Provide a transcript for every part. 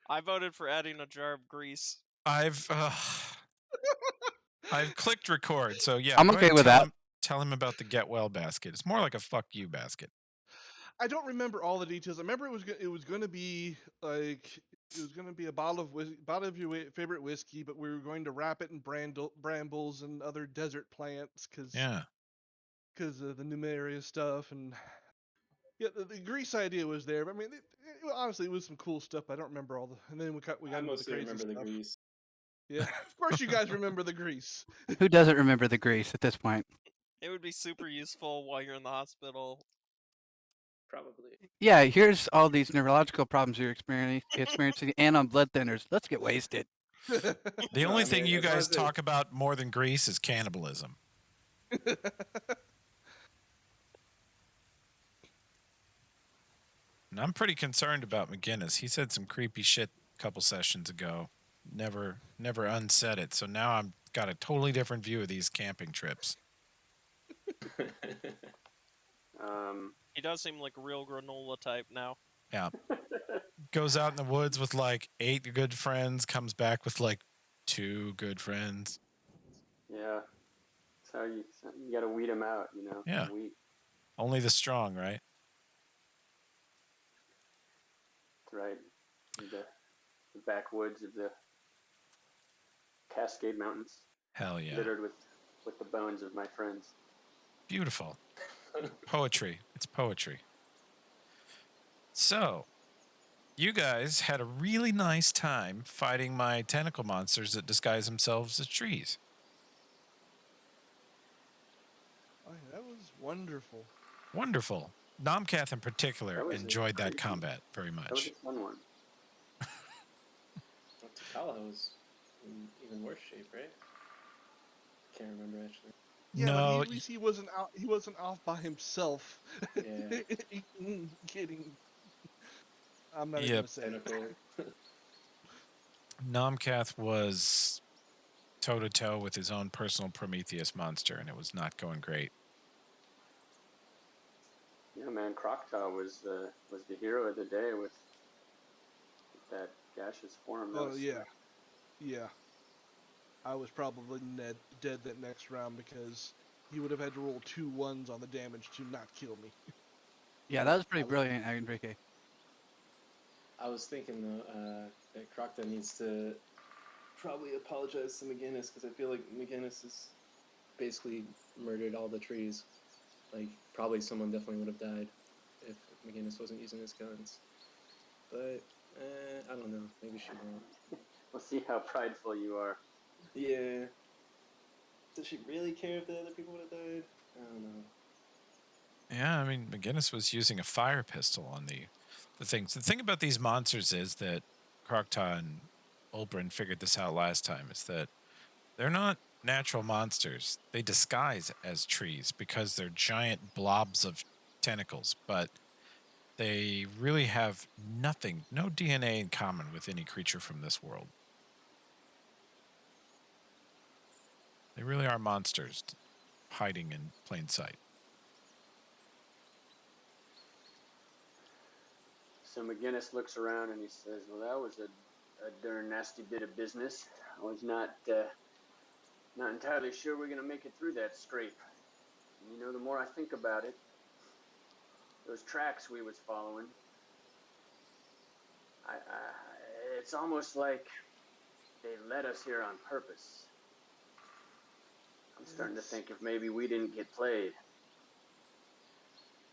I voted for adding a jar of grease. I've I've clicked record, so yeah, I'm go ahead okay and with that. tell him about the get well basket. It's more like a fuck you basket. I don't remember all the details. I remember it was going to be like it was going to be a bottle of your favorite whiskey, but we were going to wrap it in brambles and other desert plants Yeah. because of the Numeria stuff. And yeah, the grease idea was there. But I mean, honestly, it was some cool stuff. But I don't remember all the. And then we I got into the mostly crazy remember the stuff. grease. Yeah, of course you guys remember the grease. Who doesn't remember the grease at this point? It would be super useful while you're in the hospital. Probably. Yeah, here's all these neurological problems you're experiencing, and on blood thinners. Let's get wasted. The No, only I thing mean, you as long guys as it- talk about more than grease is cannibalism. And I'm pretty concerned about McGinnis. He said some creepy shit a couple sessions ago. Never unsaid it. So now I'm got a totally different view of these camping trips. He does seem like a real granola type now. Yeah. Goes out in the woods with like 8 good friends, comes back with like 2 good friends. Yeah. So you got to weed them out, you know. Yeah. Weed. Only the strong, right? That's right. In the backwoods of the Cascade Mountains, Hell yeah. littered with the bones of my friends. Beautiful. Poetry. It's poetry. So, you guys had a really nice time fighting my tentacle monsters that disguise themselves as trees. Oh, yeah, that was wonderful. Wonderful. Nomcath in particular That was enjoyed that crazy. combat very That was much. a fun one. Takala was in even worse shape, right? Can't remember actually. Yeah, No, but at least he wasn't out. He wasn't off by himself. Yeah. Kidding. I'm not Yep. gonna say it. Tentacle. Nomcath was toe to toe with his own personal Prometheus monster, and it was not going great. Yeah, man, Croctaw was the hero of the day with that gaseous form. That Oh was yeah, yeah. I was probably dead that next round because he would have had to roll 2 1s on the damage to not kill me. Yeah, that was pretty brilliant, Enrique. I was thinking though that Crocta needs to probably apologize to McGinnis because I feel like McGinnis has basically murdered all the trees. Like probably someone definitely would have died if McGinnis wasn't using his guns. But I don't know. Maybe she won't. We'll see how prideful you are. Yeah. Does she really care if the other people would have died? I don't know. Yeah, I mean, McGinnis was using a fire pistol on the things. The thing about these monsters is that Croctaw and Ulbrin figured this out last time, is that they're not natural monsters. They disguise as trees because they're giant blobs of tentacles, but they really have no DNA in common with any creature from this world. They really are monsters hiding in plain sight. So McGinnis looks around and he says, "Well, that was a darn nasty bit of business. I was not entirely sure we're gonna make it through that scrape. And, you know, the more I think about it, those tracks we was following, it's almost like they led us here on purpose. I'm starting to think if maybe we didn't get played."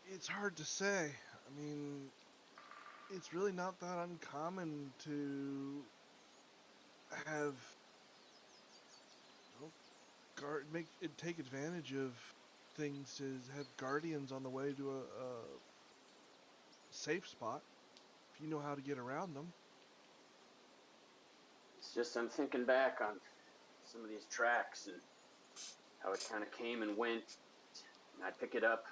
It's hard to say. I mean, it's really not that uncommon to have take advantage of things to have guardians on the way to a safe spot if you know how to get around them. It's just I'm thinking back on some of these tracks and how it kind of came and went. And I'd pick it up,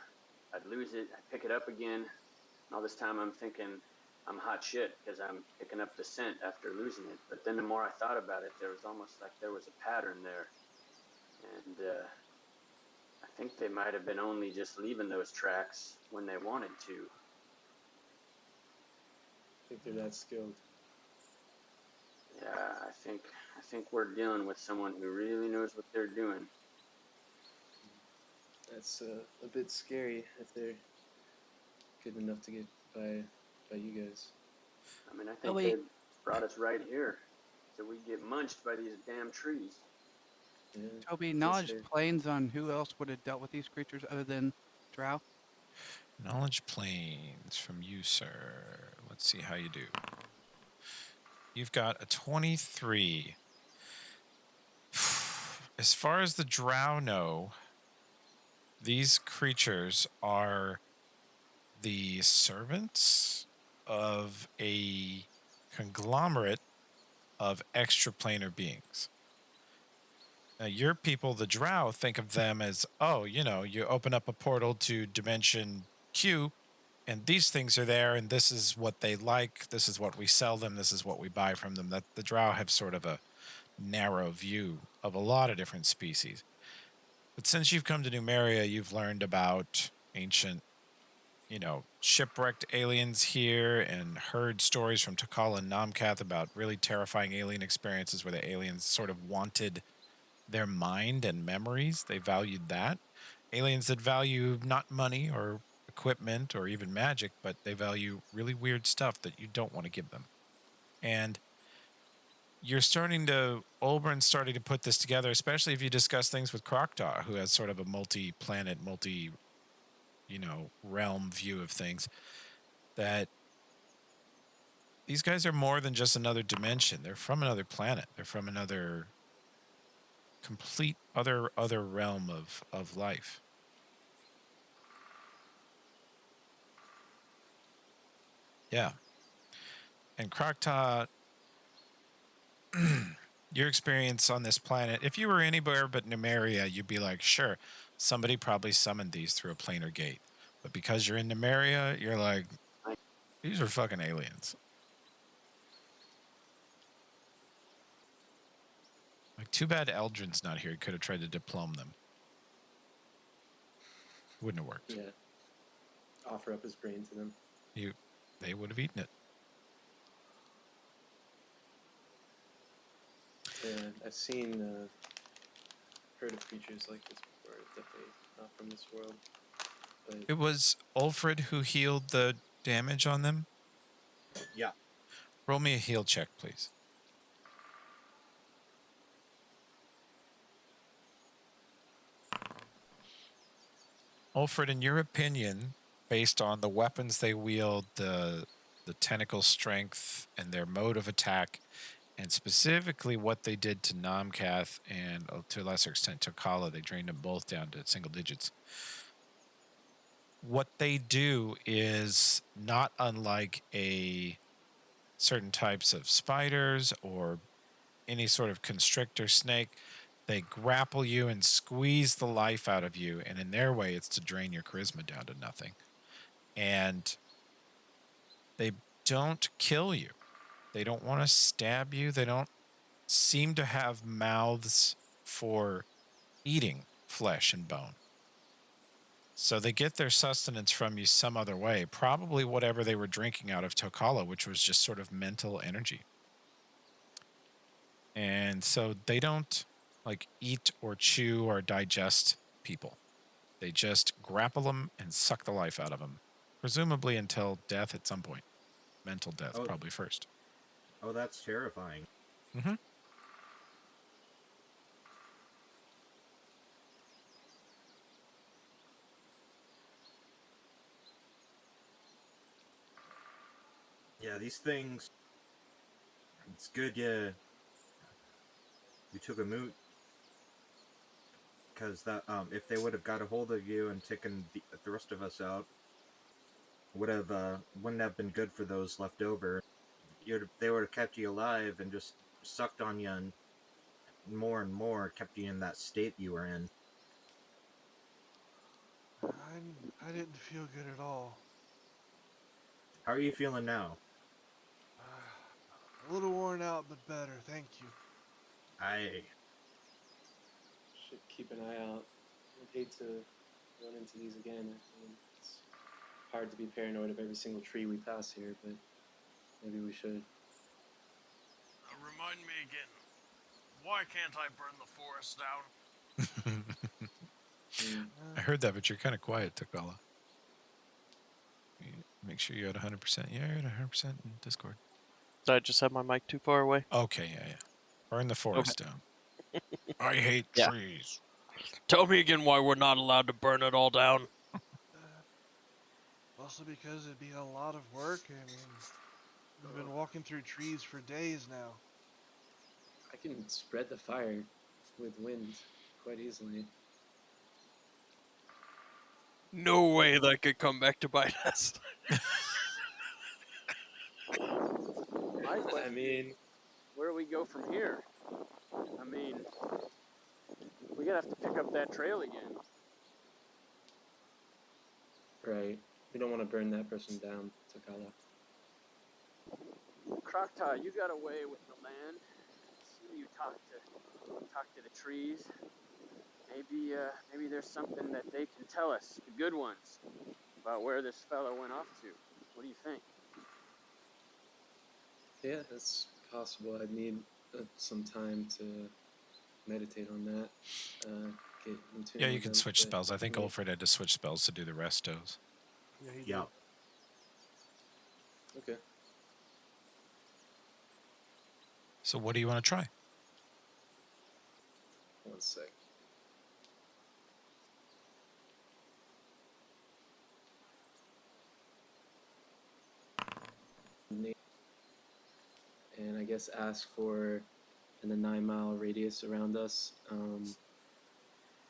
I'd lose it, I'd pick it up again. And all this time I'm thinking I'm hot shit because I'm picking up the scent after losing it. But then the more I thought about it, there was almost like there was a pattern there. And I think they might have been only just leaving those tracks when they wanted to. I think they're that skilled. think we're dealing with someone who really knows what they're doing. That's a bit scary if they're good enough to get by you guys. I mean, I Oh, think wait. they brought us right here so we get munched by these damn trees. Yeah. Toby, Guess knowledge they're- planes on who else would have dealt with these creatures other than Drow? Knowledge planes from you, sir. Let's see how you do. You've got a 23. As far as the Drow know, these creatures are the servants of a conglomerate of extraplanar beings. Now, your people, the Drow, think of them as, oh, you know, you open up a portal to dimension Q, and these things are there, and this is what they like, this is what we sell them, this is what we buy from them. That the Drow have sort of a narrow view of a lot of different species. But since you've come to Numeria, you've learned about ancient, you know, shipwrecked aliens here and heard stories from Takal and Namkath about really terrifying alien experiences where the aliens sort of wanted their mind and memories. They valued that. Aliens that value not money or equipment or even magic, but they value really weird stuff that you don't want to give them. And you're starting to, Olbrin's starting to put this together, especially if you discuss things with Krokta, who has sort of a multi-planet, realm view of things, that these guys are more than just another dimension. They're from another planet. They're from another complete other realm of life. Yeah. And Krokta, your experience on this planet, if you were anywhere but Numeria, you'd be like, sure, somebody probably summoned these through a planar gate. But because you're in Numeria, you're like, these are fucking aliens. Like, too bad Eldrin's not here. He could have tried to diplome them. Wouldn't have worked. Yeah. Offer up his brain to them. They would have eaten it. Yeah, I've seen, heard of creatures like this before. Definitely not from this world. But It was Ulfred who healed the damage on them. Yeah. Roll me a heal check, please. Ulfred, in your opinion, based on the weapons they wield, the tentacle strength, and their mode of attack, and specifically what they did to Namkath and to a lesser extent Tokala, they drained them both down to single digits. What they do is not unlike a certain types of spiders or any sort of constrictor snake. They grapple you and squeeze the life out of you, and in their way, it's to drain your charisma down to nothing. And they don't kill you. They don't want to stab you. They don't seem to have mouths for eating flesh and bone. So they get their sustenance from you some other way, probably whatever they were drinking out of Tokala, which was just sort of mental energy. And so they don't like eat or chew or digest people. They just grapple them and suck the life out of them, presumably until death at some point. Mental death, Oh. probably first. Oh, that's terrifying. Mm-hmm. Yeah, these things. It's good you took a moot, because that if they would have got a hold of you and taken the rest of us out, wouldn't have been good for those left over. They would have kept you alive and just sucked on you and more kept you in that state you were in. I didn't feel good at all. How are you feeling now? A little worn out, but better. Thank you. should keep an eye out. I'd hate to run into these again. I mean, it's hard to be paranoid of every single tree we pass here, but maybe we should. Remind me again. Why can't I burn the forest down? Mm. I heard that, but you're kind of quiet, Takala. Make sure you're at 100%. Yeah, you're at 100% in Discord. Did I just have my mic too far away? Okay, yeah. Burn the forest down. I hate Yeah. trees. Tell me again why we're not allowed to burn it all down. Mostly because it'd be a lot of work. I mean, we've been walking through trees for days now. I can spread the fire with wind quite easily. No way that could come back to bite us. My I question mean, where do we go from here? I mean, we're gonna have to pick up that trail again. right. We don't want to burn that person down, Takala. Croctaw, you got away with the land. See, you talk to the trees. Maybe there's something that they can tell us, the good ones, about where this fellow went off to. What do you think? Yeah, that's possible. I'd need some time to meditate on that. Get in tune Yeah, you with can them, switch but spells. I think definitely- Ulfred had to switch spells to do the restos. Yeah, he Yeah. Okay. So what do you want to try? One sec. And I guess ask for in the 9-mile radius around us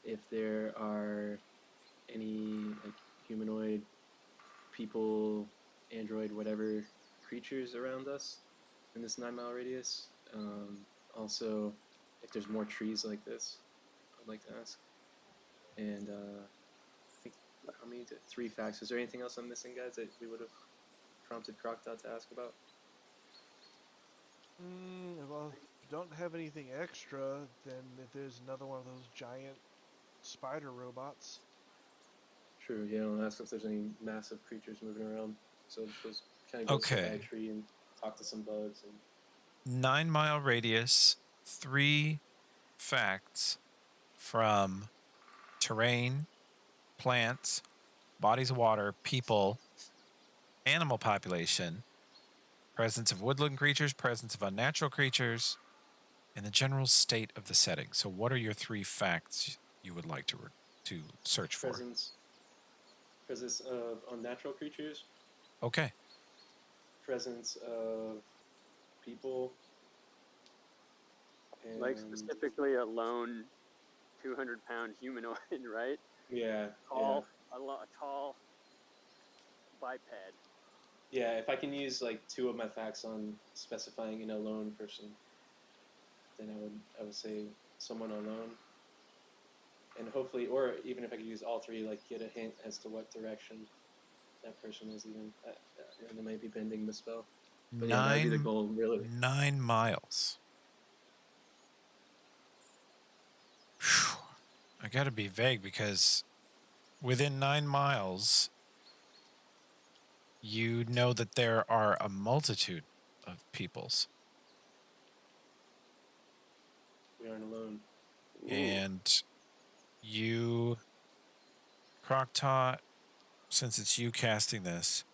if there are any like humanoid, people, android, whatever creatures around us in this 9-mile radius. Also, if there's more trees like this, I'd like to ask. And I think how many? 3 facts. Is there anything else I'm missing, guys, that we would have prompted Croctod to ask about? Well, if you don't have anything extra, then if there's another one of those giant spider robots. True. Yeah. I'll ask if there's any massive creatures moving around. So just kind of go sit by a Okay. tree and talk to some bugs. And 9-mile radius, 3 facts from terrain, plants, bodies of water, people, animal population, presence of woodland creatures, presence of unnatural creatures, and the general state of the setting. So what are your 3 facts you would like to search for? presence of unnatural creatures, Okay. presence of people, and Like specifically a lone 200-pound humanoid, right? yeah, Tall, a tall biped. yeah. If I can use like 2 of my facts on specifying an alone person, then I would say someone alone, and hopefully, or even if I could use all 3, like get a hint as to what direction that person is. Even and they might be bending the spell. But yeah, that'd be the 9 goal, really. 9 miles. Phew. I got to be vague because within 9 miles, you know that there are a multitude of peoples. We aren't alone. And you, Croctaw, since it's you casting this,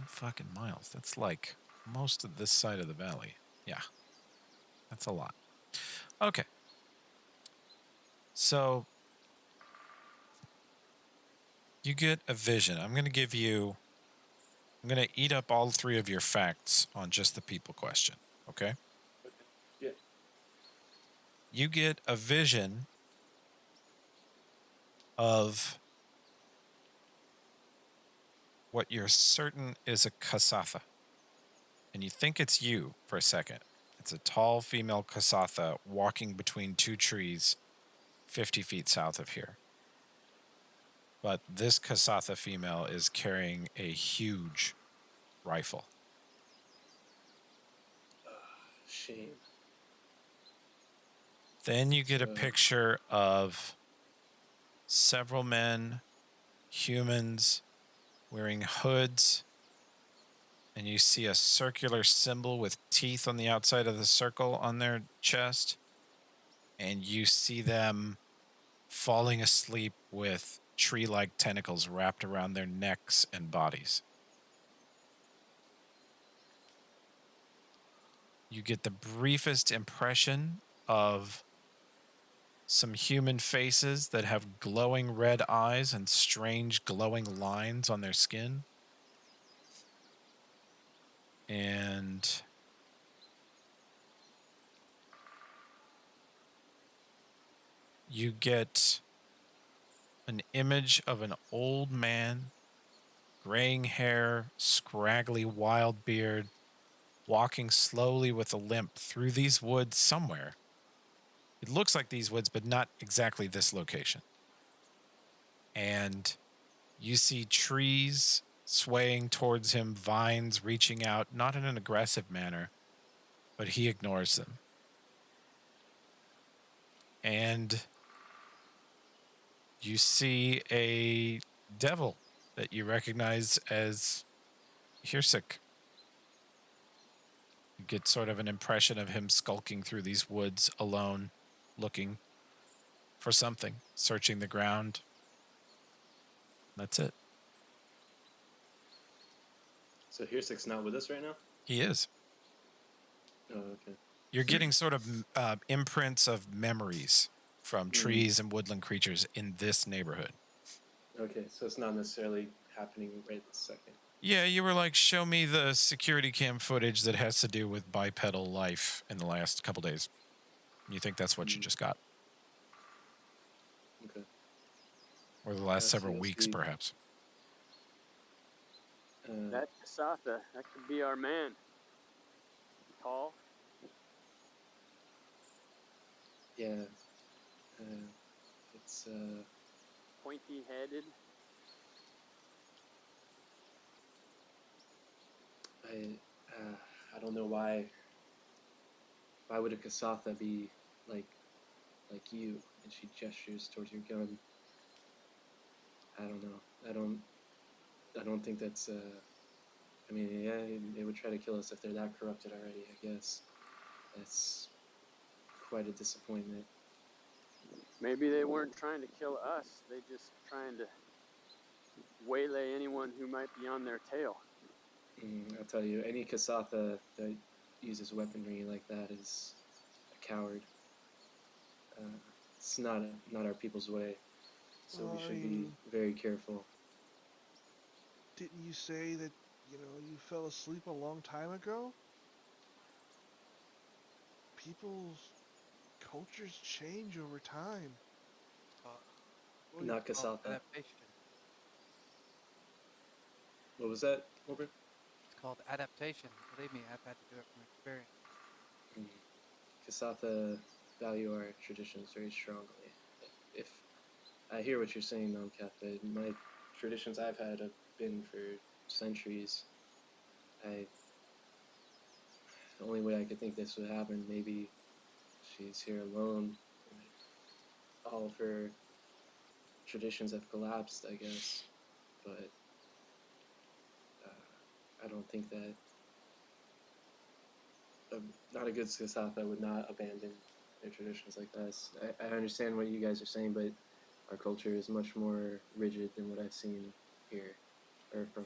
fucking miles. That's like most of this side of the valley. Yeah. That's a lot. Okay. So you get a vision. I'm going to eat up all 3 of your facts on just the people question. Okay? Yeah. You get a vision of what you're certain is a Kasatha. And you think it's you for a second. It's a tall female Kasatha walking between 2 trees 50 feet south of here. But this Kasatha female is carrying a huge rifle. Shame. Then you get a picture of several men, humans, wearing hoods, and you see a circular symbol with teeth on the outside of the circle on their chest, and you see them falling asleep with tree-like tentacles wrapped around their necks and bodies. You get the briefest impression of some human faces that have glowing red eyes and strange glowing lines on their skin. And you get an image of an old man, graying hair, scraggly wild beard, walking slowly with a limp through these woods somewhere. It looks like these woods, but not exactly this location. And you see trees swaying towards him, vines reaching out, not in an aggressive manner, but he ignores them. And you see a devil that you recognize as Hirsik. You get sort of an impression of him skulking through these woods alone, looking for something, searching the ground. That's it. So Hirsik's not with us right now? He is. Oh, okay. You're getting sort of imprints of memories from trees and woodland creatures in this neighborhood. Okay, so it's not necessarily happening right this second. Yeah, you were like, show me the security cam footage that has to do with bipedal life in the last couple days. You think that's what you just got? Okay. Or the last several yes, weeks, perhaps. That Kasatha, that could be our man. Tall. Yeah. It's Pointy-headed. I don't know why. Why would a Kasatha be like you? And she gestures towards your gun. I don't know. I don't think that's. I mean, yeah, they would try to kill us if they're that corrupted already. I guess that's quite a disappointment. Maybe they weren't trying to kill us. They just trying to waylay anyone who might be on their tail. I'll tell you, any Kasatha that uses weaponry like that is a coward. It's not our people's way, so we should be very careful. Didn't you say that, you fell asleep a long time ago? People's cultures change over time. Not Kasatha. Adaptation. What was that, Wilbur? It's called adaptation. Believe me, I've had to do it from experience. Kasatha value our traditions very strongly. If I hear what you're saying, Nomcath, but my traditions I've had have been for centuries. The only way I could think this would happen, maybe she's here alone. All of her traditions have collapsed, I guess. But I don't think that not a good Kasatha would not abandon their traditions like this. I understand what you guys are saying, but our culture is much more rigid than what I've seen here, or from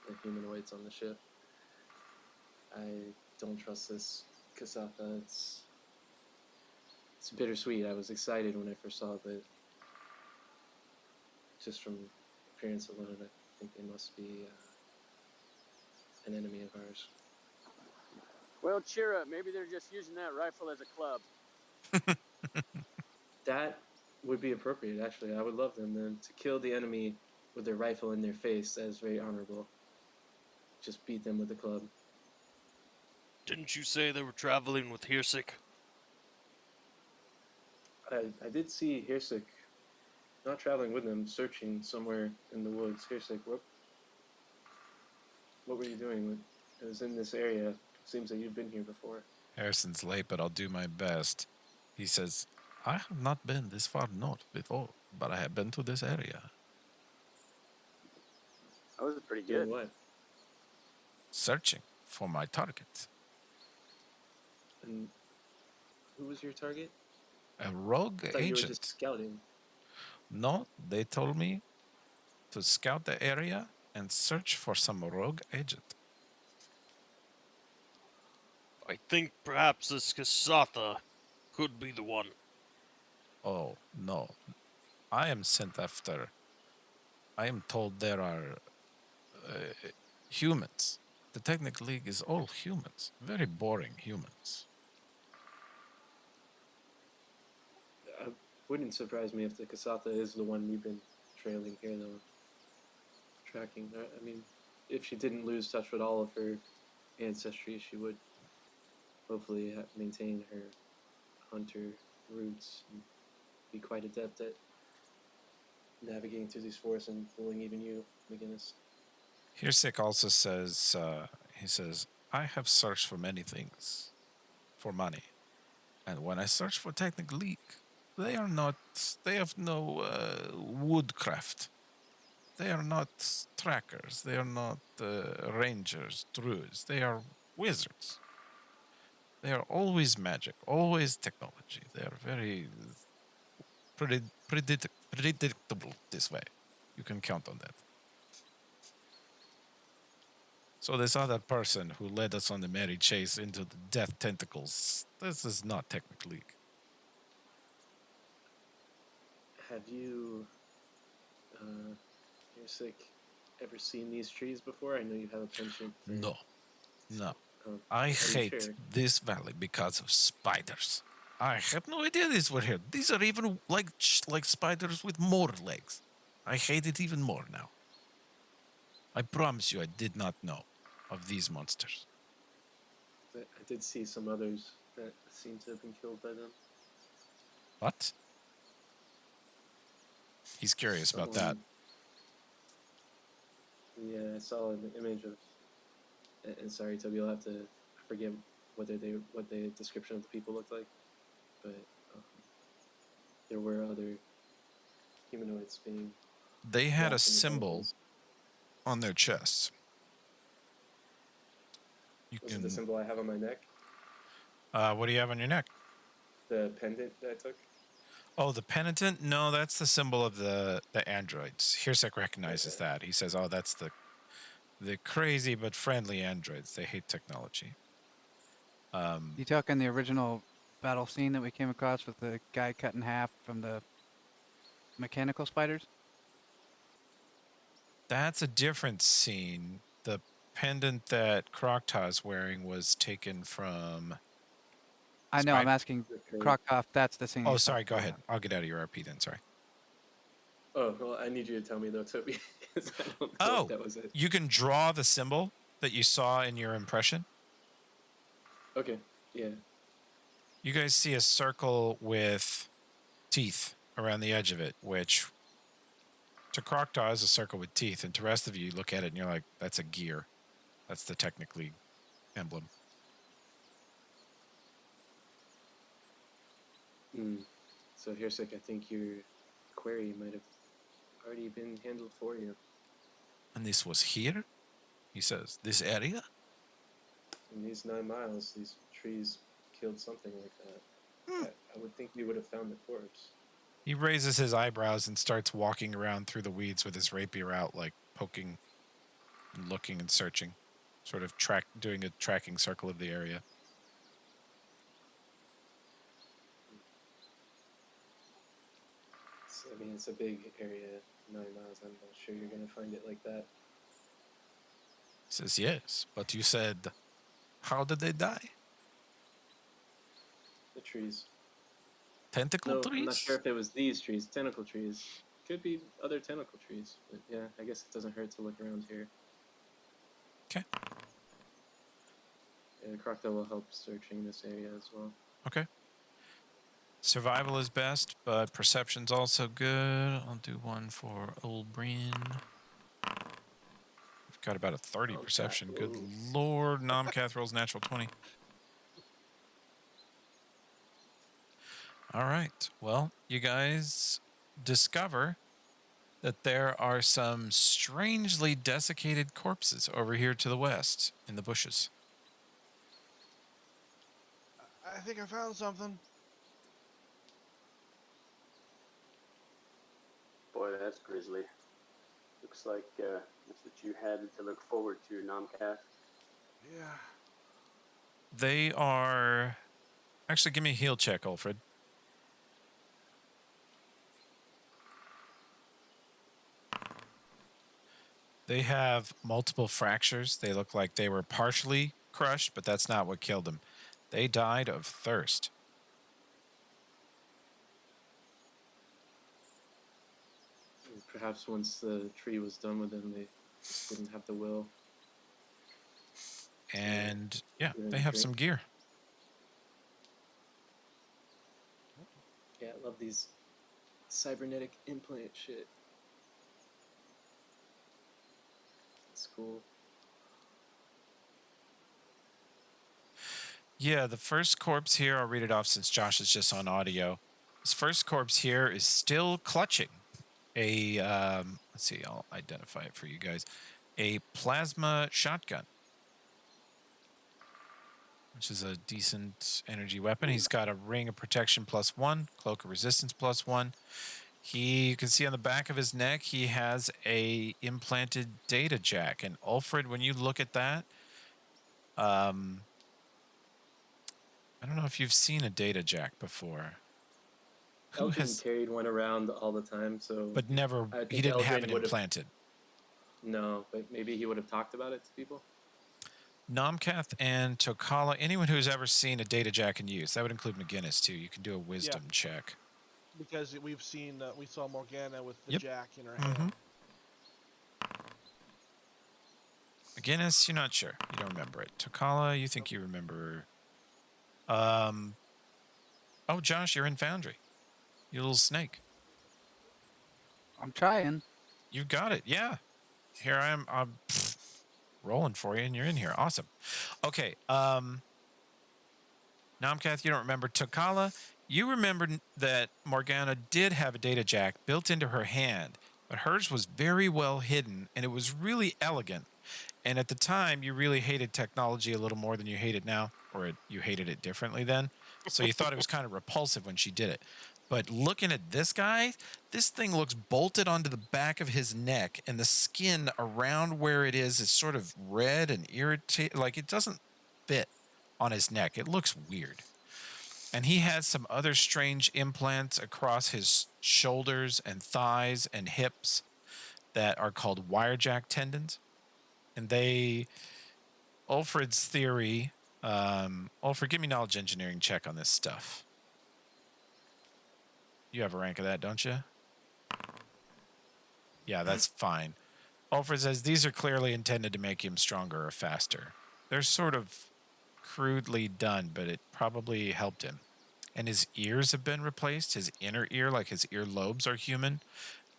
the humanoids on the ship. I don't trust this Kasatha. It's bittersweet. I was excited when I first saw it, but just from appearance alone, I think they must be an enemy of ours. Well, cheer up. Maybe they're just using that rifle as a club. That would be appropriate, actually. I would love them then to kill the enemy with their rifle in their face. That is very honorable. Just beat them with a club. Didn't you say they were traveling with Hirsik? I did see Hirsik not traveling with them, searching somewhere in the woods. Hirsik, what were you doing? It was in this area. Seems that you've been here before. Harrison's late, but I'll do my best. He says, I have not been this far north before, but I have been to this area. That was pretty Doing good. what? searching for my target. And who was your target? A rogue I thought you were agent. just scouting. No, they told me to scout the area and search for some rogue agent. I think perhaps this Kasatha could be the one. Oh, no. I am sent after. I am told there are humans. The Technic League is all humans. Very boring humans. Wouldn't surprise me if the Kasatha is the one we've been trailing here, though. Tracking. I mean, if she didn't lose touch with all of her ancestry, she would hopefully maintain her hunter roots and be quite adept at navigating through these forests and fooling even you, McGinnis. Hirsik also says, he says, I have searched for many things for money. And when I search for Technic League, they have no woodcraft. They are not trackers. They are not rangers, druids. They are wizards. They are always magic, always technology. They are very predictable this way. You can count on that. So this other person who led us on the merry chase into the death tentacles, this is not Technic League. Have you, Hirsik, ever seen these trees before? I know you have a penchant for... No. Oh, I are you hate sure? this valley because of spiders. I had no idea these were here. These are even like spiders with more legs. I hate it even more now. I promise you I did not know of these monsters. I did see some others that seem to have been killed by them. What? He's curious about that. Yeah, I saw an image of... And sorry, Toby, you'll have to... I forget what the description of the people looked like. But there were other humanoids being... They had a wrapped in the symbol tentacles. on their chests. You Was it can. the symbol I have on my neck? What do you have on your neck? The pendant that I took? Oh, the penitent? No, that's the symbol of the androids. Hirsek recognizes Okay. that. He says, "Oh, that's the crazy but friendly androids. They hate technology." You talking the original battle scene that we came across with the guy cut in half from the mechanical spiders? That's a different scene. The pendant that Krokta's wearing was taken from. I know, I'm asking The curve. Krokov, that's the scene. Oh, he's sorry. talking Go ahead. about. I'll get out of your RP then. Sorry. Oh, well, I need you to tell me, though, Toby. 'Cause I don't know Oh, if that was it. you can draw the symbol that you saw in your impression. Okay, yeah. You guys see a circle with teeth around the edge of it, which to Krokta is a circle with teeth, and to the rest of you look at it and you're like, that's a gear. That's the Technic League emblem. So, Hirsik, I think your query might have already been handled for you. And this was here? He says, this area? In these 9 miles, these trees killed something like that. I would think we would have found the corpse. He raises his eyebrows and starts walking around through the weeds with his rapier out, like poking and looking and searching, sort of doing a tracking circle of the area. I mean, it's a big area, 9 miles. I'm not sure you're going to find it like that. He says, yes, but you said, how did they die? The trees. Tentacle No, trees? I'm not sure if it was these trees, tentacle trees. Could be other tentacle trees. But yeah, I guess it doesn't hurt to look around here. Okay. Yeah, Krokta will help searching this area as well. Okay. Survival is best, but perception's also good. I'll do one for Old Breen. We've got about a 30 perception. Good lord. Nomcath rolls natural 20. All right. Well, you guys discover that there are some strangely desiccated corpses over here to the west in the bushes. I think I found something. Boy, that's grisly. Looks like that's what you had to look forward to, Nomcath. Yeah. They are... Actually, give me a heal check, Alfred. They have multiple fractures. They look like they were partially crushed, but that's not what killed them. They died of thirst. Perhaps once the tree was done with them, they just didn't have the will. And yeah, they have some gear. Yeah, I love these cybernetic implant shit. It's cool. Yeah, the first corpse here, I'll read it off since Josh is just on audio. This first corpse here is still clutching a, let's see, I'll identify it for you guys, a plasma shotgun, which is a decent energy weapon. He's got a ring of protection +1, cloak of resistance +1. You can see on the back of his neck, he has a implanted data jack. And Ulfred, when you look at that, I don't know if you've seen a data jack before. Elgin carried one around all the time, so. But never, I think he didn't have it Elgin would've- implanted. No, but maybe he would have talked about it to people. Nomcath and Tokala, anyone who's ever seen a data jack in use, that would include McGinnis too. You can do a wisdom check. Because we've seen, we saw Morgana with the Yep. jack in her hand. McGinnis, you're not sure. You don't remember it. Tokala, you think you remember. Oh, Josh, you're in Foundry. You little snake. I'm trying. You got it. Yeah. Here I am. I'm rolling for you, and you're in here. Awesome. Okay. Nomcath, you don't remember. Tokala, you remember that Morgana did have a data jack built into her hand, but hers was very well hidden, and it was really elegant. And at the time, you really hated technology a little more than you hate it now, or you hated it differently then. So you thought it was kind of repulsive when she did it. But looking at this guy, this thing looks bolted onto the back of his neck, and the skin around where it is sort of red and irritated. Like, it doesn't fit on his neck. It looks weird. And he has some other strange implants across his shoulders and thighs and hips that are called wirejack tendons. And Ulfred's theory, Ulfred, give me knowledge engineering check on this stuff. You have a rank of that, don't you? Yeah, that's fine. Ulfred says these are clearly intended to make him stronger or faster. They're sort of crudely done, but it probably helped him. And his ears have been replaced. His inner ear, like his ear lobes, are human,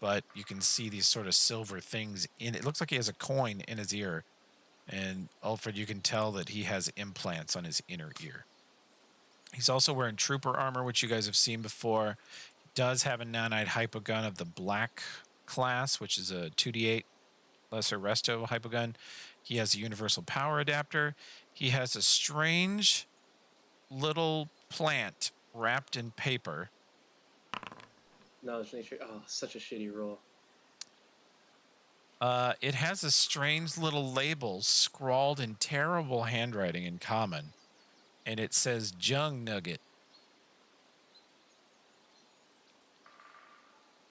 but you can see these sort of silver things in it. It looks like he has a coin in his ear. And Ulfred, you can tell that he has implants on his inner ear. He's also wearing trooper armor, which you guys have seen before. He does have a nanite hypogun of the black class, which is a 2d8 lesser resto hypogun. He has a universal power adapter. He has a strange little plant wrapped in paper. Knowledge nature. Oh, such a shitty roll. It has a strange little label scrawled in terrible handwriting in common, and it says Jung Nugget.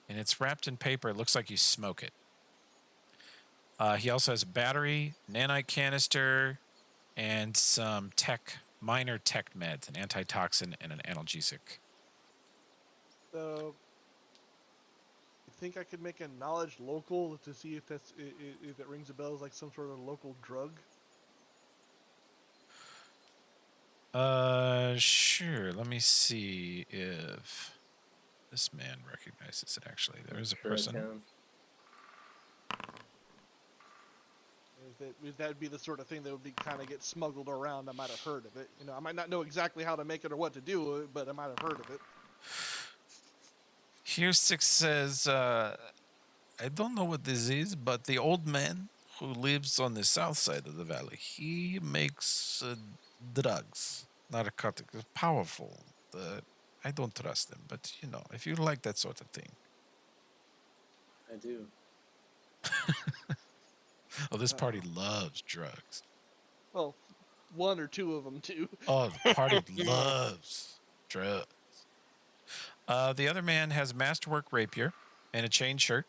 And it's wrapped in paper. It looks like you smoke it. He also has a battery, nanite canister, and some minor tech meds, an antitoxin and an analgesic. So, I think I could make a knowledge local to see if if it rings a bell as like some sort of local drug. Sure. Let me see if this man recognizes it. Actually, there is a Sure I person. can. That would be the sort of thing that would be kind of get smuggled around. I might have heard of it. You know, I might not know exactly how to make it or what to do with it, but I might have heard of it. Here 6 says, I don't know what this is, but the old man who lives on the south side of the valley, he makes drugs, narcotics, powerful. I don't trust him, but you know, if you like that sort of thing. I do. Oh, this party Uh-oh. loves drugs. Well, one or two of them too. Oh, the party loves drugs. The other man has a masterwork rapier and a chain shirt,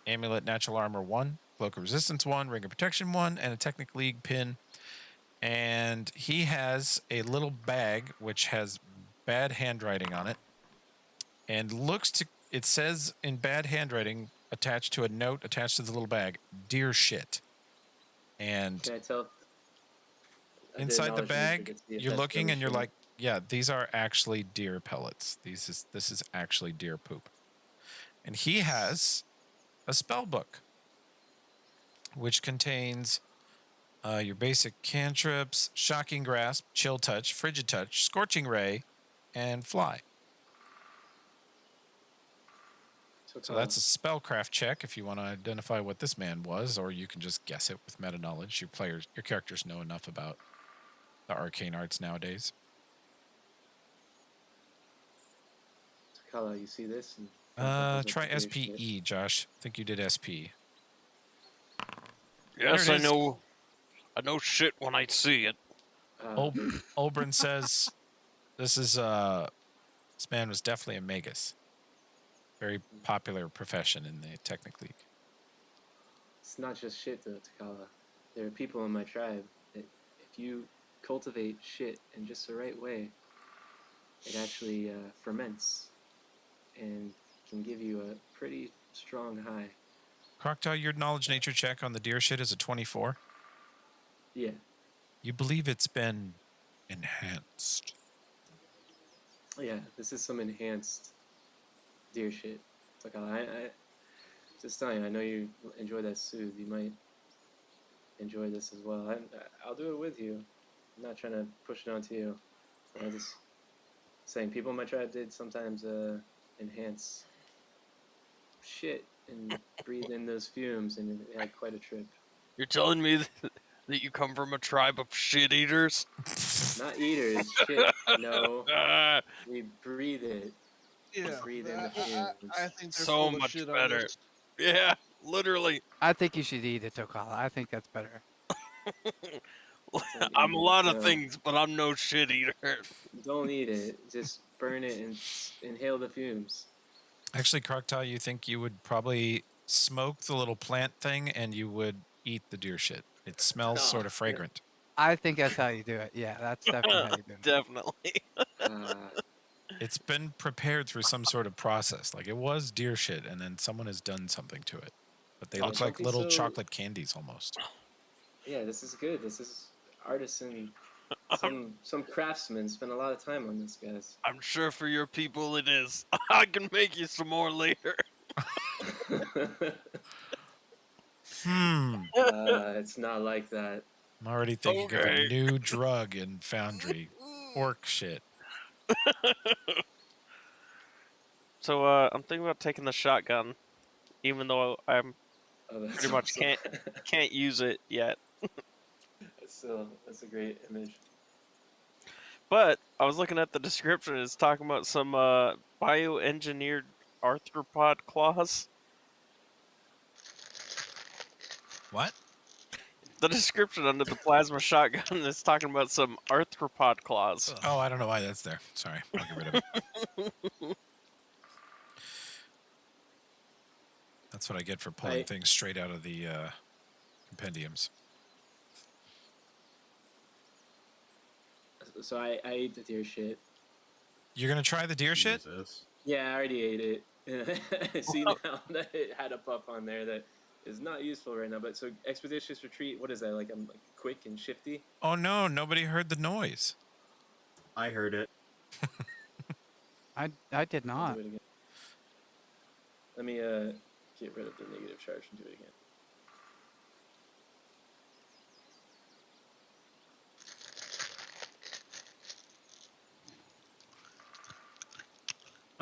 amulet natural armor 1, cloak of resistance 1, ring of protection 1, and a Technic League pin. And he has a little bag which has bad handwriting on it, and it says in bad handwriting attached to a note attached to the little bag, "Dear shit." And Can I tell? inside the acknowledge nature bag, to see if you're that's looking really and you're true. like, yeah, these are actually deer pellets. This is actually deer poop. And he has a spell book which contains your basic cantrips, Shocking Grasp, Chill Touch, Frigid Touch, Scorching Ray, and Fly. So that's a spellcraft check if you want to identify what this man was, or you can just guess it with meta knowledge. Your characters know enough about the arcane arts nowadays. Takala, you see this? And Try that's a great shit. SPE, Josh. I think you did SP. Yes, There I it is. know. I know shit when I see it. Olbrin says this man was definitely a magus. Very popular profession in the Technic League. It's not just shit though, Takala. There are people in my tribe that if you cultivate shit in just the right way, it actually ferments and can give you a pretty strong high. Croctaw, your knowledge nature check on the deer shit is a 24. Yeah. You believe it's been enhanced. Yeah, this is some enhanced deer shit. Takala, I just telling you, I know you enjoy that soothe. You might enjoy this as well. I'll do it with you. I'm not trying to push it onto you. I'm just saying people in my tribe did sometimes enhance shit and breathe in those fumes, and it had quite a trip. You're telling me that you come from a tribe of shit eaters? Not eaters, shit. No, Ah, we breathe it. Yeah, Breathe in the I fumes. think they're so full of much shit on better. this. Yeah, literally. I think you should eat it, Tokala. I think that's better. I'm a lot of No. things, but I'm no shit eater. Don't eat it. Just burn it and inhale the fumes. Actually, Croctaw, you think you would probably smoke the little plant thing and you would eat the deer shit. It smells sort of fragrant. I think that's how you do it. Yeah, that's definitely how you do it. Definitely. It's been prepared through some sort of process. Like it was deer shit, and then someone has done something to it. But they look don't like be little so- chocolate candies almost. Yeah, this is good. This is artisan. Some craftsmen spend a lot of time on this, guys. I'm sure for your people it is. I can make you some more later. It's not like that. I'm already thinking of a Okay. new drug in Foundry. Orc shit. So I'm thinking about taking the shotgun, even though I'm Oh, that's pretty much awesome. can't use it yet. That's a great image. But I was looking at the description. It's talking about some bioengineered arthropod claws. What? The description under the plasma shotgun is talking about some arthropod claws. Oh, I don't know why that's there. Sorry. I'll get rid of it. That's what I get for pulling things straight out of the compendiums. So I ate the deer shit. You're going to try the deer shit? Jesus. Yeah, I already ate it. I see now that it had a puff on there that is not useful right now. But so expeditious retreat, what is that? Like I'm like quick and shifty? Oh no, nobody heard the noise. I heard it. I did I'll not. do it again. Let me get rid of the negative charge and do it again.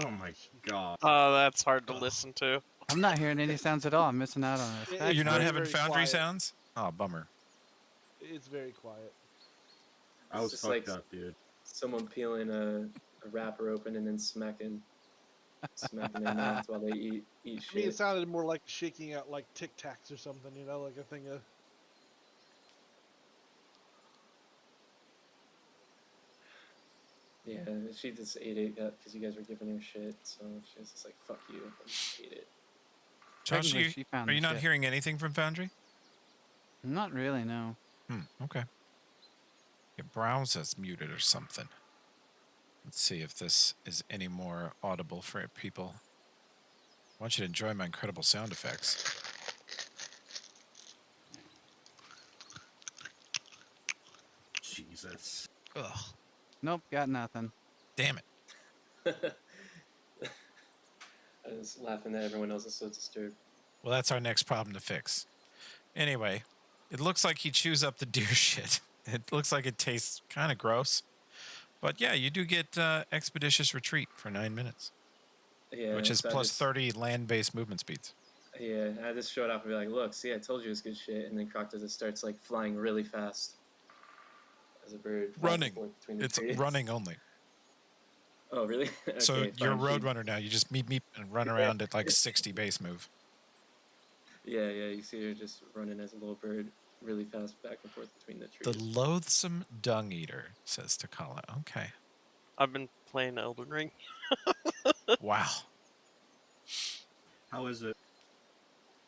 Oh my god. Oh, that's hard to listen to. I'm not hearing any sounds at all. I'm missing out on this. It's You're not very, having very Foundry quiet. sounds? Oh, bummer. It's very quiet. I It's was just fucked like up, dude. someone peeling a wrapper open and then smacking their mouth while they eat To me, it shit. sounded more like shaking out like Tic Tacs or something, you know, like a thing of. Yeah, she just ate it because you guys were giving her shit, so she was just like, "Fuck you," and just ate it. Josh, Technically, she found are you the not shit. hearing anything from Foundry? Not really, no. Okay. Your browser's muted or something. Let's see if this is any more audible for people. I want you to enjoy my incredible sound effects. Jesus. Ugh. Nope, got nothing. Damn it. I was laughing that everyone else is so disturbed. Well, that's our next problem to fix. Anyway, it looks like he chews up the deer shit. It looks like it tastes kind of gross. But yeah, you do get Expeditious Retreat for 9 minutes, Yeah, which is so I plus just- 30 land-based movement speeds. Yeah, I just showed off and be like, "Look, see, I told you it's good shit." And then Crocta just starts like flying really fast as a bird, back and Running. forth between the It's trees. running only. Oh, really? So Okay, you're a fine, she- Roadrunner now. You just meep and run Yeah. around at like 60 base move. Yeah, you see her just running as a little bird, really fast back and forth between the The trees. loathsome dung eater, says Takala. Okay. I've been playing Elden Ring. Wow. How is it?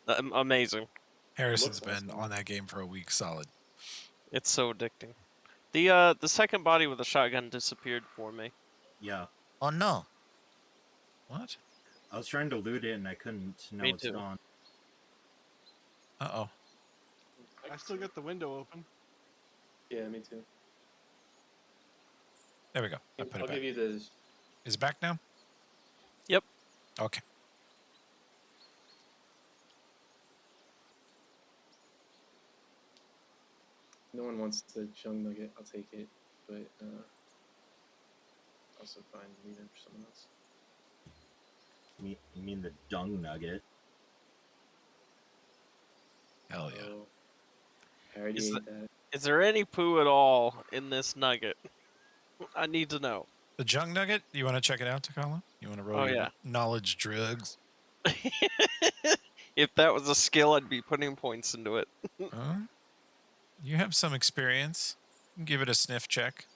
Amazing. Harrison's Looks been awesome. on that game for a week solid. It's so addicting. The second body with the shotgun disappeared for me. Yeah. Oh no. What? I was trying to loot it and I couldn't. Now Me it's too. gone. Uh-oh. I still got the window open. Yeah, me too. There we go. I put I'll it back. give you the. Is it back now? Yep. Okay. No one wants the jung nugget. I'll take it, but also fine leave it for someone else. You mean the dung nugget? Hell yeah. Oh, I already Is ate that. Is there any poo at all in this nugget? I need to know. The junk nugget? You want to check it out, Takala? You want to roll Oh, your yeah. knowledge drugs? If that was a skill, I'd be putting points into it. You have some experience. Give it a sniff check.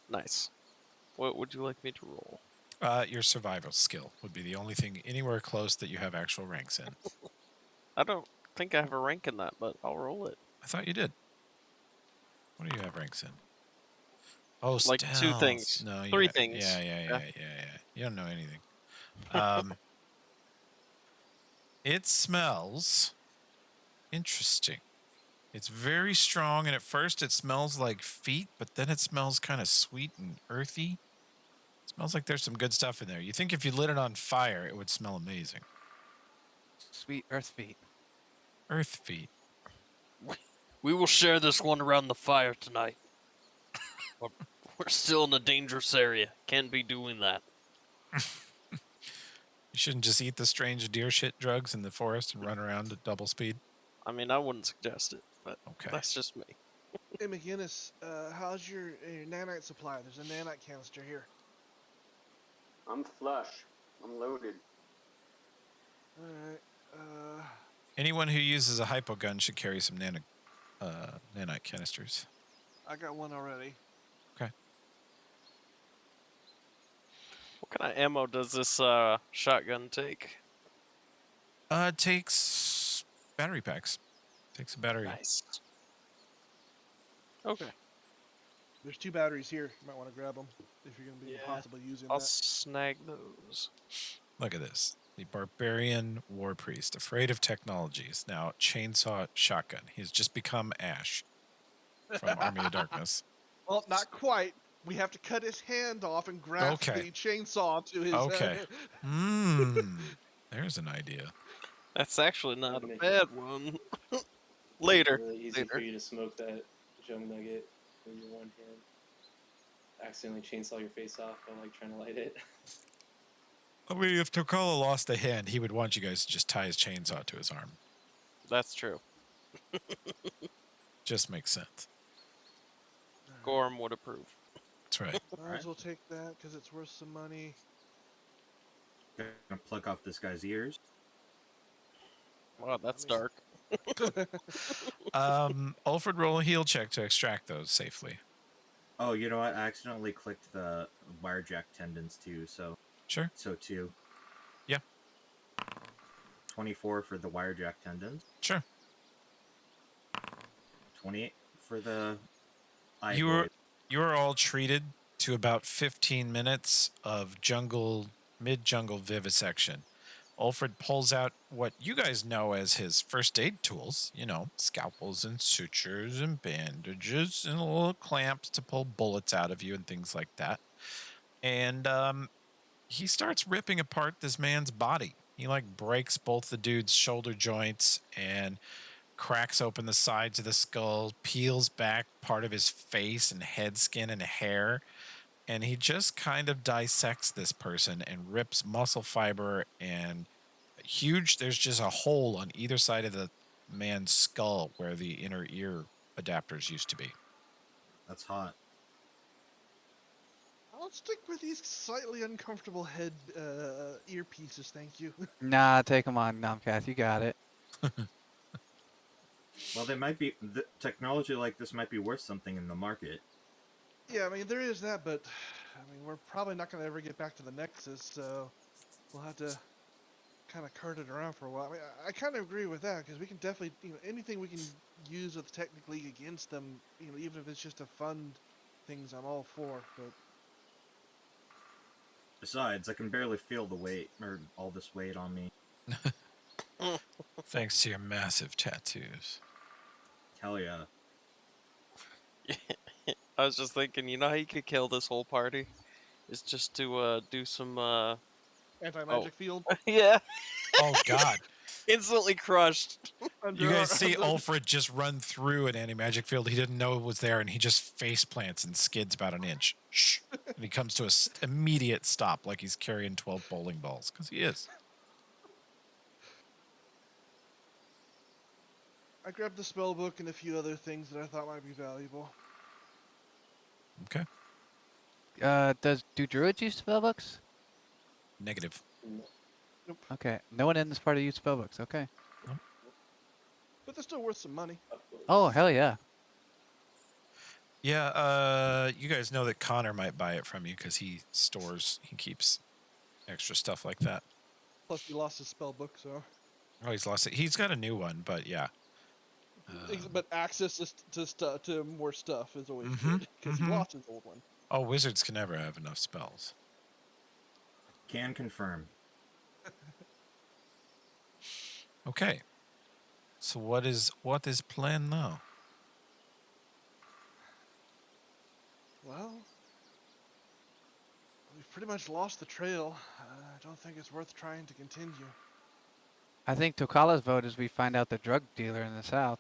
Nice. What would you like me to roll? Your survival skill would be the only thing anywhere close that you have actual ranks in. I don't think I have a rank in that, but I'll roll it. I thought you did. What do you have ranks in? Oh, Like 2 stealth. things. No, 3 yeah, things. Yeah. You don't know anything. It smells interesting. It's very strong, and at first it smells like feet, but then it smells kind of sweet and earthy. It smells like there's some good stuff in there. You think if you lit it on fire, it would smell amazing. Sweet earth feet. Earth feet. We will share this one around the fire tonight. We're still in a dangerous area. Can't be doing that. You shouldn't just eat the strange deer shit drugs in the forest and run around at double speed. I mean, I wouldn't suggest it, but Okay. that's just me. Hey McGinnis, how's your nanite supply? There's a nanite canister here. I'm flush. I'm loaded. Alright. Anyone who uses a hypo gun should carry some nanite canisters. I got one already. What kind of ammo does this shotgun take? It takes battery packs. Takes a battery. Nice. Okay. There's 2 batteries here. You might want to grab them if you're going to be Yeah, possibly using I'll that. snag those. Look at this. The barbarian war priest, afraid of technologies, now chainsaw shotgun. He's just become Ash from Army of Darkness. Well, not quite. We have to cut his hand off and grasp Okay. the chainsaw to his. Okay. There's an idea. That's actually not a Make it- bad one. Later. Really easy for Later. you to smoke that jung nugget with your one hand. Accidentally chainsaw your face off while like trying to light it. I mean, if Tokala lost a hand, he would want you guys to just tie his chainsaw to his arm. That's true. Just makes sense. Gorm would approve. That's right. Might as well take that because it's worth some money. Gonna pluck off this guy's ears. Wow, that's mean- dark. Alfred, roll a heal check to extract those safely. Oh, you know what? I accidentally clicked the wirejack tendons too, so Sure. 2. Yeah. 24 for the wirejack tendons. Sure. 28 for the eye You were blade. you are all treated to about 15 minutes of mid-jungle vivisection. Alfred pulls out what you guys know as his first aid tools, scalpels and sutures and bandages and little clamps to pull bullets out of you and things like that. And he starts ripping apart this man's body. He breaks both the dude's shoulder joints and cracks open the sides of the skull, peels back part of his face and head skin and hair, and he just kind of dissects this person and rips muscle fiber and there's just a hole on either side of the man's skull where the inner ear adapters used to be. That's hot. I'll stick with these slightly uncomfortable head earpieces, thank you. Nah, take them on, Nomcath. You got it. Well, the technology like this might be worth something in the market. Yeah, I mean, there is that, but I mean, we're probably not going to ever get back to the Nexus, so we'll have to kind of cart it around for a while. I mean, I kind of agree with that, because we can definitely, anything we can use with Tech League against them, even if it's just to fund things, I'm all for, but Besides, I can barely feel the weight, or all this weight on me. Thanks to your massive tattoos. Hell yeah. I was just thinking, you know how you could kill this whole party? Is just to do some anti-magic field. yeah. Oh, God. Instantly crushed. Under You our- guys see Alfred just run through an anti-magic field. He didn't know it was there, and he just face plants and skids about an inch. Shh. And he comes to an immediate stop like he's carrying 12 bowling balls, because he is. I grabbed the spell book and a few other things that I thought might be valuable. Okay. Do druids use spellbooks? Negative. Okay. No one in this party use spellbooks. Okay. But they're still worth some money. Oh, hell yeah. Yeah, you guys know that Connor might buy it from you because he keeps extra stuff like that. Plus, he lost his spell book, so. Oh, he's lost it. He's got a new one, but yeah. But access to more stuff is always Mhm, good, because mhm. he lost his old one. Oh, wizards can never have enough spells. Can confirm. Okay. So what is plan now? Well, we've pretty much lost the trail. I don't think it's worth trying to continue. I think Tokala's vote is we find out the drug dealer in the south.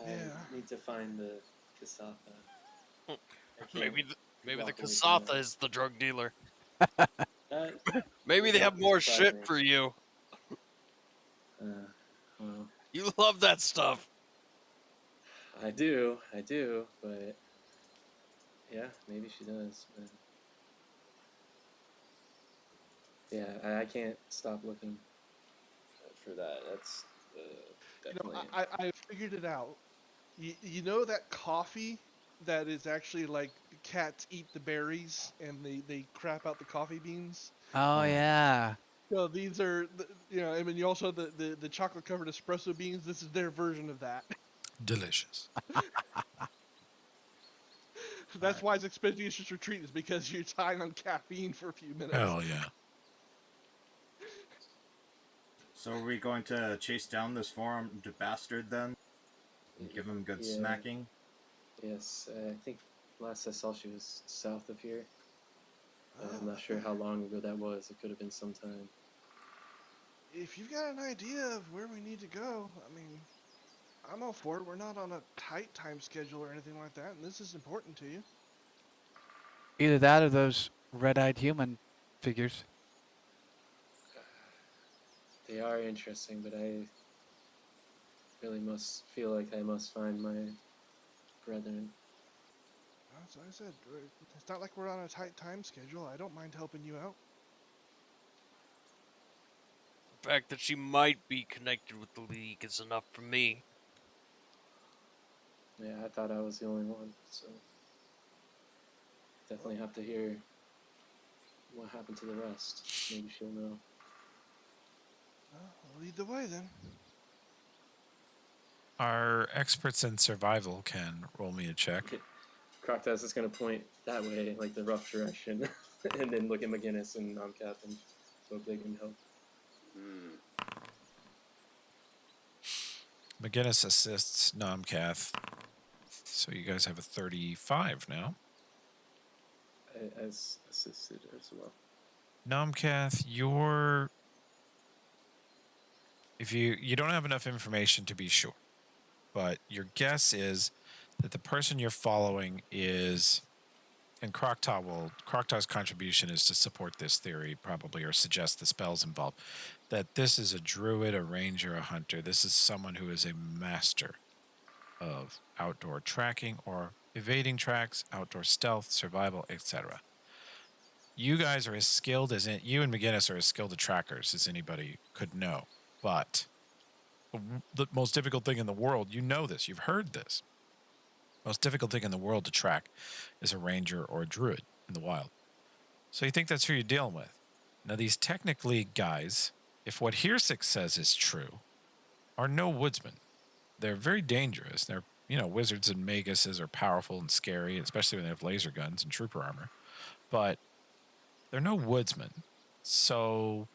I Yeah. need to find the Kasatha. I can't Maybe the walk away from Kasatha that. is the drug dealer. That, Maybe they have more Surprise shit me. for you. well, You love that stuff. I do, but yeah, maybe she does. But yeah, I can't stop looking for that. That's definitely. I figured it out. You know that coffee that is actually like cats eat the berries and they crap out the coffee beans? Oh, yeah. So these are, I mean, you also have the chocolate covered espresso beans. This is their version of that. Delicious. That's why it's Expeditions Retreat, is because you're tied on caffeine for a few minutes. Hell yeah. So are we going to chase down this forearmed bastard then? And give him a good Yeah. smacking? Yes, I think last I saw she was south of here. I'm not sure how long ago that was. It could have been some time. If you've got an idea of where we need to go, I mean, I'm all for it. We're not on a tight time schedule or anything like that, and this is important to you. Either that or those red-eyed human figures. They are interesting, but I really must feel like I must find my brethren. As I said, it's not like we're on a tight time schedule. I don't mind helping you out. The fact that she might be connected with the League is enough for me. Yeah, I thought I was the only one, so definitely have to hear what happened to the rest. Maybe she'll know. Well, I'll lead the way then. Our experts in survival can roll me a check. Croctas is gonna point that way, like the rough direction, and then look at McGinnis and Nomcath and hope they can help. McGinnis assists Nomcath. So you guys have a 35 now. I assisted as well. Nomcath, if you don't have enough information to be sure, but your guess is that the person you're following is, and Croktaw's contribution is to support this theory probably, or suggest the spells involved, that this is a druid, a ranger, a hunter. This is someone who is a master of outdoor tracking or evading tracks, outdoor stealth, survival, etc. You guys are as skilled as you and McGinnis are as skilled at trackers as anybody could know. But the most difficult thing in the world, you know this, you've heard this. Most difficult thing in the world to track is a ranger or a druid in the wild. So you think that's who you're dealing with. Now these technically guys, if what Hearsix says is true, are no woodsmen. They're very dangerous. They're, wizards and maguses are powerful and scary, especially when they have laser guns and trooper armor. But they're no woodsmen. So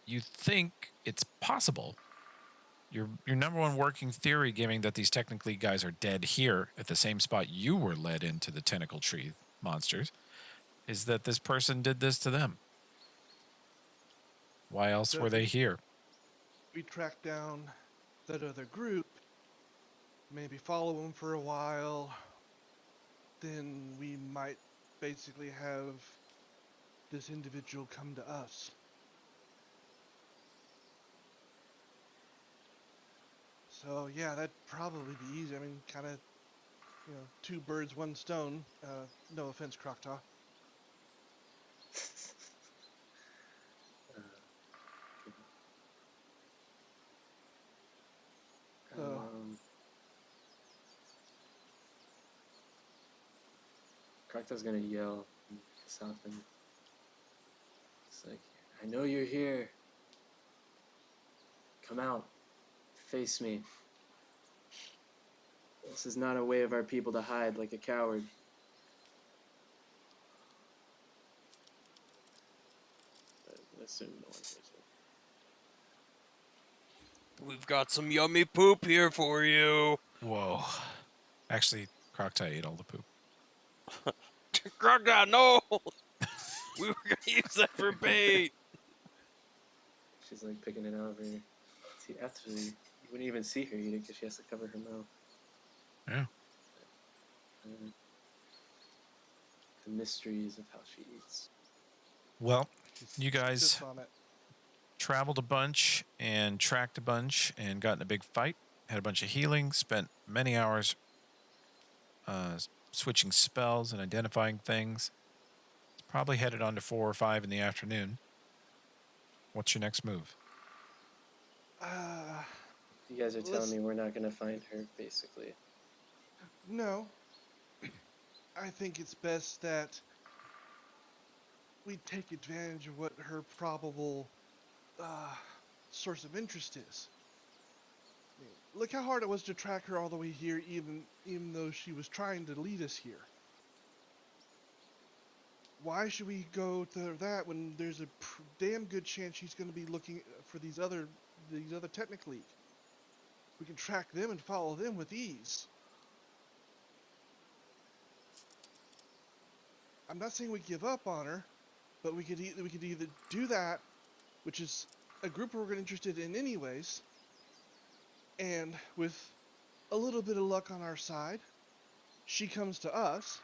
you think it's possible. Your number one working theory, giving that these technically guys are dead here at the same spot you were led into the tentacle tree monsters, is that this person did this to them. Why else So were if they here? we track down that other group, maybe follow them for a while, then we might basically have this individual come to us. So yeah, that'd probably be easy. I mean, kind of, two birds, one stone. No offense, Croctaw. Croctaw's gonna yell something. It's like, I know you're here. Come out. Face me. This is not a way of our people to hide like a coward. I assume no one hears it. We've got some yummy poop here for you. Whoa. Actually, Croctaw ate all the poop. Crocodile, no! We were gonna use that for bait. She's like picking it out of her. See, actually, you wouldn't even see her eat it because she has to cover her mouth. Yeah. The mysteries of how she eats. Well, Just you guys sits on it. traveled a bunch and tracked a bunch and got in a big fight. Had a bunch of healing. Spent many hours switching spells and identifying things. Probably headed on to 4 or 5 in the afternoon. What's your next move? You guys are telling Let's- me we're not gonna find her, basically. No. I think it's best that we take advantage of what her probable source of interest is. I mean, look how hard it was to track her all the way here, even though she was trying to lead us here. Why should we go to that when there's a damn good chance she's going to be looking for these other Technic League? We can track them and follow them with ease. I'm not saying we give up on her, but we could either do that, which is a group we're interested in anyways, and with a little bit of luck on our side, she comes to us,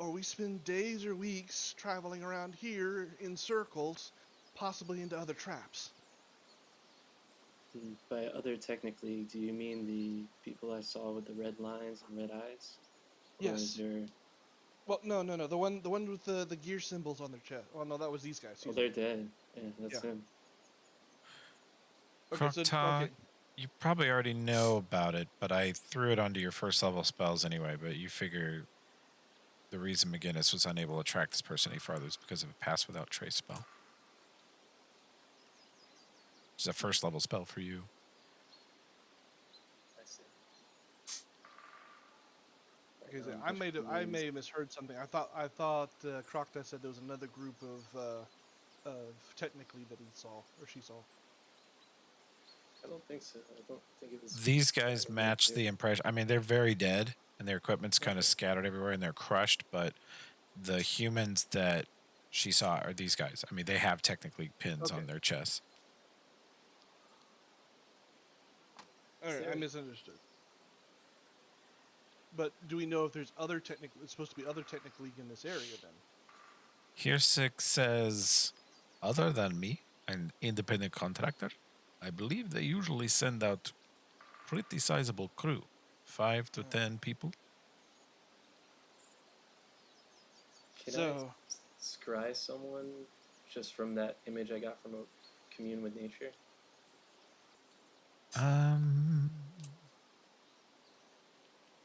or we spend days or weeks traveling around here in circles, possibly into other traps. By other, technically, do you mean the people I saw with the red lines and red eyes? Or is Yes. there... Well, no. The one with the gear symbols on their chest. Oh no, that was these guys. Oh, Excuse they're me. dead. Yeah, that's Yeah. him. Okay, so Krokta, okay. you probably already know about it, but I threw it onto your first level spells anyway. But you figure the reason McGinnis was unable to track this person any farther is because of a pass without trace spell. It's a first level spell for you. I see. Okay, so Right, I which may means- have misheard something. I thought Krokta said there was another group of technically that he saw or she saw. I don't think so. I don't think it was... These guys match the impression. I mean, they're very dead, and their equipment's kind of Okay. scattered everywhere, and they're crushed. But the humans that she saw are these guys. I mean, they have technically pins Okay. on their chests. All right, I Sorry. misunderstood. But do we know if there's other technical? It's supposed to be other Technic League in this area then. Hirsik says, other than me, an independent contractor, I believe they usually send out pretty sizable crew, 5 to 10 people. Can So I scry someone just from that image I got from a commune with nature?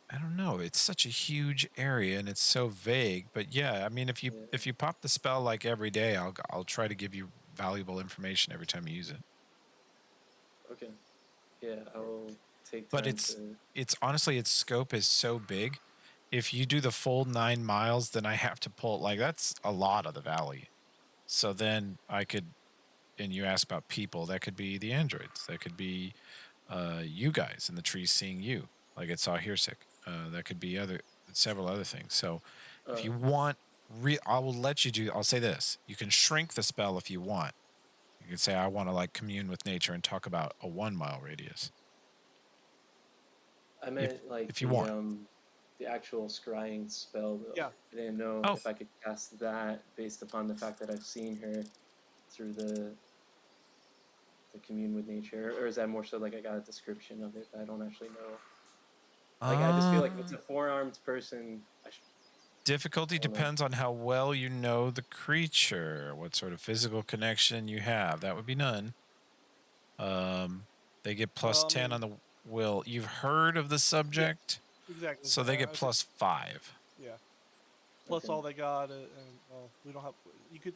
I don't know. It's such a huge area and it's so vague. But yeah, I mean, if you pop the spell like every day, I'll try to give you valuable information every time you use it. Okay. Yeah, I'll take time But it's to... honestly, its scope is so big. If you do the full 9 miles, then I have to pull, like, that's a lot of the valley. So then I could, and you ask about people, that could be the androids. That could be you guys in the trees seeing you, like it saw Hirsik. That could be several other things. So if you want, I will let you do, I'll say this. You can shrink the spell if you want. You can say, I want to like commune with nature and talk about a 1 mile radius. I meant like if you want. The actual scrying spell, though. Yeah. I didn't know Oh. if I could cast that based upon the fact that I've seen her through the commune with nature, or is that more so like I got a description of it that I don't actually know? Like, I just feel like if it's a 4-armed person, Difficulty I don't know. depends on how well you know the creature, what sort of physical connection you have. That would be none. They get plus 10 on the will. You've heard of the subject, exactly. so they I get think- plus 5. Yeah. Plus Okay. all they got, and we don't have. You could.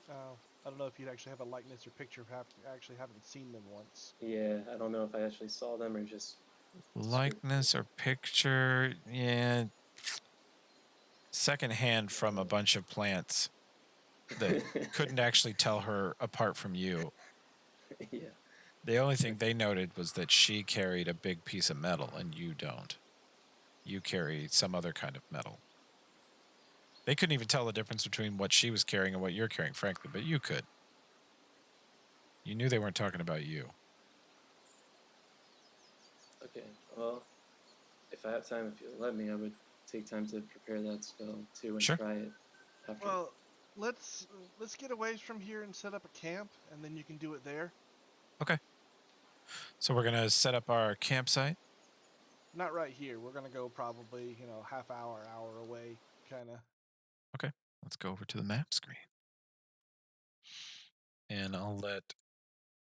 I don't know if you'd actually have a likeness or picture. Actually haven't seen them once. Yeah, I don't know if I actually saw them or just... Likeness or picture, yeah. Secondhand from a bunch of plants that couldn't actually tell her apart from you. Yeah. The only thing they noted was that she carried a big piece of metal and you don't. You carry some other kind of metal. They couldn't even tell the difference between what she was carrying and what you're carrying, frankly, but you could. You knew they weren't talking about you. Okay, well, if I have time, if you'll let me, I would take time to prepare that spell too and Sure. try it after. Well, let's get away from here and set up a camp, and then you can do it there. So we're going to set up our campsite. Not right here. We're gonna go probably half hour away, kind of. Let's go over to the map screen. And I'll let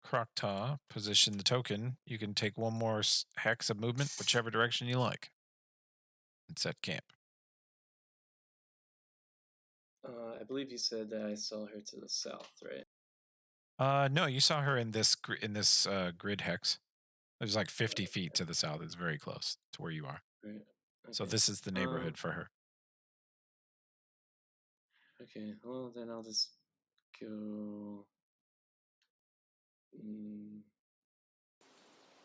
Krokta position the token. You can take one more hex of movement, whichever direction you like, and set camp. I believe you said that I saw her to the south, right? No, you saw her in this grid hex. It was like 50 feet to the south. It's very close to where you are. Right. So Okay. this is the neighborhood for her. Okay, well, then I'll just go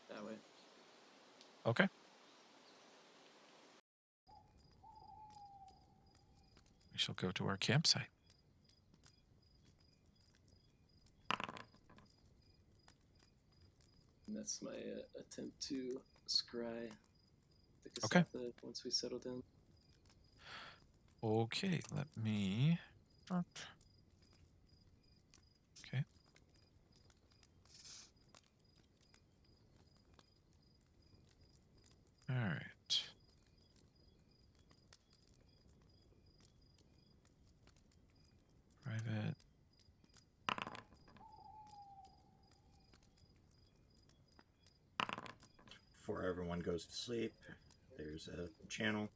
that way. Okay. We shall go to our campsite. And that's my attempt to scry the Okay. Kasatha once we settle down. Okay, let me. Okay. All right. Private. Before everyone goes to sleep, there's a channel.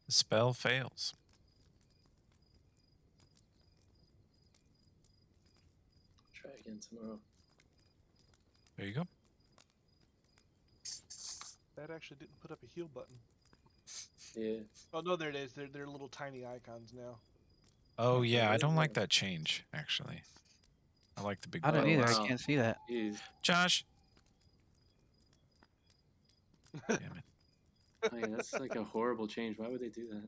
The spell fails. Try again tomorrow. There you go. That actually didn't put up a heal button. Yeah. Oh no, there it is. They're little tiny icons now. Oh Okay, yeah, I there don't you like go. that change actually. I like the big. I don't Oh, either. buttons. I wow. can't see that. Jeez. Josh. Damn it. Oh, yeah, that's like a horrible change. Why would they do that?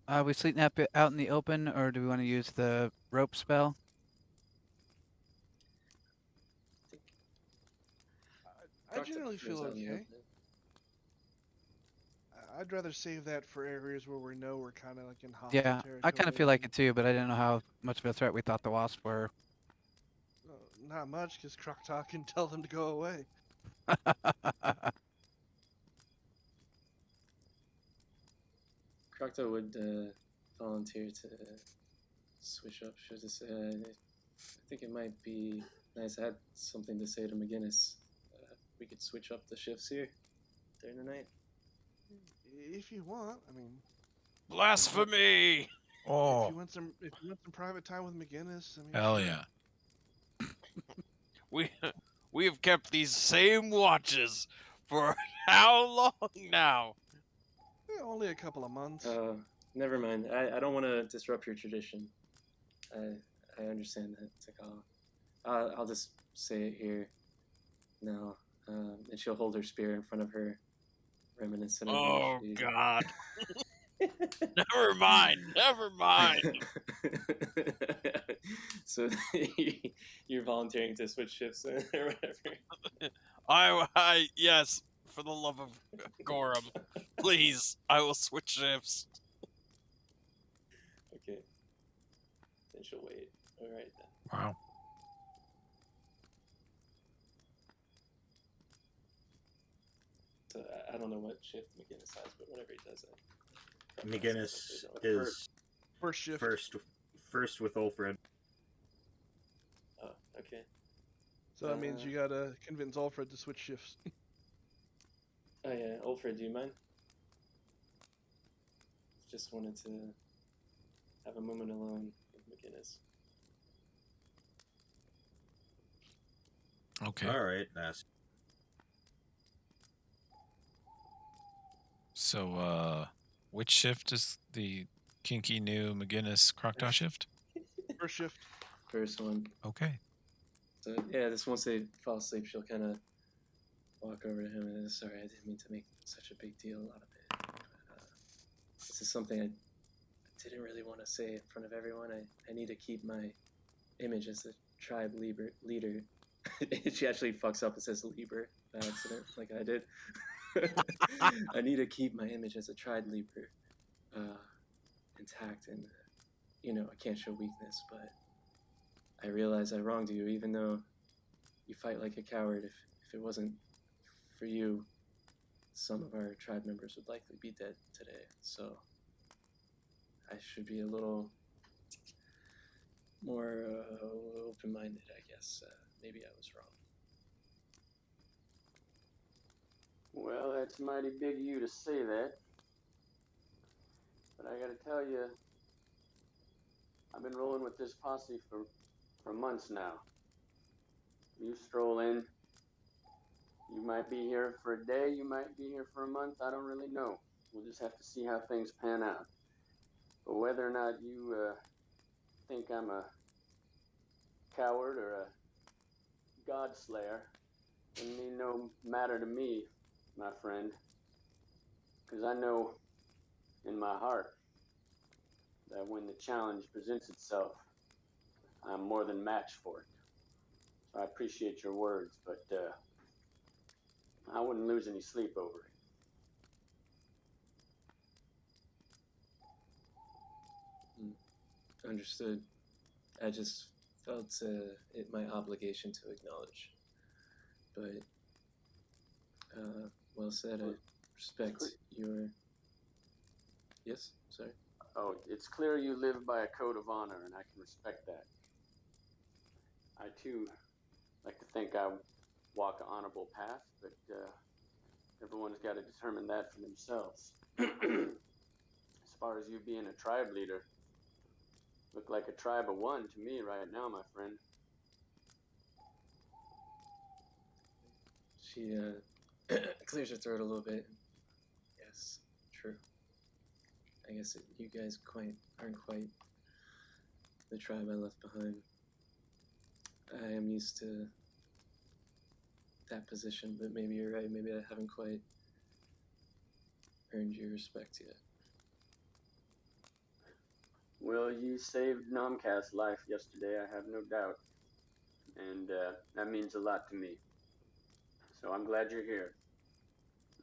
Yep. We sleep nap it out in the open, or do we want to use the rope spell? I Proctor generally prefers feel out in the okay. open. I'd rather save that for areas where we know we're kind of like in hostile Yeah, territory. I kind of feel like it too, but I didn't know how much of a threat we thought the wasps were. Not much, because Croctaw can tell them to go away. Crocto would volunteer to switch up. Should I say? I think it might be nice. I had something to say to McGinnis. We could switch up the shifts here during the night. If you want, I mean, Blasphemy! if Oh, you want some private time with McGinnis, I mean, hell sure. yeah. We have kept these same watches for how long now? Only a couple of months. Never mind. I don't want to disrupt your tradition. I understand that, Takala. I'll just say it here now. And she'll hold her spear in front of her, reminiscent of Oh when she... God! Never mind. Never mind. So you're volunteering to switch shifts or whatever. I yes, for the love of Gorham, please, I will switch shifts. Okay. Then she'll wait. All right then. Wow. So I don't know what shift McGinnis has, but whenever he does it. McGinnis is First shift. first with Ulfred. Oh, okay. So that means you gotta convince Alfred to switch shifts. Oh yeah, Ulfred, do you mind? Just wanted to have a moment alone with McGinnis. Okay. All right, that's So, which shift is the kinky new McGinnis Croctaw shift? First shift. First one. Okay. So yeah, just once they fall asleep, she'll kind of walk over to him and sorry, I didn't mean to make such a big deal out of it. But, this is something I didn't really want to say in front of everyone. I need to keep my image as the tribe leader. She actually fucks up and says Lieber by accident, like I did. I need to keep my image as a tribe leader intact, and I can't show weakness, but I realize I wronged you, even though you fight like a coward. If it wasn't for you, some of our tribe members would likely be dead today. So I should be a little more open-minded, I guess. Maybe I was wrong. Well, that's mighty big of you to say that. But I gotta tell you, I've been rolling with this posse for months now. You stroll in, you might be here for a day, you might be here for a month, I don't really know. We'll just have to see how things pan out. But whether or not you think I'm a coward or a god slayer doesn't mean no matter to me, my friend. Because I know in my heart that when the challenge presents itself, I'm more than matched for it. So I appreciate your words, but I wouldn't lose any sleep over it. Understood. I just felt it my obligation to acknowledge. But well said. I respect your. Yes, sorry. Oh, it's clear you live by a code of honor, and I can respect that. I too like to think I walk an honorable path, but everyone's got to determine that for themselves. As far as you being a tribe leader, look like a tribe of one to me right now, my friend. She clears her throat a little bit. Yes, true. I guess you guys aren't quite the tribe I left behind. I am used to that position, but maybe you're right. Maybe I haven't quite earned your respect yet. Well, you saved Nomcast's life yesterday, I have no doubt. And that means a lot to me. So I'm glad you're here.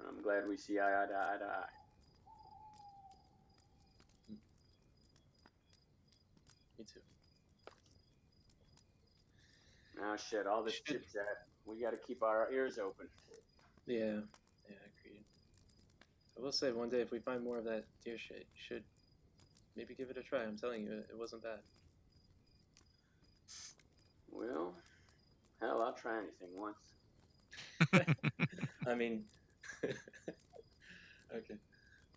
I'm glad we see eye to eye. Me too. Now, shit, all this chit chat, we got to keep our ears open. Yeah, agreed. I will say, one day if we find more of that deer shit, you should maybe give it a try. I'm telling you, it wasn't bad. Well, hell, I'll try anything once. I mean, okay.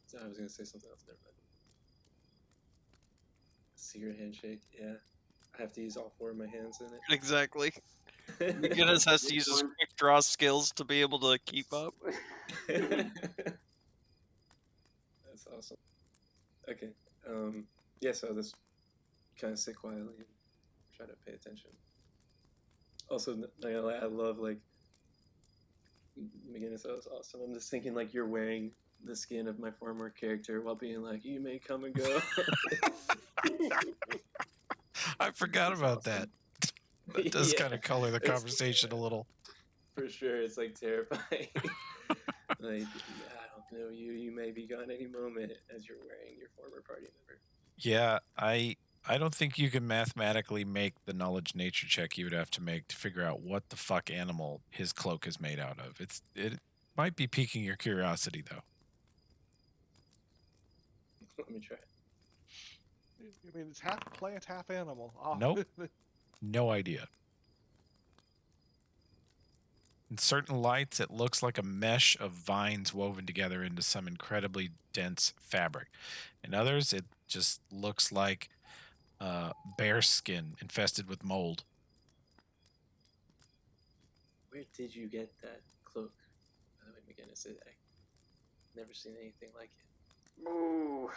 So I was gonna say something else. Never mind. Secret handshake. Yeah, I have to use all 4 of my hands in Exactly. it. McGinnis has to use his quick draw skills to be able to keep up. That's awesome. Okay. Yeah. So just kind of sit quietly and try to pay attention. Also, I love like McGinnis. That was awesome. I'm just thinking like you're wearing the skin of my former character while being like, "You may come and go." I forgot about that. That does kind of color the it's- conversation a little. For sure, it's like terrifying. Like, I don't know you. You may be gone any moment as you're wearing your former party member. Yeah, I don't think you can mathematically make the knowledge nature check you would have to make to figure out what the fuck animal his cloak is made out of. It might be piquing your curiosity though. Let me try. I mean, it's half plant, half animal. Oh. Nope. No idea. In certain lights, it looks like a mesh of vines woven together into some incredibly dense fabric. In others, it just looks like bear skin infested with mold. Where did you get that cloak? By the way, McGinnis, I've never seen anything like it. Ooh,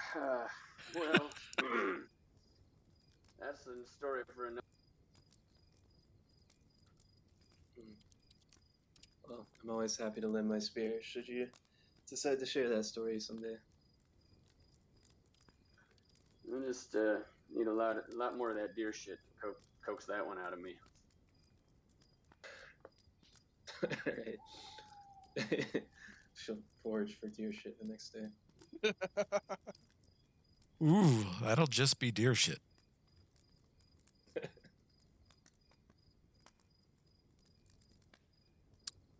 well, that's the story for another. Well, I'm always happy to lend my spear. Should you decide to share that story someday? I just need a lot more of that deer shit to coax that one out of me. Alright. She'll forage for deer shit the next day. Ooh, that'll just be deer shit.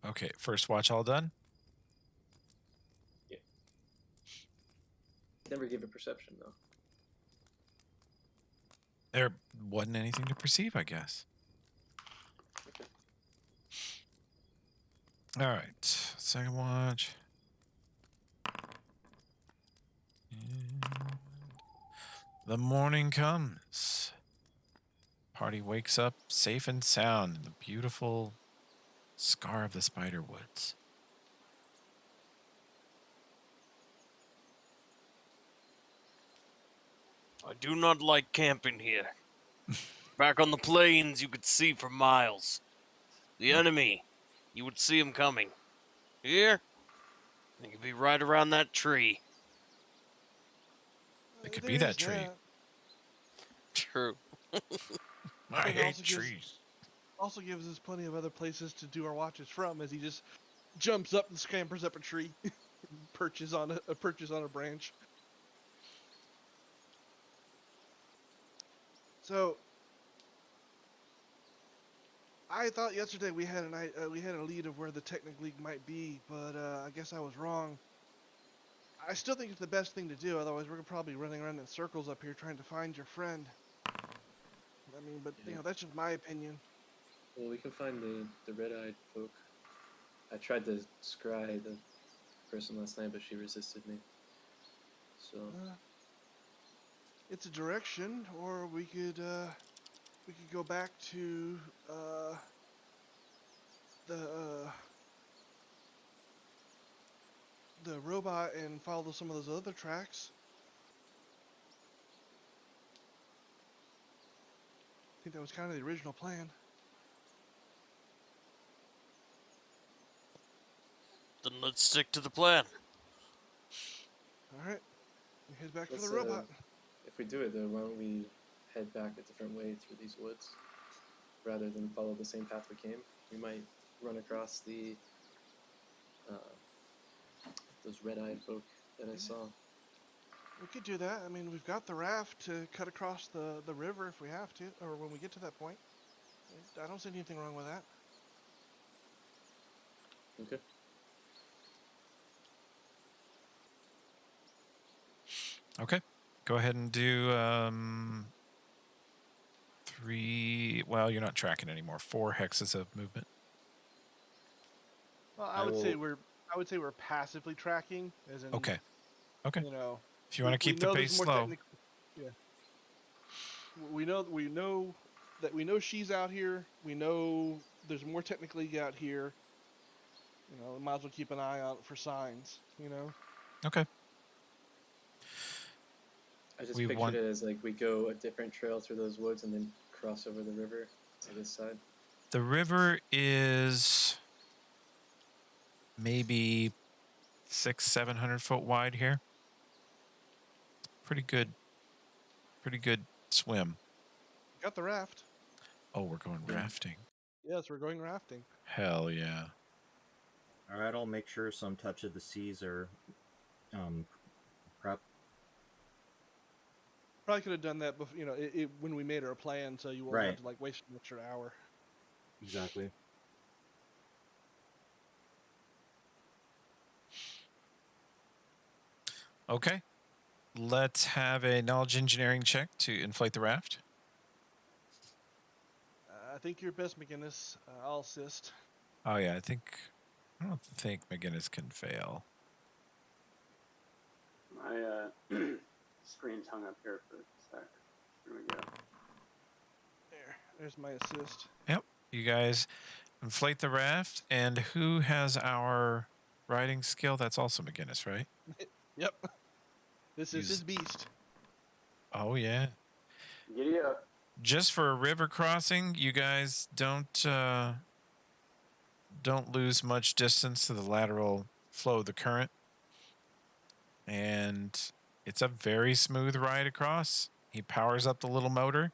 Okay, first watch all done? Never give a perception, though. There wasn't anything to perceive, I guess. Okay. All right, second watch. And the morning comes. Party wakes up safe and sound in the beautiful scar of the spider woods. I do not like camping here. Back on the plains, you could see for miles. The enemy, you would see him coming. Here, they could be right around that tree. It could be that There's tree. True. I it hate also gives- trees. Also gives us plenty of other places to do our watches from, as he just jumps up and scampers up a tree, perches on a branch. So I thought yesterday we had a lead of where the Technic League might be, but I guess I was wrong. I still think it's the best thing to do. Otherwise, we're probably running around in circles up here trying to find your friend. I mean, but you Yeah. know, that's just my opinion. Well, we can find the red-eyed folk. I tried to scry the person last night, but she resisted me. So It's a direction, or we could go back to the the robot and follow some of those other tracks. I think that was kind of the original plan. Then let's stick to the plan. All right, we head back for let's, the robot. if we do it though, why don't we head back a different way through these woods rather than follow the same path we came? We might run across the those red-eyed folk that I saw. We could do that. I mean, we've got the raft to cut across the river if we have to, or when we get to that point. I don't see anything wrong with that. Okay. Okay. Go ahead and do 3. Well, you're not tracking anymore. 4 hexes of movement. Well, I I would say will- we're passively tracking, as in Okay. Okay. you know. If you want to keep the know there's pace more slow. Yeah. We know that she's out here. We know there's more Technic League out here. You know, we might as well keep an eye out for signs. You know. Okay. I just We pictured want- it as like we go a different trail through those woods and then cross over the river to this side. The river is maybe 600-700 foot wide here. Pretty good swim. Got the raft. Oh, we're going Yeah. rafting. Yes, we're going rafting. Hell yeah. All right, I'll make sure some touch of the seas are prep. Probably could have done that before, you know, when we made our plan, so you won't have Right. to like waste an extra hour. Exactly. Okay. Let's have a knowledge engineering check to inflate the raft. I think you're best, McGinnis. I'll assist. Oh yeah, I don't think McGinnis can fail. My screen's hung up here for a sec. Here we go. There's my assist. You guys inflate the raft, and who has our riding skill? That's also McGinnis, right? Yep. This is He's- his beast. Oh yeah. Giddy up. Just for a river crossing, you guys don't lose much distance to the lateral flow of the current. And it's a very smooth ride across. He powers up the little motor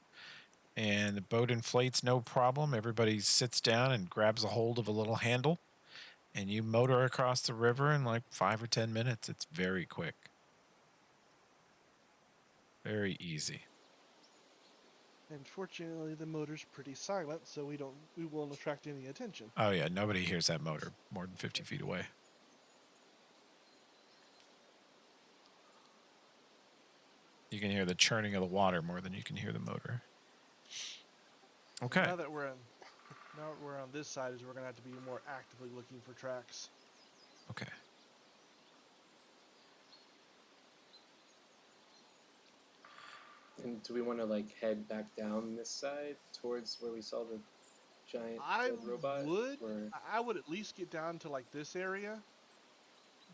and the boat inflates no problem. Everybody sits down and grabs a hold of a little handle and you motor across the river in like 5 or 10 minutes. It's very quick. Very easy. And fortunately, the motor's pretty silent, so we won't attract any attention. Oh yeah, nobody hears that motor more than 50 feet away. You can hear the churning of the water more than you can hear the motor. Okay. Now that we're on this side, is we're gonna have to be more actively looking for tracks. Okay. And do we want to like head back down this side towards where we saw the giant I red robot? would. Or I would at least get down to like this area,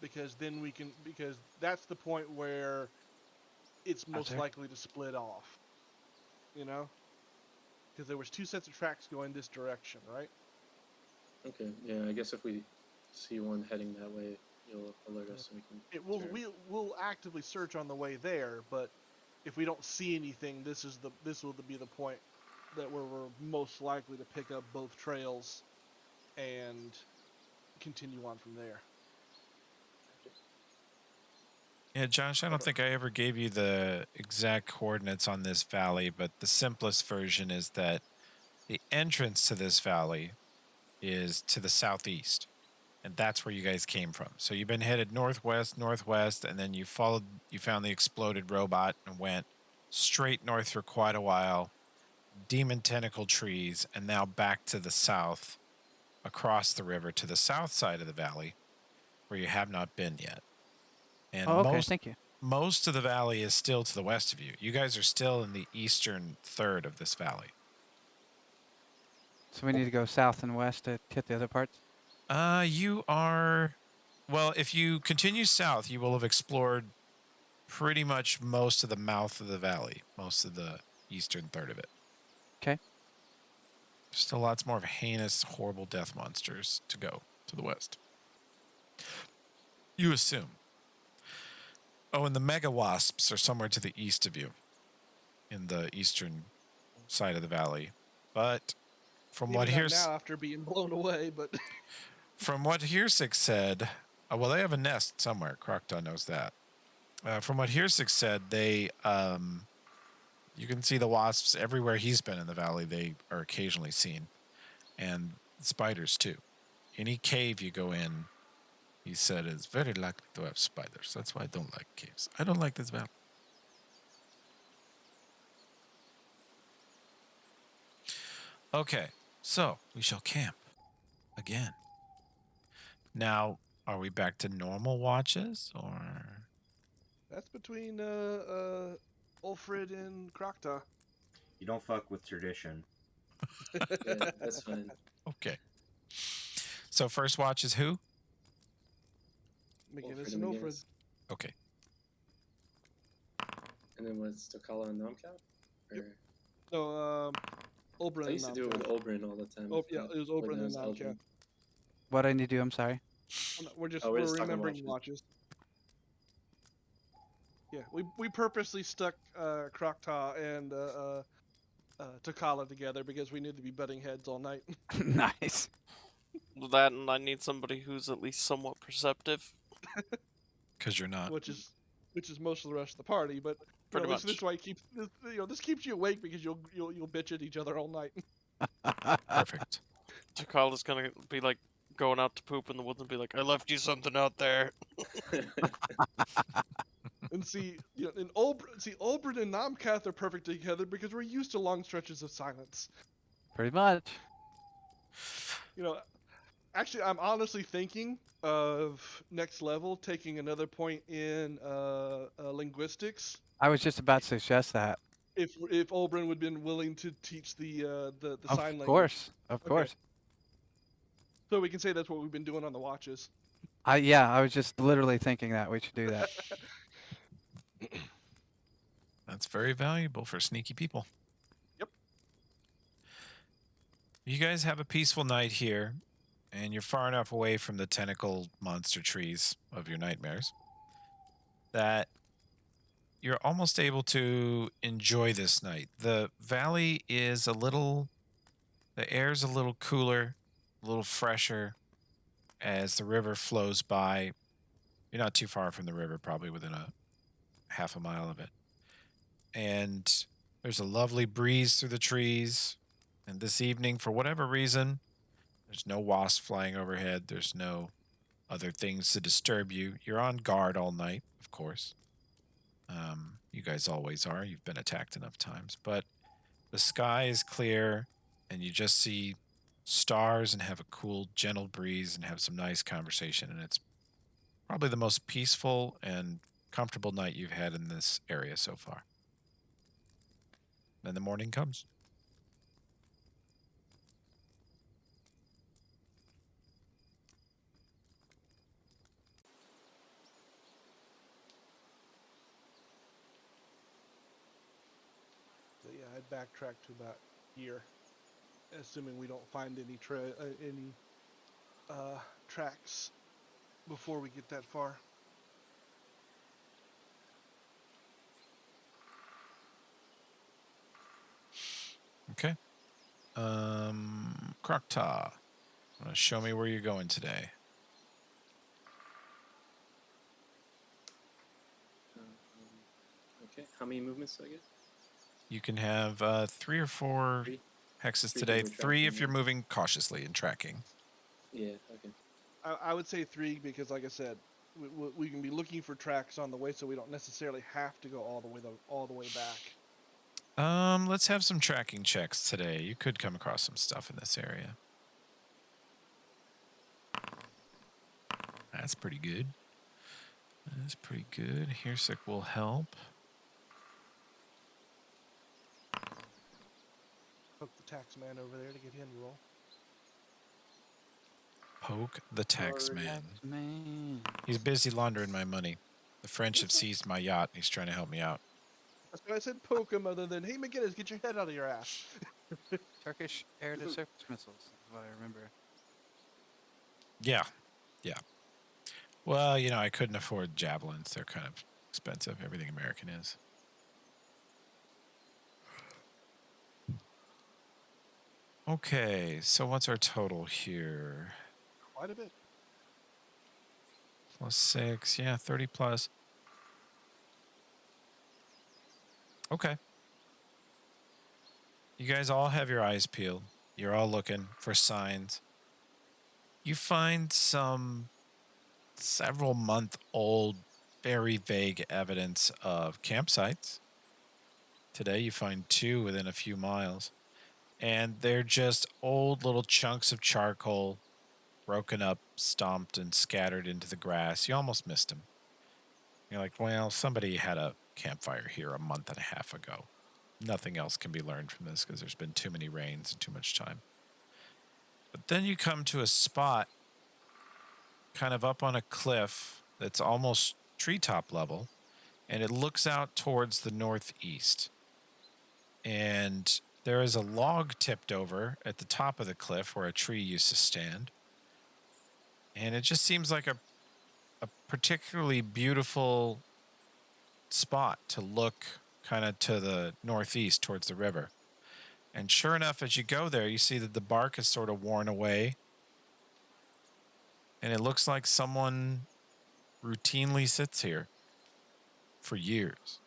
because then because that's the point where it's most there? likely to split off. You know, because there was 2 sets of tracks going this direction, right? okay, yeah, I guess if we see one heading that way, you'll alert us and we can. turn. We'll actively search on the way there, but if we don't see anything, this will be the point that we're most likely to pick up both trails and continue on from there. Yeah, Josh, I don't think I ever gave you the exact coordinates on this valley, but the simplest version is that the entrance to this valley is to the southeast, and that's where you guys came from. So you've been headed northwest, and then you found the exploded robot and went straight north for quite a while, demon tentacle trees, and now back to the south, across the river to the south side of the valley, where you have not been yet. And Oh, okay. Thank you. most of the valley is still to the west of you. You guys are still in the eastern third of this valley. So we need to go south and west to hit the other parts. You are, well, if you continue south, you will have explored pretty much most of the mouth of the valley, most of the eastern third of it. Okay. Still lots more of heinous, horrible death monsters to go to the west. You assume. Oh, and the mega wasps are somewhere to the east of you, in the eastern side of the valley. But from Maybe what not here's now after being blown away, but from what Hearsix said, well, they have a nest somewhere. Crocta knows that. From what Hearsix said, they you can see the wasps everywhere he's been in the valley. They are occasionally seen, and spiders too. Any cave you go in, he said, is very likely to have spiders. That's why I don't like caves. I don't like this valley. Okay, so we shall camp again. Now, are we back to normal watches, or? that's between Ulfrid and Krokta. You don't fuck with tradition. Yeah, that's fine. Okay. So first watch is who? McGinnis Ulfrid and and Ulfrid. McGinnis. Okay. And then what's Tokala and Nomcat? Or... No, Oberyn I and used to do it with Namcat. Oberyn all the time. Oh, yeah, it was when Oberyn I and was Namcat. Elven. What I need to do? I'm sorry. We're just Oh, we're just talking remembering watches. Yeah, we purposely stuck Krokta and Takala together because we knew to be butting heads all night. Nice. That, and I need somebody who's at least somewhat perceptive. Because you're not. which is most of the rest of the party. But Pretty this much. is why it keeps this keeps you awake because you'll bitch at each other all night. Perfect. Takala's gonna be like going out to poop in the woods and be like, "I left you something out there." And see, Oberyn and Namcath are perfect together because we're used to long stretches of silence. Pretty much. Actually, I'm honestly thinking of next level taking another point in linguistics. I was just about to suggest that. If Oberyn would have been willing to teach the sign language. Of Okay. course. So we can say that's what we've been doing on the watches. I was just literally thinking that we should do that. That's very valuable for sneaky people. Yep. You guys have a peaceful night here, and you're far enough away from the tentacle monster trees of your nightmares that you're almost able to enjoy this night. The valley is the air's a little cooler, a little fresher as the river flows by. You're not too far from the river, probably within a half a mile of it. And there's a lovely breeze through the trees. And this evening, for whatever reason, there's no wasp flying overhead. There's no other things to disturb you. You're on guard all night, of course. You guys always are. You've been attacked enough times. But the sky is clear, and you just see stars and have a cool, gentle breeze and have some nice conversation. And it's probably the most peaceful and comfortable night you've had in this area so far. Then the morning comes. So yeah, I'd backtrack to about here, assuming we don't find any tracks before we get that far. Okay. Krokta, show me where you're going today. Okay. How many movements do I get? You can have 3 or 4 Three? hexes 3 'cause today. we're 3 if tracking, you're yeah. moving cautiously and tracking. Yeah. Okay. I would say 3 because, like I said, we can be looking for tracks on the way, so we don't necessarily have to go all the way back. Let's have some tracking checks today. You could come across some stuff in this area. That's pretty good. That's pretty good. Hirsic will help. Hook the tax man over there to get him to roll. Poke the tax Alright. man. Man. He's busy laundering my money. The French have seized my yacht and he's trying to help me out. That's why I said poke him, other than, hey, McGinnis, get your head out of your ass. Turkish air-to-surface missiles is what I remember. Yeah. Yeah. Well, you know, I couldn't afford javelins. They're kind of expensive. Everything American is. Okay, so what's our total here? Quite a bit. +6. Yeah, 30 plus. Okay. You guys all have your eyes peeled. You're all looking for signs. You find some several month old, very vague evidence of campsites. Today you find 2 within a few miles. And they're just old little chunks of charcoal, broken up, stomped, and scattered into the grass. You almost missed them. You're like, well, somebody had a campfire here a month and a half ago. Nothing else can be learned from this because there's been too many rains and too much time. But then you come to a spot kind of up on a cliff that's almost treetop level, and it looks out towards the northeast. And there is a log tipped over at the top of the cliff where a tree used to stand. And it just seems like a particularly beautiful spot to look kind of to the northeast towards the river. And sure enough, as you go there, you see that the bark is sort of worn away. And it looks like someone routinely sits here for years.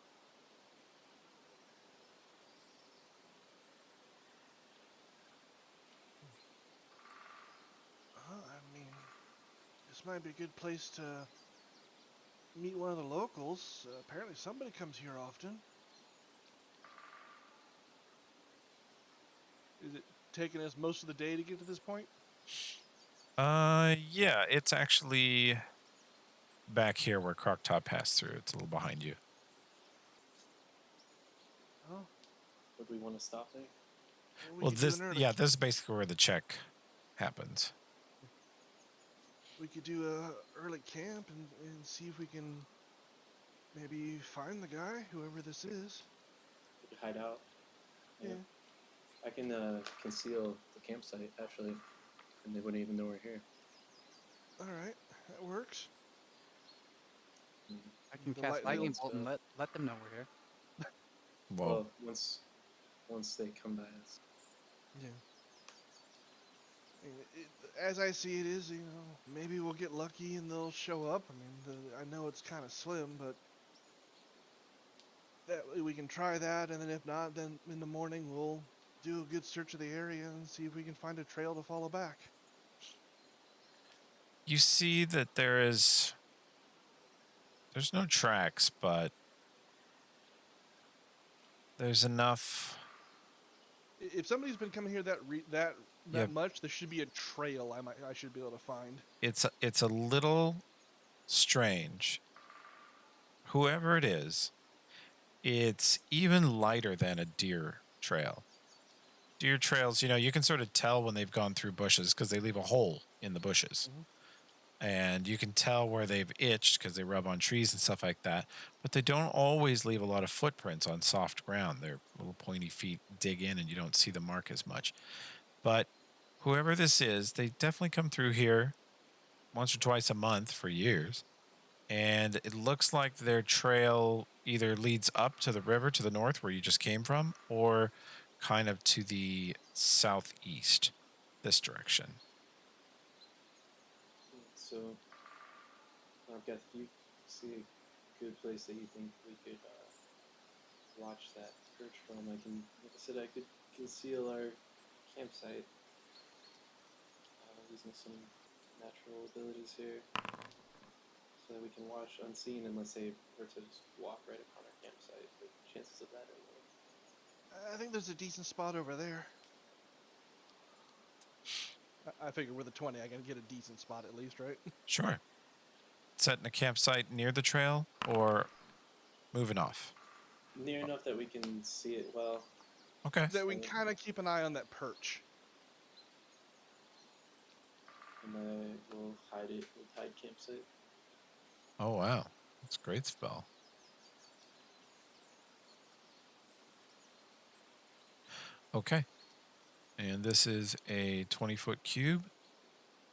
I mean, this might be a good place to meet one of the locals. Apparently somebody comes here often. Is it taking us most of the day to get to this point? Yeah, it's actually back here where Krokta passed through. It's a little behind you. Oh, Would we want to stop there? we Well, could do this, an early yeah, camp. this is basically where the check happens. We could do a early camp and see if we can maybe find the guy, whoever this is. We could hide out. Yeah. I can conceal the campsite actually, and they wouldn't even know we're here. All right, that works. I can The cast light lightning fields, bolt and let them know we're here. Well, Once they come by us. Yeah. As I see it is, maybe we'll get lucky and they'll show up. I mean, I know it's kind of slim, but that we can try that, and then if not, then in the morning we'll do a good search of the area and see if we can find a trail to follow back. you see that there's no tracks, but there's enough. If somebody's been coming here that Yeah. much, there should be a trail I should be able to find. It's a little strange. Whoever it is, it's even lighter than a deer trail. Deer trails, you can sort of tell when they've gone through bushes because they leave a hole in the bushes. Mhm. And you can tell where they've itched because they rub on trees and stuff like that. But they don't always leave a lot of footprints on soft ground. Their little pointy feet dig in and you don't see the mark as much. But whoever this is, they definitely come through here once or twice a month for years. And it looks like their trail either leads up to the river to the north where you just came from, or kind of to the southeast, this direction. So, Beth, do you see a good place that you think we could watch that perch from? Like I said, I could conceal our campsite using some natural abilities here, so that we can watch unseen. And let's say we're to just walk right upon our campsite, the chances of that are low. I think there's a decent spot over there. I figure with a 20, I can get a decent spot at least, right? Sure. Setting a campsite near the trail or moving off? Near enough that we can see it well. Okay. That we can kind of keep an eye on that perch. And we'll hide it with hide campsite. Oh, wow. That's a great spell. Okay. And this is a 20-foot cube.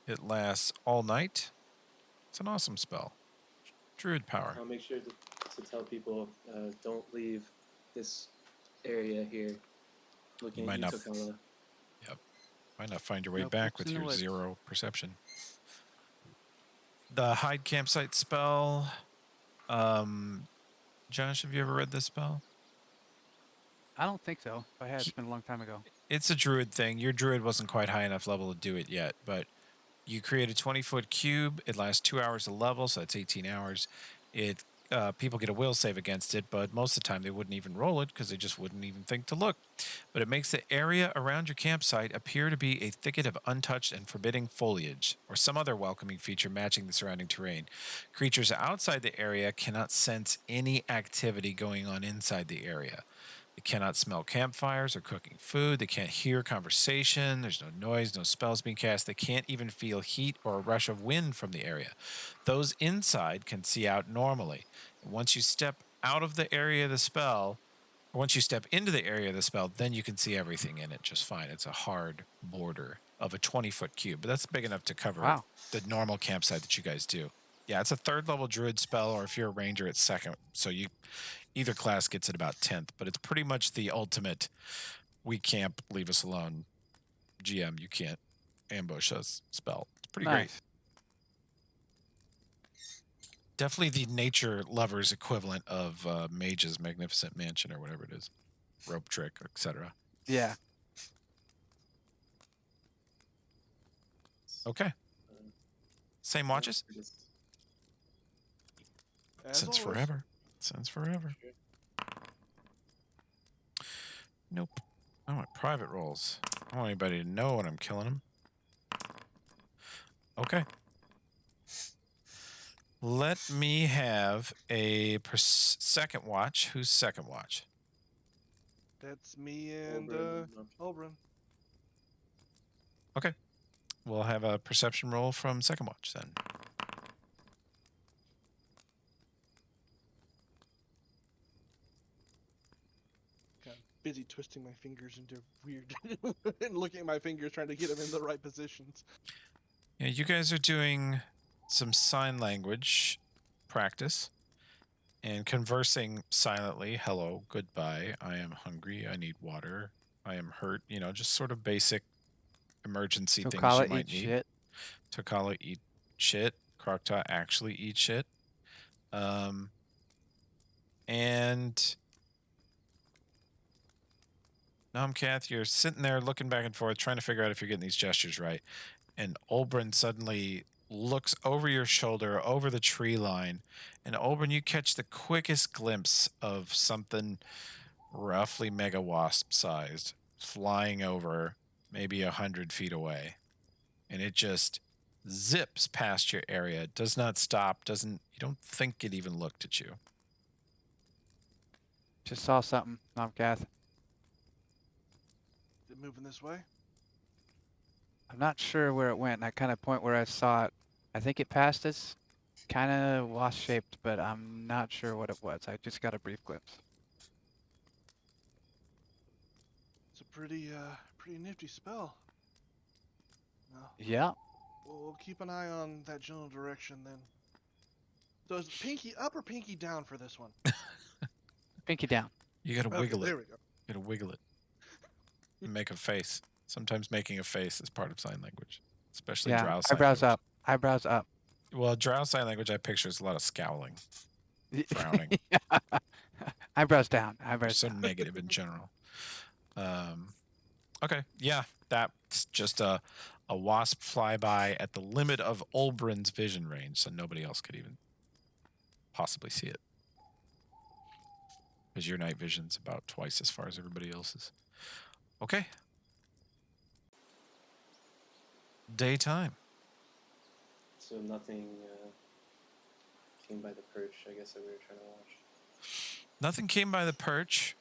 It lasts all night. It's an awesome spell. Druid power. I'll make sure to tell people don't leave this area here. Looking Might at you, not- Tokala. Might not find your way No back peeps with in the your woods. 0 perception. The hide campsite spell. Josh, have you ever read this spell? I don't think so. If I had, it's been a long time ago. It's a druid thing. Your druid wasn't quite high enough level to do it yet, but you create a 20-foot cube. It lasts 2 hours a level, so that's 18 hours. It people get a will save against it, but most of the time they wouldn't even roll it because they just wouldn't even think to look. But it makes the area around your campsite appear to be a thicket of untouched and forbidding foliage or some other welcoming feature matching the surrounding terrain. Creatures outside the area cannot sense any activity going on inside the area. They cannot smell campfires or cooking food. They can't hear conversation. There's no noise, no spells being cast. They can't even feel heat or a rush of wind from the area. Those inside can see out normally. And once you step out of the area of the spell, or once you step into the area of the spell, then you can see everything in it just fine. It's a hard border of a 20-foot cube, but that's big enough to cover Wow. the normal campsite that you guys do. Yeah, it's a 3rd level druid spell, or if you're a ranger, it's 2nd. So either class gets it about 10th, but it's pretty much the ultimate we camp, leave us alone. GM, you can't ambush us spell. It's pretty great. Nice. Definitely the nature lovers equivalent of Mage's Magnificent Mansion or whatever it is. Rope trick, etc. Yeah. Okay. Same watches? As Since always. forever. Since forever. Sure. Nope. I want private rolls. I don't want anybody to know when I'm killing them. Okay. Let me have a second watch. Who's second watch? That's me and Oberon. Okay. We'll have a perception roll from second watch then. Kind of busy twisting my fingers into weird and looking at my fingers trying to get them in the right positions. Yeah, you guys are doing some sign language practice and conversing silently. Hello, goodbye. I am hungry. I need water. I am hurt. You know, just sort of basic emergency things Tokala you might eat need. shit. Tokala eat shit. Krokta actually eat shit. And Nomcath, you're sitting there looking back and forth, trying to figure out if you're getting these gestures right. And Olbrin suddenly looks over your shoulder, over the tree line. And Olbrin, you catch the quickest glimpse of something roughly mega wasp sized flying over maybe 100 feet away. And it just zips past your area. It does not stop. You don't think it even looked at you. Just saw something, Nomcath. Is it moving this way? I'm not sure where it went. And I kind of point where I saw it. I think it passed us. Kind of wasp shaped, but I'm not sure what it was. I just got a brief glimpse. It's a pretty nifty spell. No, Yeah. we'll keep an eye on that general direction then. So is pinky up or pinky down for this one? Pinky down. You gotta Okay, wiggle there it. we go. You gotta wiggle it. Make a face. Sometimes making a face is part of sign language, especially Yeah, drow sign eyebrows language. up. Eyebrows up. Well, drow sign language I picture is a lot of scowling, frowning. Yeah. Eyebrows down. They're Eyebrows so down. negative in general. Okay, yeah, that's just a wasp flyby at the limit of Olbrin's vision range, so nobody else could even possibly see it. Because your night vision's about twice as far as everybody else's. Okay. Daytime. So nothing came by the perch, I guess, that we were trying to watch. Nothing came by the perch.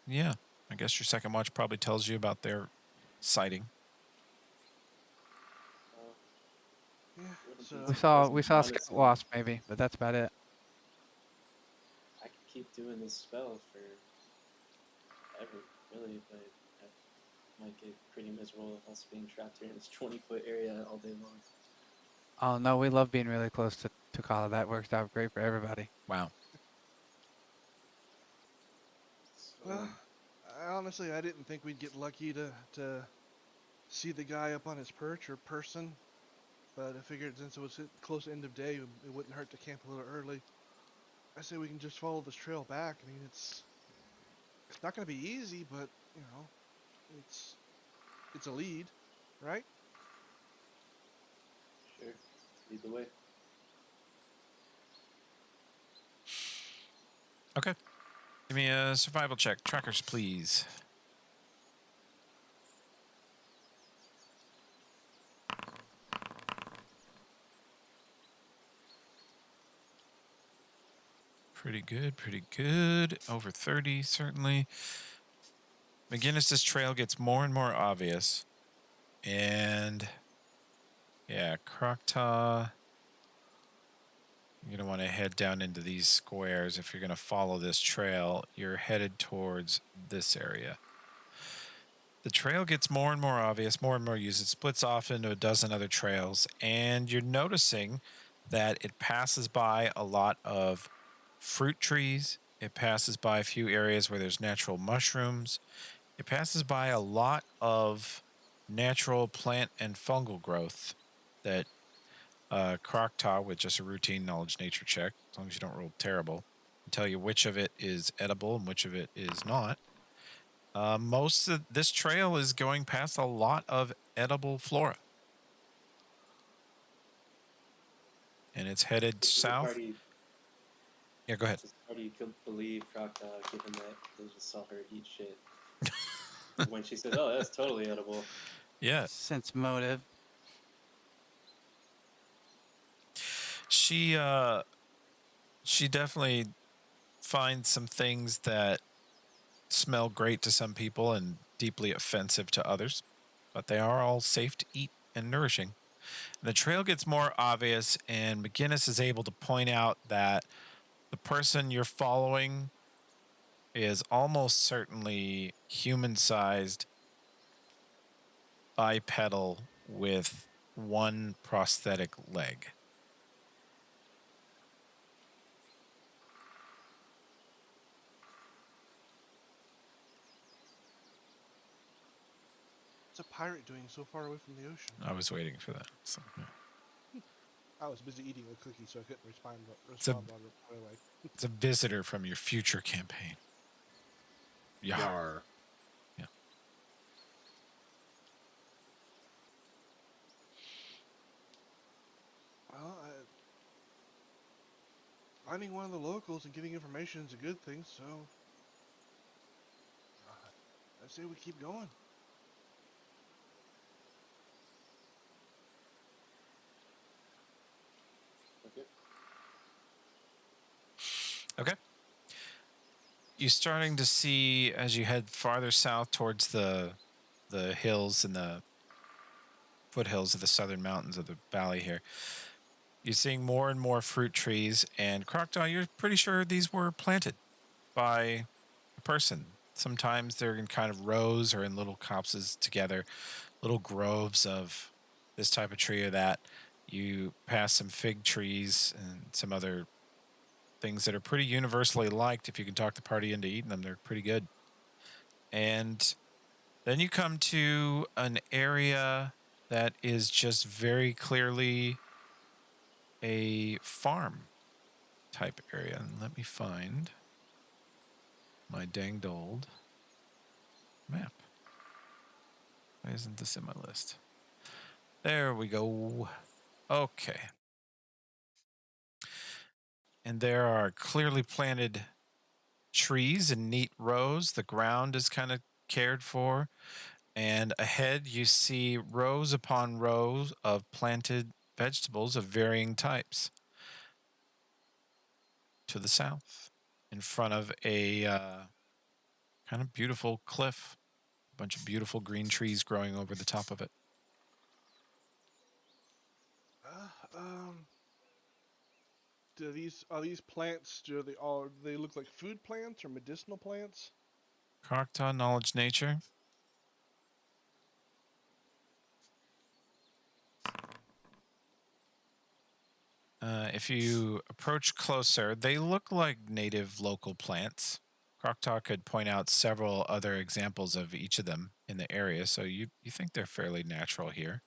Yeah. I guess your second watch probably tells you about their sighting. Yeah. So We saw a scout wasp maybe, but that's about it. I could keep doing this spell for ever, really, but I might get pretty miserable with us being trapped here in this 20-foot area all day long. Oh no, we love being really close to Tukala. That works out great for everybody. Wow. So, well, honestly, I didn't think we'd get lucky to see the guy up on his perch or person, but I figured since it was close to end of day, it wouldn't hurt to camp a little early. I say we can just follow this trail back. I mean, it's not going to be easy, but you know, it's a lead, right? sure, lead the way. Okay. Give me a survival check. Trackers, please. Pretty good, pretty good. Over 30, certainly. McGinnis's trail gets more and more obvious. And yeah, Krokta, you're going to want to head down into these squares. If you're going to follow this trail, you're headed towards this area. The trail gets more and more obvious, more and more used. It splits off into a dozen other trails, and you're noticing that it passes by a lot of fruit trees. It passes by a few areas where there's natural mushrooms. It passes by a lot of natural plant and fungal growth that Krokta, with just a routine knowledge nature check, as long as you don't roll terrible, can tell you which of it is edible and which of it is not. Most of this trail is going past a lot of edible flora. And it's headed This is the south. party, Yeah, go ahead. this party could believe Krokta, given that they just saw her eat shit. When she said, "Oh, that's totally edible." Yeah. Sense motive. She definitely finds some things that smell great to some people and deeply offensive to others, but they are all safe to eat and nourishing. And the trail gets more obvious, and McGinnis is able to point out that the person you're following is almost certainly human-sized bipedal with one prosthetic leg. What's a pirate doing so far away from the ocean? I was waiting for that. So, yeah. I was busy eating a cookie, so I couldn't respond It's a- right away. It's a visitor from your future campaign. Yar. Yar. Well, finding one of the locals and getting information is a good thing, so I say we keep going. Okay. Okay. You're starting to see, as you head farther south towards the hills and the foothills of the southern mountains of the valley here, you're seeing more and more fruit trees. And Krokta, you're pretty sure these were planted by a person. Sometimes they're in kind of rows or in little copses together, little groves of this type of tree or that. You pass some fig trees and some other things that are pretty universally liked. If you can talk the party into eating them, they're pretty good. And then you come to an area that is just very clearly a farm type area. And let me find my danged old map. Why isn't this in my list? There we go. Okay. And there are clearly planted trees in neat rows. The ground is kind of cared for. And ahead you see rows upon rows of planted vegetables of varying types. To the south, in front of a kind of beautiful cliff, a bunch of beautiful green trees growing over the top of it. Are these plants? Do they look like food plants or medicinal plants? Croctaw, knowledge, nature. If you approach closer, they look like native local plants. Croctaw could point out several other examples of each of them in the area, so you think they're fairly natural here.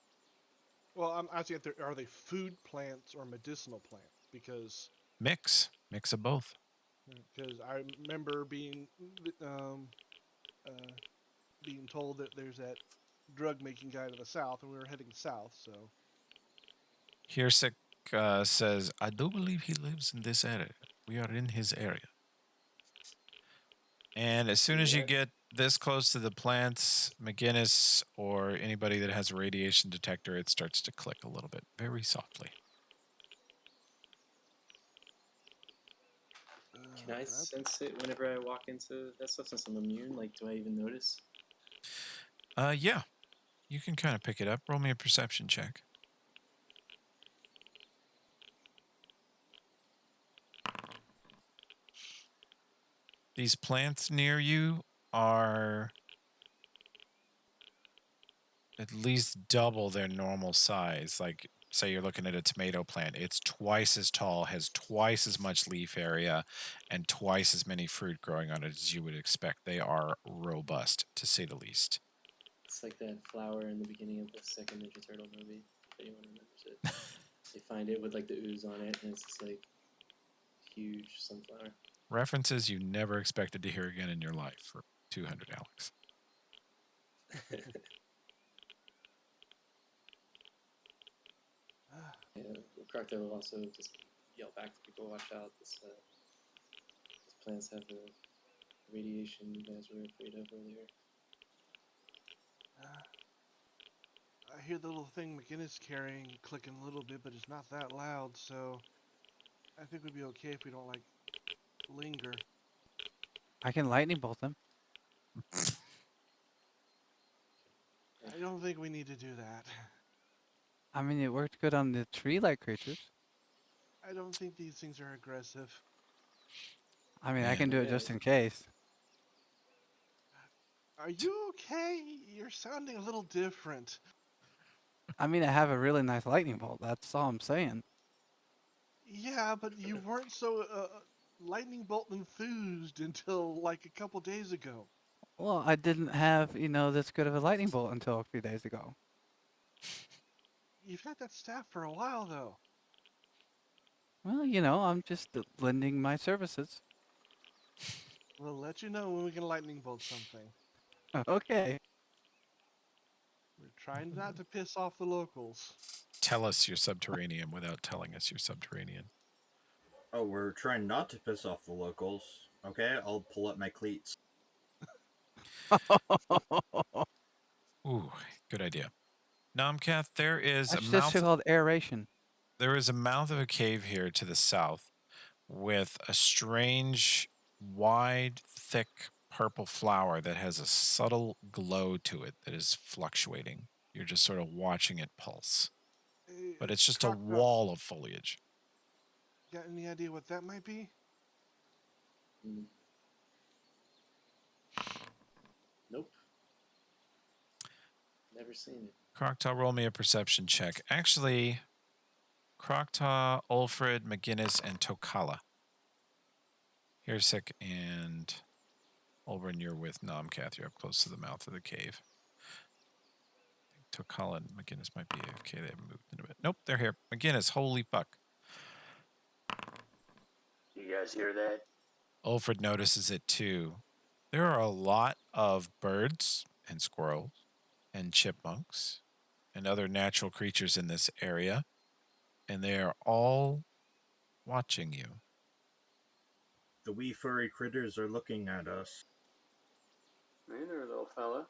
Well, I'm asking if are they food plants or medicinal plants? Because Mix of both. I remember being being told that there's that drug making guy to the south, and we were heading south. So Hirsik says, I do believe he lives in this area. We are in his area. And as soon as you get this close to the plants, McGinnis or anybody that has a radiation detector, it starts to click a little bit, very softly. Can I sense it whenever I walk into that stuff since I'm immune? Like, do I even notice? Yeah. You can kind of pick it up. Roll me a perception check. These plants near you are at least double their normal size. Like, say you're looking at a tomato plant, it's twice as tall, has twice as much leaf area, and twice as many fruit growing on it as you would expect. They are robust, to say the least. It's like that flower in the beginning of the second Ninja Turtle movie, if anyone remembers it. They find it with like the ooze on it, and it's just like huge sunflower. References you never expected to hear again in your life for 200, Alex. Yeah, Crocodile will also just yell back to people, watch out, these plants have the radiation you guys were afraid of earlier. I hear the little thing McGinnis carrying clicking a little bit, but it's not that loud, so I think we'd be okay if we don't like linger. I can lightning bolt them. I don't think we need to do that. I mean, it worked good on the tree-like creatures. I don't think these things are aggressive. I mean, I Man. can do it just in case. Are you okay? You're sounding a little different. I mean, I have a really nice lightning bolt. That's all I'm saying. Yeah, but you weren't so lightning bolt enthused until like a couple days ago. Well, I didn't have, this good of a lightning bolt until a few days ago. You've had that staff for a while, though. Well, I'm just lending my services. We'll let you know when we can lightning bolt something. Okay. We're trying not to piss off the locals. Tell us you're subterranean without telling us you're subterranean. Oh, we're trying not to piss off the locals. Okay, I'll pull up my cleats. Ooh, good idea. Nomcath, there is That's a just mouth. called aeration. There is a mouth of a cave here to the south with a strange, wide, thick purple flower that has a subtle glow to it that is fluctuating. You're just sort of watching it pulse. But it's just a wall of foliage. Got any idea what that might be? Nope. Never seen it. Croctaw, roll me a perception check. Actually, Croctaw, Ulfred, McGinnis, and Tokala. Hirsick and Olbrin, you're with Nomcath. You're up close to the mouth of the cave. Tokala and McGinnis might be AFK. They haven't moved in a bit. Nope, they're here. McGinnis, holy fuck. You guys hear that? Ulfred notices it too. There are a lot of birds and squirrels and chipmunks and other natural creatures in this area, and they are all watching you. The wee furry critters are looking at us. Hey there, little fella.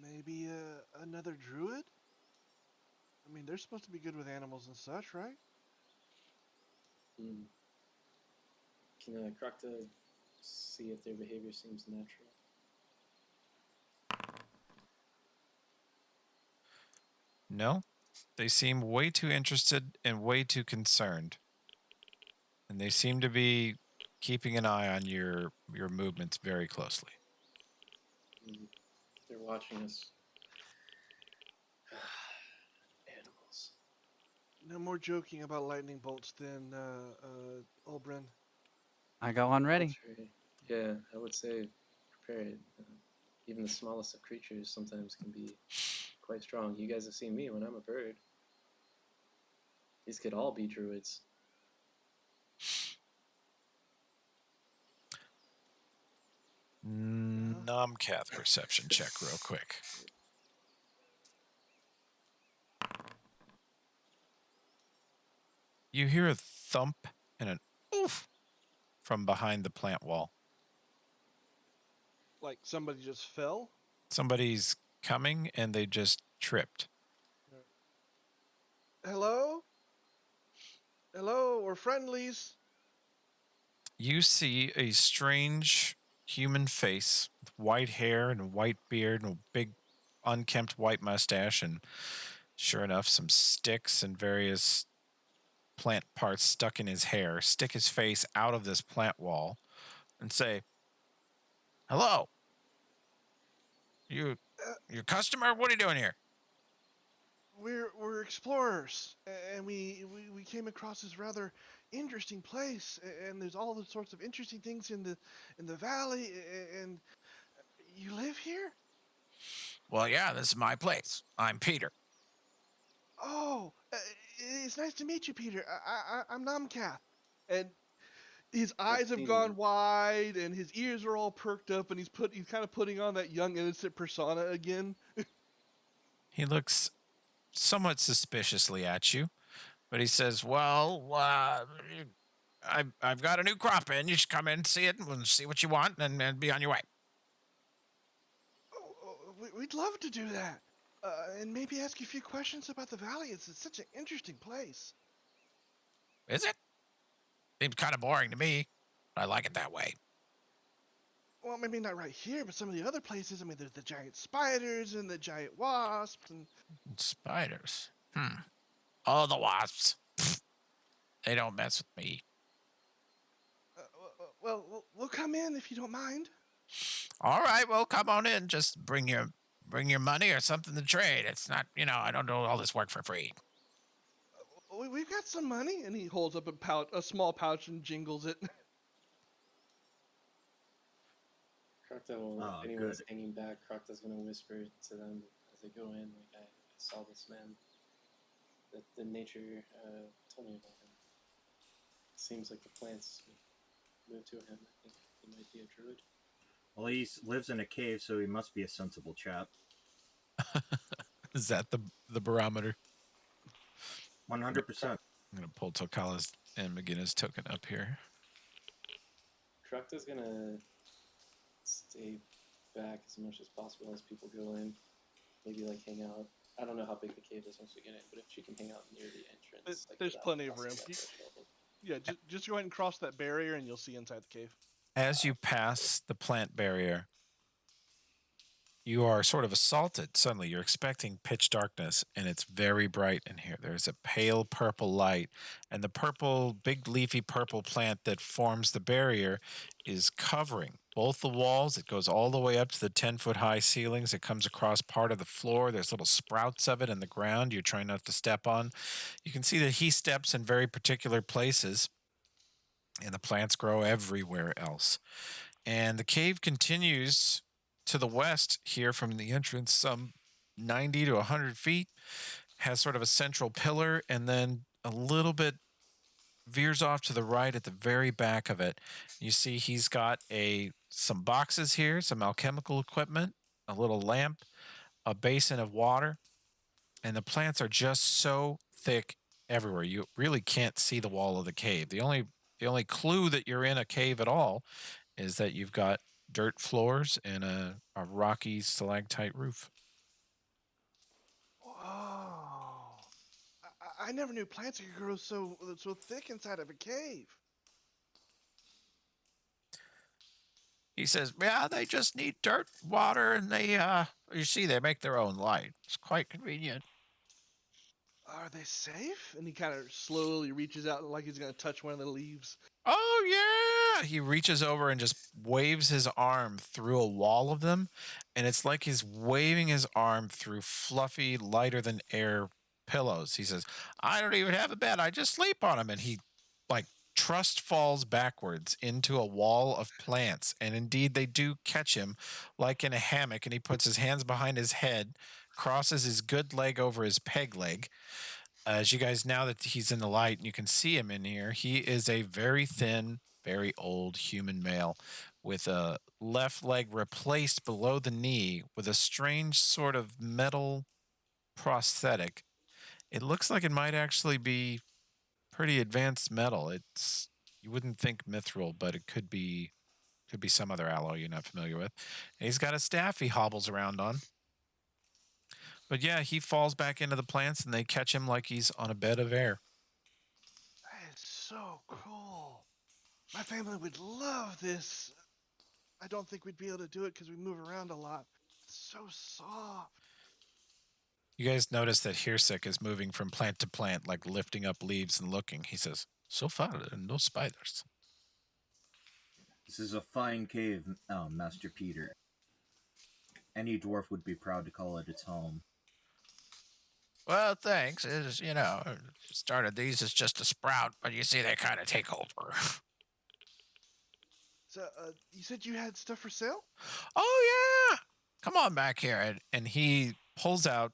Maybe another druid? I mean, they're supposed to be good with animals and such, right? Hmm. Can Crocta see if their behavior seems natural? No, they seem way too interested and way too concerned. And they seem to be keeping an eye on your movements very closely. Hmm. They're watching us. Animals. No more joking about lightning bolts then, Olbrin. I got one ready. That's right. Yeah, I would say prepare it. Even the smallest of creatures sometimes can be quite strong. You guys have seen me when I'm a bird. These could all be druids. Nomcath perception check real quick. You hear a thump and an oof from behind the plant wall. Like somebody just fell? Somebody's coming and they just tripped. Hello? Hello, we're friendlies. You see a strange human face with white hair and a white beard and a big unkempt white mustache, and sure enough, some sticks and various plant parts stuck in his hair. Stick his face out of this plant wall and say, "Hello, you your customer? What are you doing here?" We're explorers, and we came across this rather interesting place, and there's all the sorts of interesting things in the valley, and you live here? "Well, yeah, this is my place. I'm Peter." Oh, it's nice to meet you, Peter. I'm Namcath, and his eyes have seen gone you. wide, and his ears are all perked up, and he's kind of putting on that young innocent persona again. He looks somewhat suspiciously at you, but he says, "Well, I've got a new crop in. You should come in and see it and see what you want and be on your way." We'd love to do that, and maybe ask you a few questions about the valley. It's such an interesting place. "Is it? Seems kind of boring to me, but I like it that way." Well, maybe not right here, but some of the other places. I mean, there's the giant spiders and the giant wasps, and "Spiders. Oh, the wasps. Pfft, they don't mess with me." well, we'll come in if you don't mind. "All right, well, come on in. Just bring your money or something to trade. It's not, I don't do all this work for free." We've got some money, and he holds up a small pouch, and jingles it. Crocta will, Oh, if anyone's good. hanging back, Crocta's going to whisper to them as they go in, like, I saw this man. That the nature told me about him. Seems like the plants moved to him. I think he might be a druid. Well, he lives in a cave, so he must be a sensible chap. Is that the barometer? 100%. I'm going to pull Tokala's and McGinnis token up here. Crocta's going to stay back as much as possible as people go in. Maybe, like, hang out. I don't know how big the cave is once we get in, but if she can hang out near the entrance. Like, There's without plenty of crossing room. that threshold. Yeah, just go ahead and cross that barrier, and you'll see inside the cave. As you pass the plant barrier, you are sort of assaulted. Suddenly, you're expecting pitch darkness, and it's very bright in here. There's a pale purple light, and the big leafy purple plant that forms the barrier is covering both the walls. It goes all the way up to the 10-foot high ceilings. It comes across part of the floor. There's little sprouts of it in the ground you're trying not to step on. You can see that he steps in very particular places, and the plants grow everywhere else. And the cave continues to the west here from the entrance, some 90 to 100 feet, has sort of a central pillar, and then a little bit veers off to the right at the very back of it. You see he's got some boxes here, some alchemical equipment, a little lamp, a basin of water, and the plants are just so thick everywhere. You really can't see the wall of the cave. The only clue that you're in a cave at all is that you've got dirt floors and a rocky stalactite roof. Whoa! I never knew plants could grow so thick inside of a cave. He says, yeah, they just need dirt, water, and you see, they make their own light. It's quite convenient. Are they safe? And he kind of slowly reaches out like he's gonna touch one of the leaves. Oh, yeah. He reaches over and just waves his arm through a wall of them. And it's like he's waving his arm through fluffy, lighter than air pillows. He says, I don't even have a bed. I just sleep on them. And he, like, trust falls backwards into a wall of plants. And indeed, they do catch him like in a hammock. And he puts his hands behind his head, crosses his good leg over his peg leg. As you guys, now that he's in the light and you can see him in here, he is a very thin, very old human male with a left leg replaced below the knee with a strange sort of metal prosthetic. It looks like it might actually be pretty advanced metal. You wouldn't think mithril, but it could be some other alloy you're not familiar with. And he's got a staff he hobbles around on. But yeah, he falls back into the plants and they catch him like he's on a bed of air. That is so cool. My family would love this. I don't think we'd be able to do it because we move around a lot. It's so soft. You guys notice that Hirsik is moving from plant to plant, like lifting up leaves and looking. He says, so far, there are no spiders. This is a fine cave, Master Peter. Any dwarf would be proud to call it its home. Well, thanks. Started these as just a sprout, but you see they kind of take over. So, you said you had stuff for sale? Oh, yeah. Come on back here. And he pulls out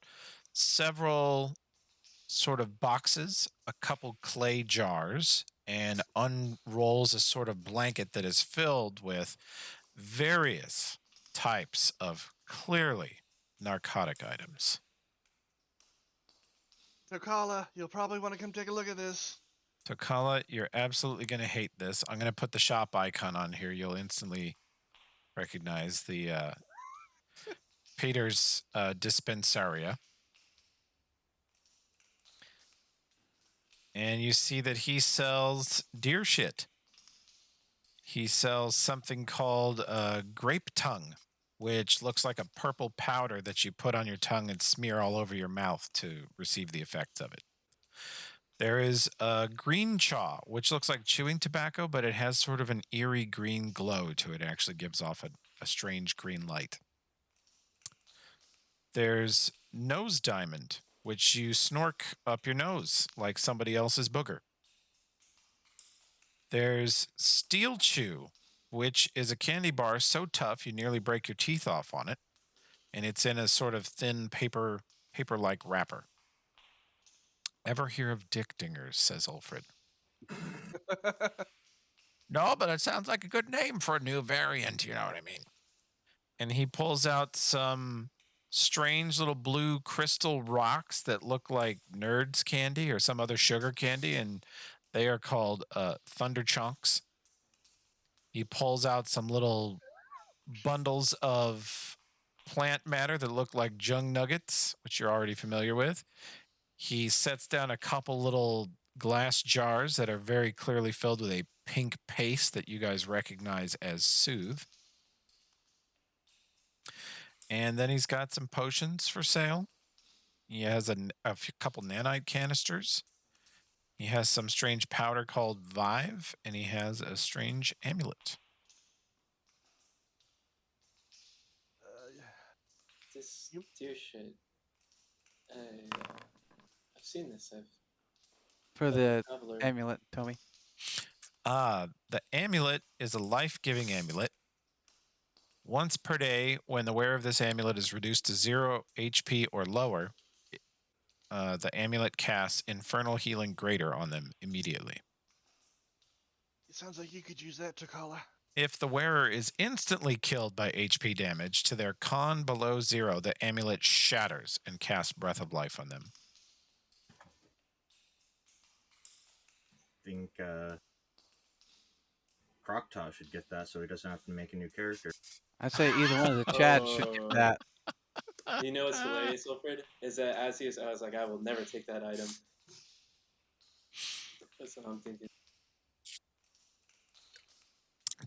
several sort of boxes, a couple clay jars, and unrolls a sort of blanket that is filled with various types of clearly narcotic items. Tokala, you'll probably want to come take a look at this. Tokala, you're absolutely going to hate this. I'm going to put the shop icon on here. You'll instantly recognize the Peter's Dispensaria. And you see that he sells deer shit. He sells something called grape tongue, which looks like a purple powder that you put on your tongue and smear all over your mouth to receive the effects of it. There is green chaw, which looks like chewing tobacco, but it has sort of an eerie green glow to it. It actually gives off a strange green light. There's nose diamond, which you snork up your nose like somebody else's booger. There's steel chew, which is a candy bar so tough you nearly break your teeth off on it. And it's in a sort of thin paper-like wrapper. Ever hear of Dick Dingers, says Ulfred. No, but it sounds like a good name for a new variant, you know what I mean? And he pulls out some strange little blue crystal rocks that look like Nerds candy or some other sugar candy, and they are called Thunder Chunks. He pulls out some little bundles of plant matter that look like Jung Nuggets, which you're already familiar with. He sets down a couple little glass jars that are very clearly filled with a pink paste that you guys recognize as Soothe. And then he's got some potions for sale. He has a couple nanite canisters. He has some strange powder called Vive, and he has a strange amulet. you. Dear shit. I've seen this. For I've the traveler. amulet, Tommy. The amulet is a life-giving amulet. Once per day, when the wearer of this amulet is reduced to 0 HP or lower, the amulet casts Infernal Healing Greater on them immediately. It sounds like you could use that, Takala. If the wearer is instantly killed by HP damage to their con below 0, the amulet shatters and casts Breath of Life on them. I think Croctaw should get that so he doesn't have to make a new character. I'd say either one of the Chads should get Oh. that. You know what's hilarious, Wilfred? Is that as I was like, I will never take that item. That's what I'm thinking.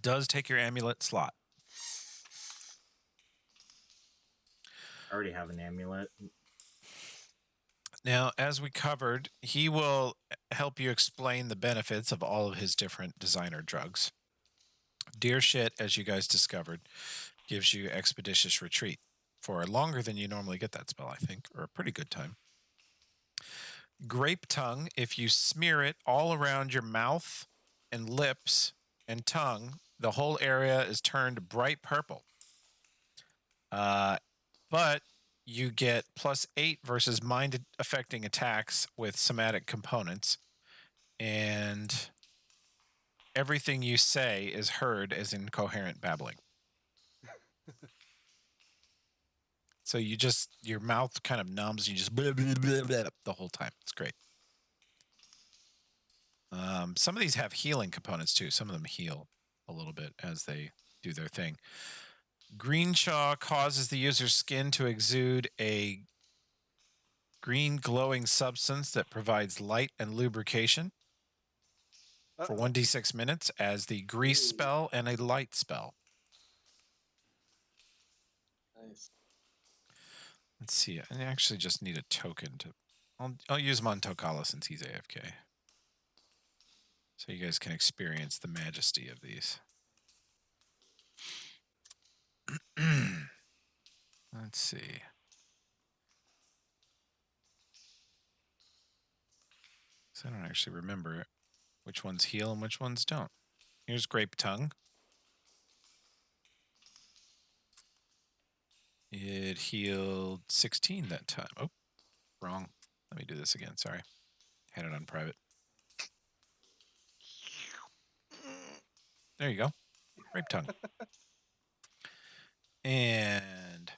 Does take your amulet slot. I already have an amulet. Now, as we covered, he will help you explain the benefits of all of his different designer drugs. Dear Shit, as you guys discovered, gives you Expeditious Retreat for longer than you normally get that spell, I think, or a pretty good time. Grape Tongue, if you smear it all around your mouth and lips and tongue, the whole area is turned bright purple. But you get +8 versus mind-affecting attacks with somatic components, and everything you say is heard as incoherent babbling. So your mouth kind of numbs, and you just blah, blah, blah, blah, the whole time. It's great. Some of these have healing components too. Some of them heal a little bit as they do their thing. Greenchaw causes the user's skin to exude a green glowing substance that provides light and lubrication for 1d6 minutes as the grease spell and a light spell. Nice. Let's see. I actually just need a token to. I'll use him on Tokala since he's AFK, so you guys can experience the majesty of these. Let's see. So I don't actually remember which ones heal and which ones don't. Here's Grape Tongue. It healed 16 that time. Oh, wrong. Let me do this again. Sorry. Had it on private. There you go. Grape Tongue. And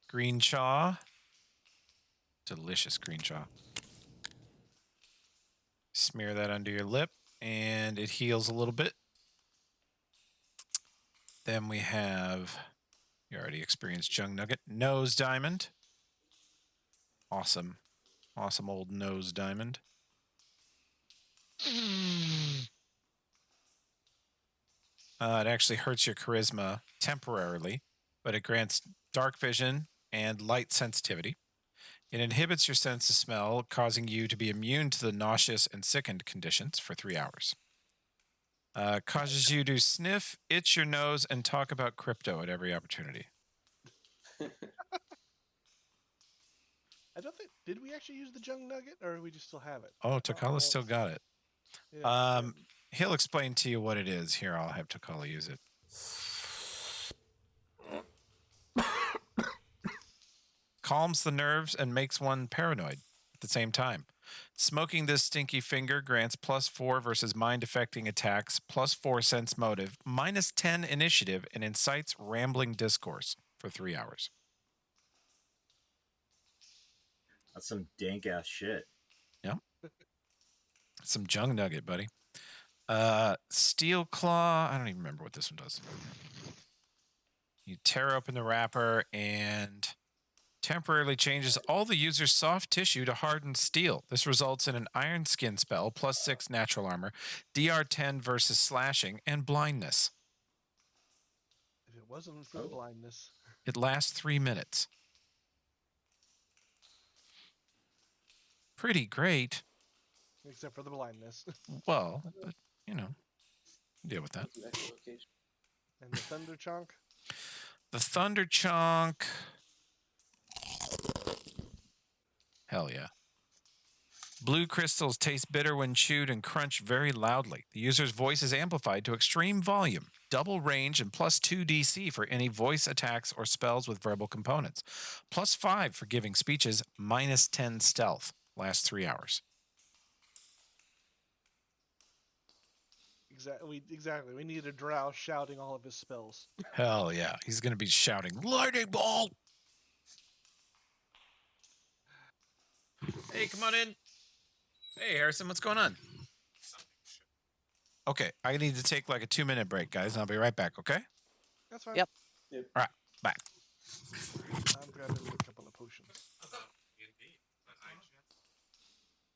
Greenchaw. Delicious Greenchaw. Smear that under your lip, and it heals a little bit. Then we have, you already experienced Jung Nugget, Nose Diamond. Awesome. Awesome old Nose Diamond. It actually hurts your charisma temporarily, but it grants dark vision and light sensitivity. It inhibits your sense of smell, causing you to be immune to the nauseous and sickened conditions for 3 hours. Causes you to sniff, itch your nose, and talk about crypto at every opportunity. I don't think. Did we actually use the Jung Nugget, or we just still have it? Oh, Takala still got it. Yeah, He'll explain to you what it is. Here, I'll have Takala use it. Calms the nerves and makes one paranoid at the same time. Smoking this stinky finger grants +4 versus mind-affecting attacks, +4 sense motive, -10 initiative, and incites rambling discourse for 3 hours. That's some dank ass shit. Yep. Some Jung Nugget, buddy. Steel Claw. I don't even remember what this one does. You tear open the wrapper and temporarily changes all the user's soft tissue to hardened steel. This results in an iron skin spell, +6 natural armor, DR10 versus slashing, and blindness. If it wasn't for the blindness. It lasts 3 minutes. Pretty great. Except for the blindness. Well, but, you know, deal with that. And the Thunder Chonk? The Thunder Chonk. Hell yeah. Blue crystals taste bitter when chewed and crunch very loudly. The user's voice is amplified to extreme volume, double range, and +2 DC for any voice attacks or spells with verbal components. +5 for giving speeches, -10 stealth. Lasts 3 hours. Exactly. We need a drow shouting all of his spells. Hell yeah. He's going to be shouting, lightning bolt! Hey, come on in. Hey, Harrison, what's going on? Okay, I need to take like a 2-minute break, guys. I'll be right back, okay? That's fine. Yep. Yep. All right, bye. I'm grabbing a couple of potions.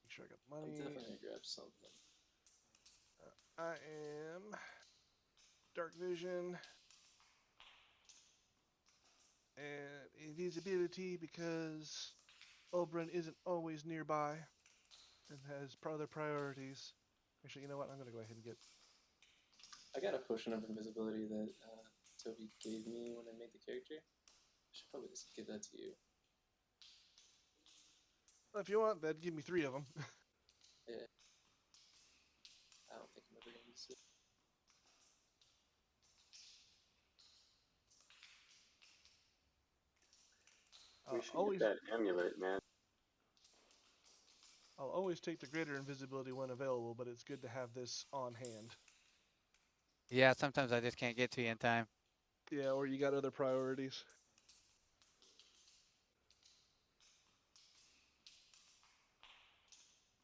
Make sure I got I'm money. definitely gonna grab something. I am dark vision and invisibility because Oberyn isn't always nearby and has other priorities. Actually, you know what? I'm gonna go ahead and get. I got a potion of invisibility that Toby gave me when I made the character. I should probably just give that to you. Well, if you want, that'd give me 3 of them. I don't think I'm ever gonna use it. We should always, get that amulet, man. I'll always take the greater invisibility when available, but it's good to have this on hand. Yeah, sometimes I just can't get to you in time. Yeah, or you got other priorities.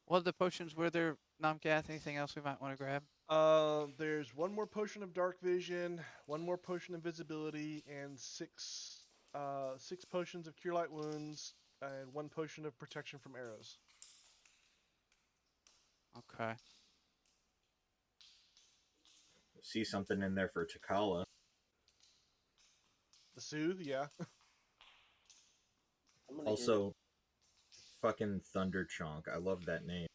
What other potions were there, Nomcath? Anything else we might want to grab? There's 1 more potion of dark vision, 1 more potion of invisibility, and 6 potions of cure light wounds, and 1 potion of protection from arrows. Okay. See something in there for Takala. The soothe, yeah. I'm gonna Also, fucking Thunder Chonk. I love that name.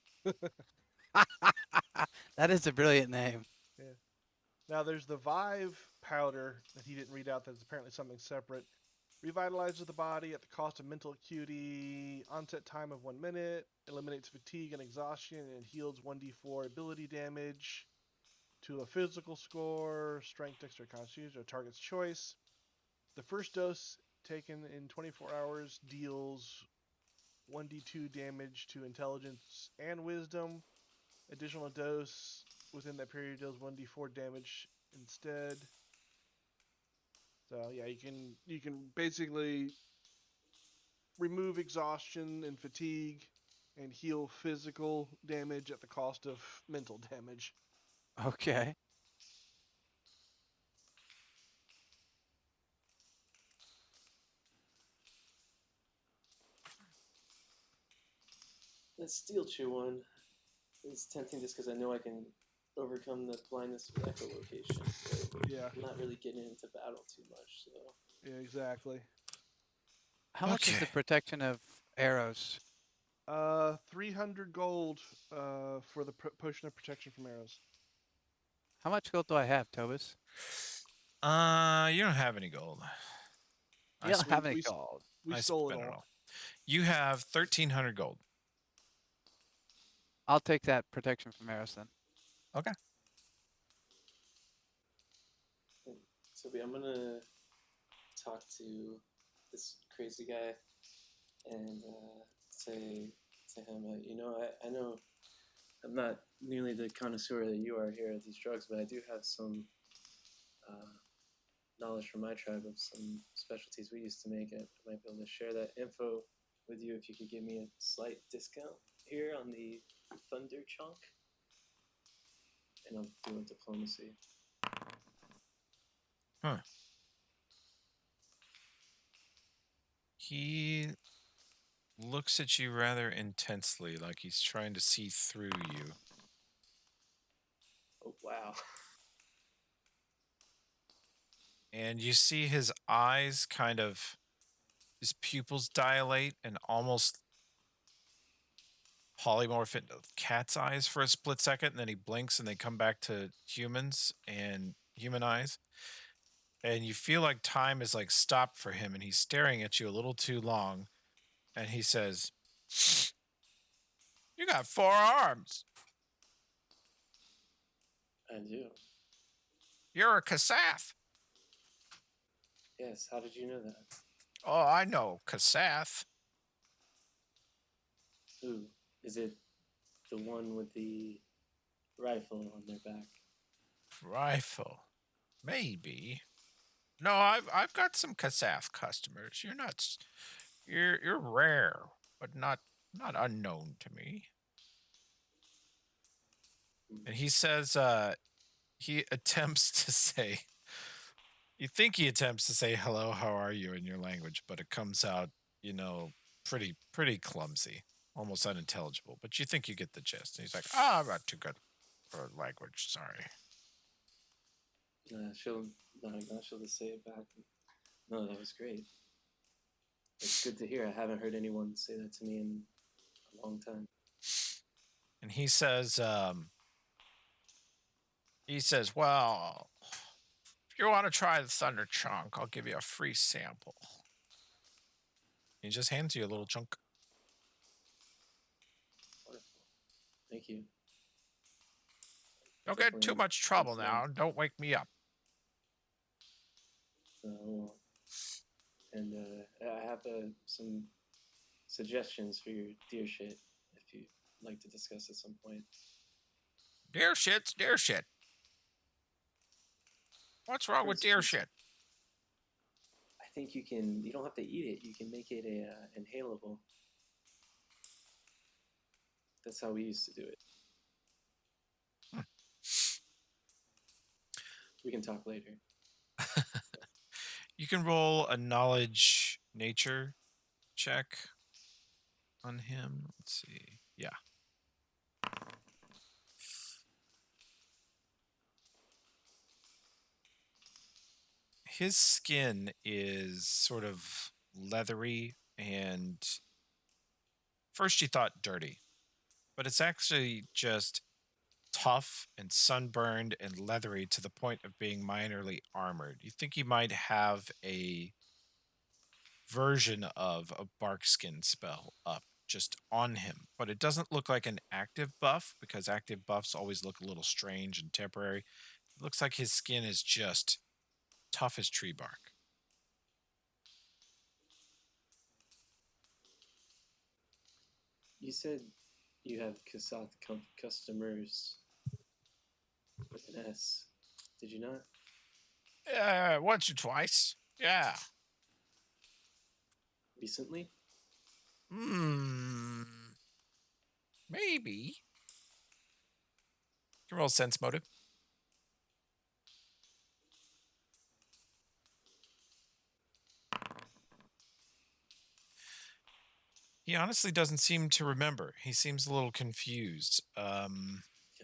That is a brilliant name. Now there's the Vive powder that he didn't read out. That's apparently something separate. Revitalizes the body at the cost of mental acuity. Onset time of 1 minute. Eliminates fatigue and exhaustion and heals 1d4 ability damage to a physical score, strength, dexterity, constitution, or target's choice. The first dose taken in 24 hours deals 1d2 damage to intelligence and wisdom. Additional dose within that period deals 1d4 damage instead. So yeah, you can basically remove exhaustion and fatigue and heal physical damage at the cost of mental damage. Okay. The Steel Chew one is tempting just because I know I can overcome the blindness with echolocation. But Yeah, I'm not really getting into battle too much, so yeah, exactly. How much is the Okay. protection of arrows? 300 gold for the potion of protection from arrows. How much gold do I have, Tobus? You don't have any gold. You don't have we- any we s- gold. We I stole it spent all. You have 1,300 gold. I'll take that protection from arrows then. Toby, I'm gonna talk to this crazy guy and say to him, I know I'm not nearly the connoisseur that you are here at these drugs, but I do have some knowledge from my tribe of some specialties we used to make. I might be able to share that info with you if you could give me a slight discount here on the Thunder Chunk. And I'm doing diplomacy. He looks at you rather intensely, like he's trying to see through you. Oh, wow. And you see his eyes kind of, his pupils dilate and almost polymorph into cat's eyes for a split second, and then he blinks and they come back to humans and human eyes. And you feel like time is like stopped for him, and he's staring at you a little too long. And he says, You got 4 arms. I do. You're a Kasath. Yes. How did you know that? Oh, I know Kasath. Ooh, is it the one with the rifle on their back? Rifle. Maybe. No, I've got some Kasath customers. You're not. You're rare, but not unknown to me. And he says, he attempts to say. You think he attempts to say hello, how are you in your language, but it comes out, pretty clumsy, almost unintelligible. But you think you get the gist. And he's like, I'm not too good for language. Sorry. She'll just say it back. No, that was great. It's good to hear. I haven't heard anyone say that to me in a long time. And he says, well, if you want to try the Thunder Chunk, I'll give you a free sample. He just hands you a little chunk. Wonderful. Thank you. Don't get in too much trouble now. Don't wake me up. And I have some suggestions for your deer shit if you'd like to discuss at some point. Deer shit's deer shit. What's wrong with deer shit? I think you don't have to eat it. You can make it inhalable. That's how we used to do it. We can talk later. You can roll a knowledge nature check on him. Let's see. Yeah. His skin is sort of leathery, and first you thought dirty, but it's actually just tough and sunburned and leathery to the point of being minorly armored. You think he might have a version of a bark skin spell up just on him, but it doesn't look like an active buff because active buffs always look a little strange and temporary. It looks like his skin is just tough as tree bark. You said you have Kasath customers with an S. Did you not? Once or twice. Yeah. Recently? Maybe. You can roll sense motive. He honestly doesn't seem to remember. He seems a little confused. I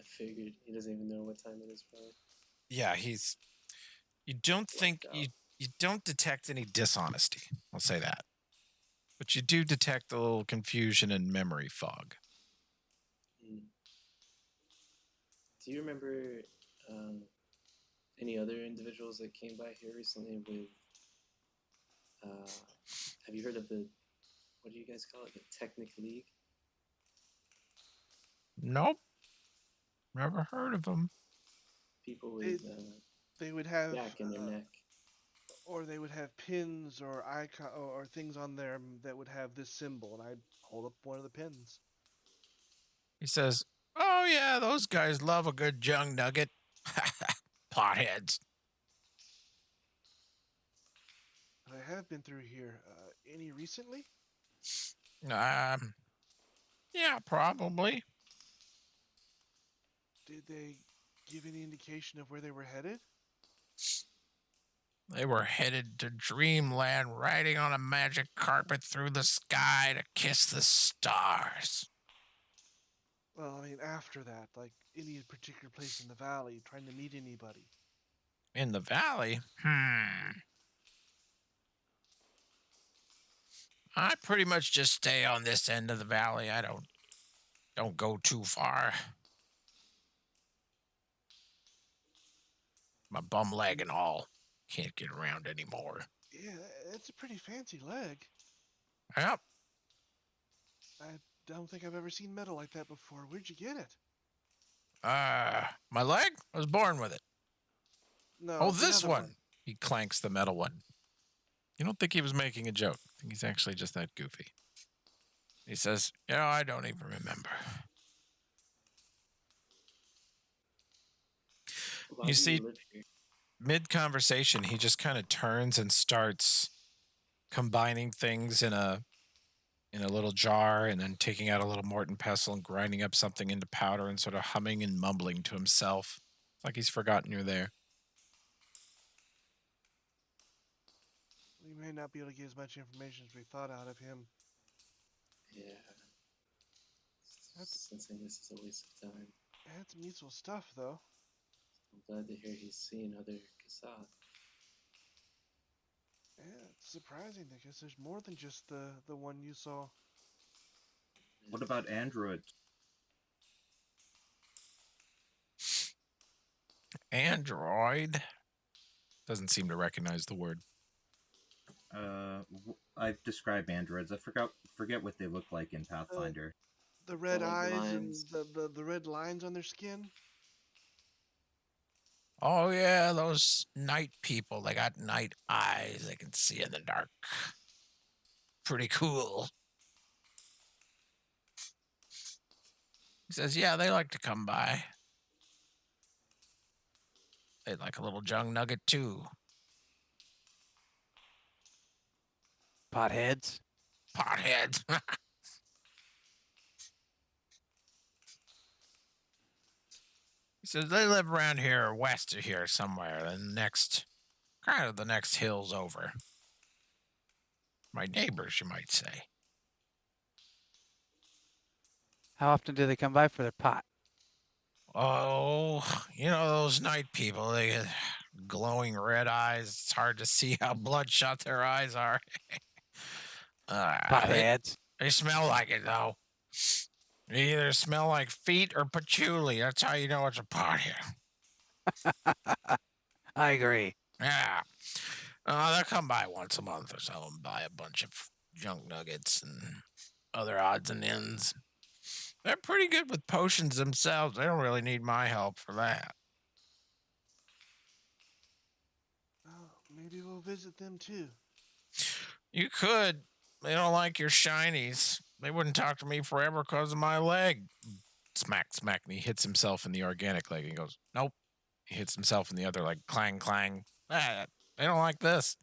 figured he doesn't even know what time it is, probably. Yeah, you don't think you don't detect any dishonesty. I'll say that. But you do detect a little confusion and memory fog. Do you remember any other individuals that came by here recently with have you heard of what do you guys call it? The Technic League? Nope. Never heard of them. People with they would have back in their neck. Or they would have pins or icon or things on there that would have this symbol, and I'd hold up one of the pins. He says, "Oh yeah, those guys love a good young nugget. Potheads." I have been through here. Any recently? Yeah, probably. Did they give any indication of where they were headed? They were headed to dreamland, riding on a magic carpet through the sky to kiss the stars. Well, I mean, after that, like any particular place in the valley, trying to meet anybody. In the valley? I pretty much just stay on this end of the valley. I don't go too far. My bum leg and all. Can't get around anymore. Yeah, it's a pretty fancy leg. Yep. I don't think I've ever seen metal like that before. Where'd you get it? My leg? I was born with it. No, Oh, the this other one. He clanks the metal one. You don't think he was making a joke. I think he's actually just that goofy. He says, I don't even remember. Why You do see, live here? mid-conversation, he just kind of turns and starts combining things in a little jar and then taking out a little Morton pestle and grinding up something into powder and sort of humming and mumbling to himself. It's like he's forgotten you're there. We may not be able to get as much information as we thought out of him. Yeah. That's- Sensing this is a waste of time. That's some useful stuff, though. I'm glad to hear he's seen other Kassath. Yeah, it's surprising because there's more than just the one you saw. What about androids? Android doesn't seem to recognize the word. I've described androids. I forget what they look like in Pathfinder. The red like eyes lines. and the red lines on their skin. Oh yeah, those night people. They got night eyes. They can see in the dark. Pretty cool. He says, yeah, they like to come by. They'd like a little jung nugget too. Potheads. Potheads. He says they live around here west of here somewhere. The next hills over. My neighbors, you might say. How often do they come by for their pot? Oh, those night people, they get glowing red eyes. It's hard to see how bloodshot their eyes are. They, Potheads. they smell like it, though. They either smell like feet or patchouli. That's how you know it's a pothead. I agree. Yeah. They'll come by once a month or so and buy a bunch of junk nuggets and other odds and ends. They're pretty good with potions themselves. They don't really need my help for that. Oh, maybe we'll visit them too. You could. They don't like your shinies. They wouldn't talk to me forever because of my leg. Smack, smack, and he hits himself in the organic leg and he goes, nope. He hits himself in the other leg, clang, clang. They don't like this.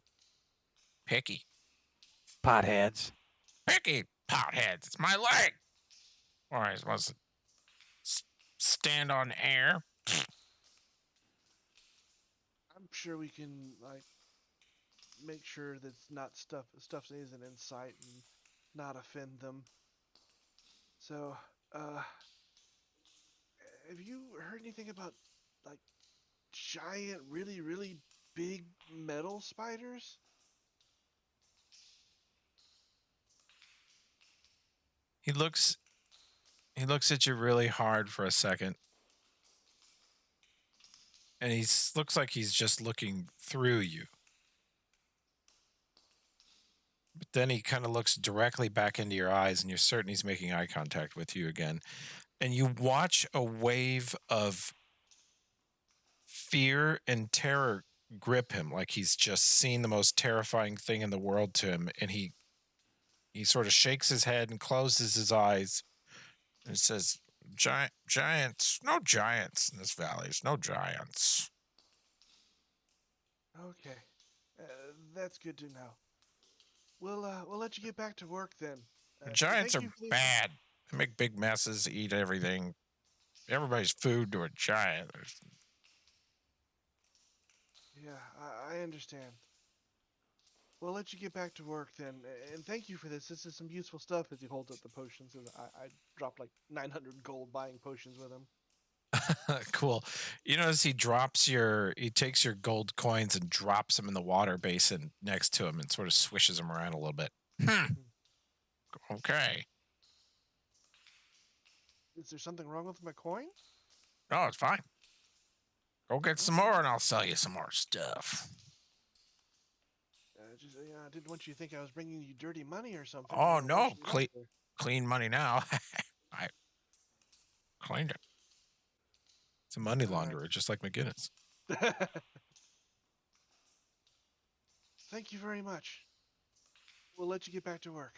Picky. Potheads. Picky potheads. It's my leg. Or I supposed to stand on air. I'm sure we can make sure that's not stuff isn't in sight and not offend them. So, have you heard anything about giant, really, really big metal spiders? He looks at you really hard for a second. And he looks like he's just looking through you. But then he kind of looks directly back into your eyes, and you're certain he's making eye contact with you again. And you watch a wave of fear and terror grip him, like he's just seen the most terrifying thing in the world to him. And he sort of shakes his head and closes his eyes and says, giants, no giants in this valley. There's no giants. Okay, that's good to know. We'll let you get back to work then. Giants are thank you for the- bad. They make big messes, eat everything. Everybody's food to a giant. Yeah, I understand. We'll let you get back to work then, and thank you for this. This is some useful stuff as he holds up the potions. And I dropped like 900 gold buying potions with him. Cool. You notice he takes your gold coins and drops them in the water basin next to him and sort of swishes them around a little bit. Okay. Is there something wrong with my coin? No, it's fine. Go get some more and I'll sell you some more stuff. I didn't want you to think I was bringing you dirty money or something. Oh, I don't no, want you to get there. clean money now. I cleaned it. It's a money Alright. launderer, just like McGinnis. Thank you very much. We'll let you get back to work.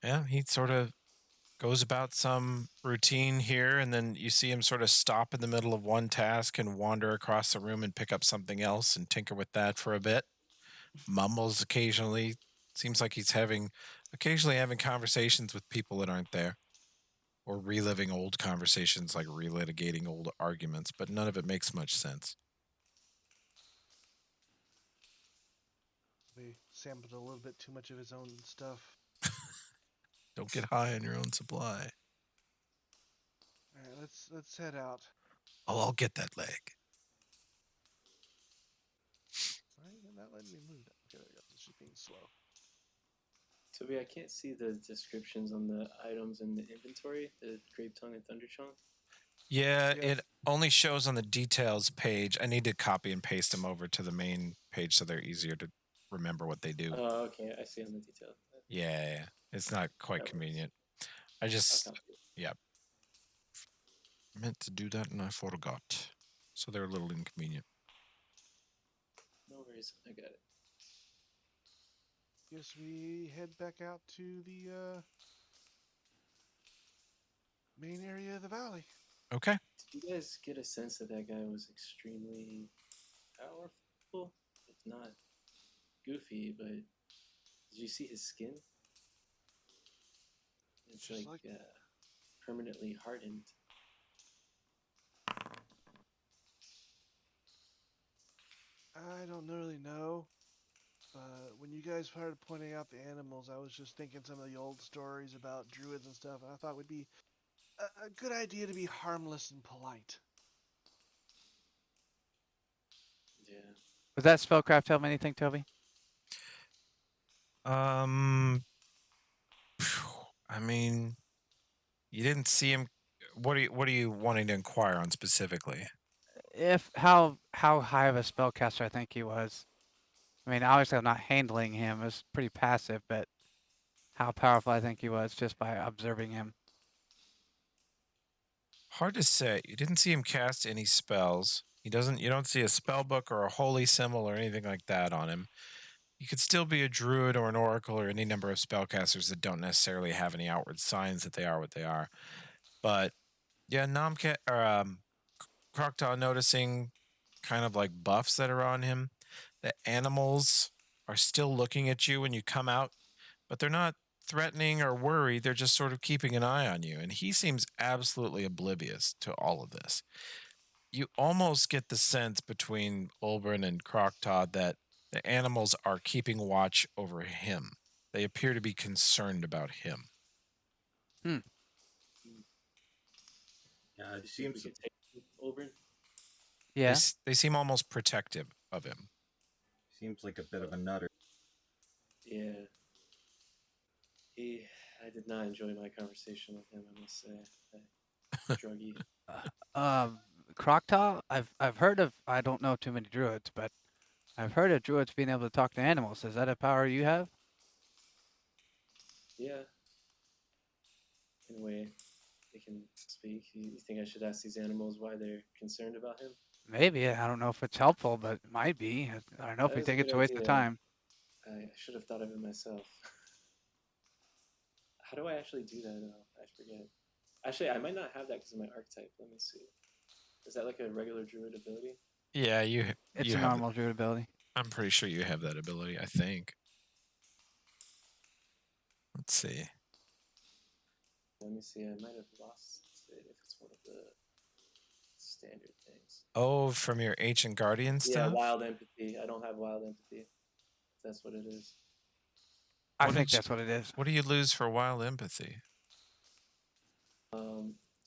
Yeah, he sort of goes about some routine here, and then you see him sort of stop in the middle of one task and wander across the room and pick up something else and tinker with that for a bit. Mumbles occasionally. Seems like he's occasionally having conversations with people that aren't there, or reliving old conversations, like relitigating old arguments, but none of it makes much sense. We sampled a little bit too much of his own stuff. Don't get high on your own supply. All right, let's head out. Oh, I'll get that leg. Why are you not letting me move that? Okay, there we go. It's just being slow. Toby, I can't see the descriptions on the items in the inventory, the Grape Tongue and Thunderchunk. Yeah, Yeah. it only shows on the details page. I need to copy and paste them over to the main page so they're easier to remember what they do. Oh, okay, I see on the detail. Yeah, it's not quite That works. convenient. I I'll just copy it. meant to do that and I forgot. So they're a little inconvenient. No worries, I got it. Guess we head back out to the main area of the valley. Okay. Did you guys get a sense that that guy was extremely powerful? If not goofy, but did you see his skin? It's Just like, like- permanently hardened. I don't really know. When you guys started pointing out the animals, I was just thinking some of the old stories about druids and stuff, and I thought it would be a good idea to be harmless and polite. Yeah. Was that spellcraft tell me anything, Toby? I mean, you didn't see him. What are you wanting to inquire on specifically? If how high of a spellcaster I think he was. I mean, obviously I'm not handling him. It was pretty passive, but how powerful I think he was just by observing him. Hard to say. You didn't see him cast any spells. You don't see a spell book or a holy symbol or anything like that on him. You could still be a druid or an oracle or any number of spellcasters that don't necessarily have any outward signs that they are what they are. But yeah, Croctaw noticing kind of like buffs that are on him. The animals are still looking at you when you come out, but they're not threatening or worried. They're just sort of keeping an eye on you. And he seems absolutely oblivious to all of this. You almost get the sense between Ulbrin and Croctaw that the animals are keeping watch over him. They appear to be concerned about him. Yeah, it We seems could take Oberon. Yeah. They seem almost protective of him. like a bit of a nutter. Yeah. I did not enjoy my conversation with him, I must say. Druggy. Croctaw, I've heard of. I don't know too many druids, but I've heard of druids being able to talk to animals. Is that a power you have? Yeah. In a way, they can speak. You think I should ask these animals why they're concerned about him? Maybe. I don't know if it's helpful, but it might be. I don't know if That you is a think it's good a waste of idea. time. I should have thought of it myself. How do I actually do that, though? I forget. Actually, I might not have that because of my archetype. Let me see. Is that like a regular druid ability? Yeah, It's you a have normal druid ability. I'm pretty sure you have that ability, I think. Let's see. Let me see. I might have lost it if it's one of the standard things. Oh, from your Ancient Guardian Yeah, stuff? wild empathy. I don't have wild empathy. That's what it is. I What think did you- that's what it is. What do you lose for wild empathy?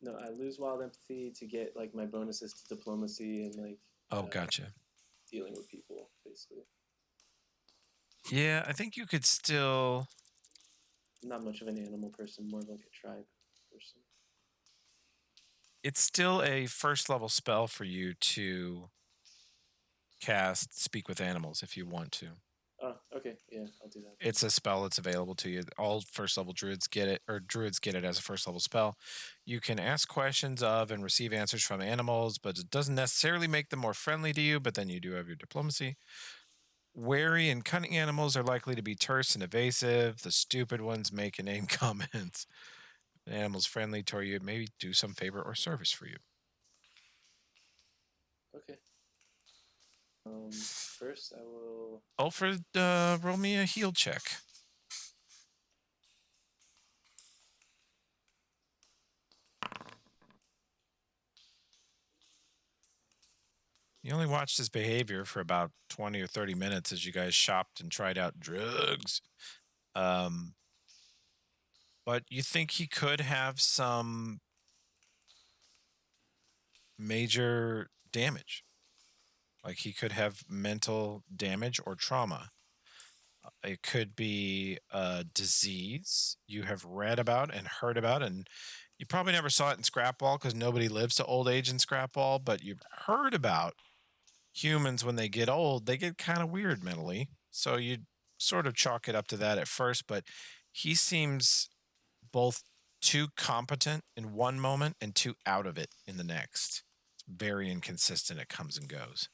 No, I lose wild empathy to get like my bonuses to diplomacy and like Oh, gotcha. dealing with people, basically. Yeah, I think you could still. I'm not much of an animal person, more of like a tribe person. It's still a first level spell for you to cast Speak with Animals if you want to. Oh, okay. Okay, yeah, I'll do that. It's a spell that's available to you. All first level druids get it, or druids get it as a first level spell. You can ask questions of and receive answers from animals, but it doesn't necessarily make them more friendly to you, but then you do have your diplomacy. Wary and cunning animals are likely to be terse and evasive. The stupid ones make inane comments. An animal's friendly toward you, maybe do some favor or service for you. Okay. First, I will. Alfred, roll me a heal check. You only watched his behavior for about 20 or 30 minutes as you guys shopped and tried out drugs. But you think he could have some major damage. Like he could have mental damage or trauma. It could be a disease you have read about and heard about, and you probably never saw it in Scrapball because nobody lives to old age in Scrapball, but you've heard about humans when they get old, they get kind of weird mentally. So you sort of chalk it up to that at first, but he seems both too competent in one moment and too out of it in the next. It's very inconsistent. It comes and goes.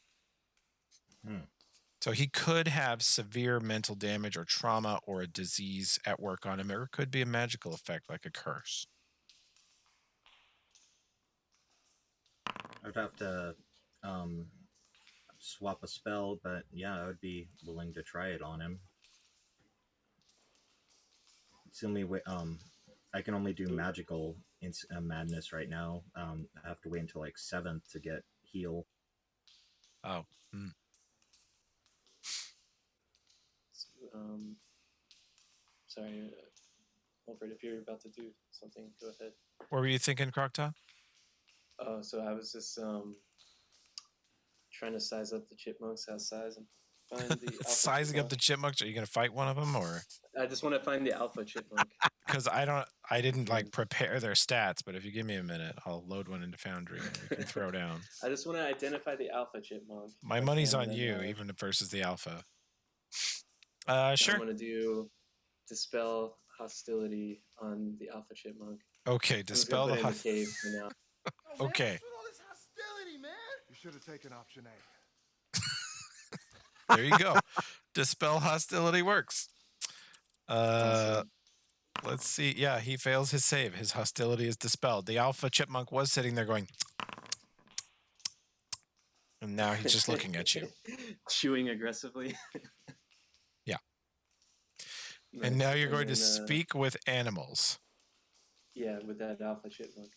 So he could have severe mental damage or trauma or a disease at work on him, or it could be a magical effect like a curse. I'd have to swap a spell, but yeah, I would be willing to try it on him. It's the only way. I can only do magical madness right now. I have to wait until like 7th to get heal. Oh. Sorry, Alfred, if you're about to do something, go ahead. What were you thinking, Crocta? So I was just trying to size up the chipmunks, how size and find the alpha Sizing up chipmunk. the chipmunks? Are you going to fight one of them, or? I just want to find the alpha chipmunk. Because I didn't like prepare their stats, but if you give me a minute, I'll load one into Foundry and we can throw down. I just want to identify the alpha chipmunk. My if I money's can, on then, you, even versus the alpha. I'm Sure. going to do dispel hostility on the alpha chipmunk. Okay, I'm just gonna dispel the put it in the cave for now. Okay. What's with all this hostility, man? You should have taken option A. There you go. Dispel hostility works. Awesome. Let's see. Yeah, he fails his save. His hostility is dispelled. The alpha chipmunk was sitting there going, and now he's just looking at you. Chewing aggressively. Yeah. Nice. And now you're going to then, speak with animals. Yeah, with that alpha chipmunk.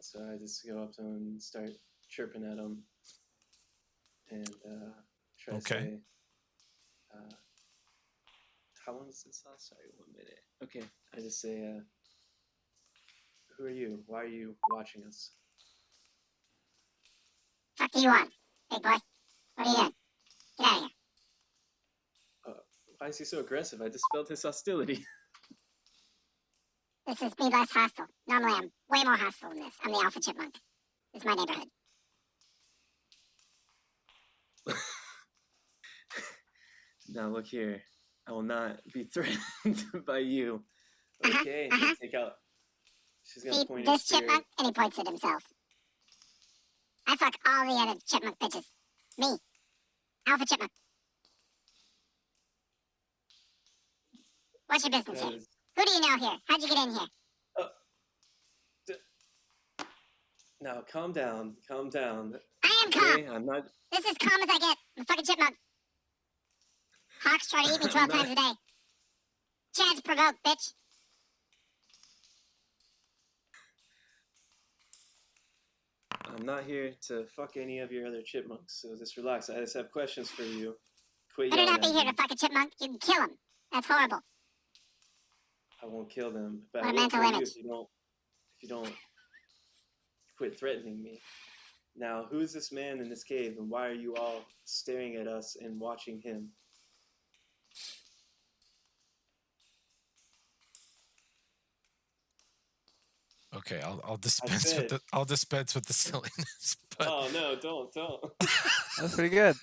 So I just go up to him and start chirping at him and try to say, how long does this last? Sorry, 1 minute. Okay, I just say, who are you? Why are you watching us? Fuck do you want, big boy? What are you doing? Get out of here. Why is he so aggressive? I dispelled his hostility. This is me less hostile. Normally I'm way more hostile than this. I'm the alpha chipmunk. This is my neighborhood. Now look here. I will not be threatened by you. Uh-huh, Okay, uh-huh. take out. She's gonna See point this at Spirit. chipmunk? And he points at himself. I fuck all the other chipmunk bitches. Me. Alpha chipmunk. What's your business That here? is- Who do you know here? How'd you get in here? Now calm down, calm down. I am calm. Okay, I'm not. This is as calm as I get. I'm a fucking chipmunk. Hawks try to eat me 12 times a day. Chance provoke, bitch. I'm not here to fuck any of your other chipmunks. So just relax. I just have questions for you. Quit I do yelling not be at here me. to fuck a chipmunk. You can kill him. That's horrible. I won't kill them, but What I a will mental kill you image. if you don't quit threatening me. Now, who is this man in this cave, and why are you all staring at us and watching him? Okay, I'll dispense with said- the silliness. But Oh no! Don't. That's pretty good.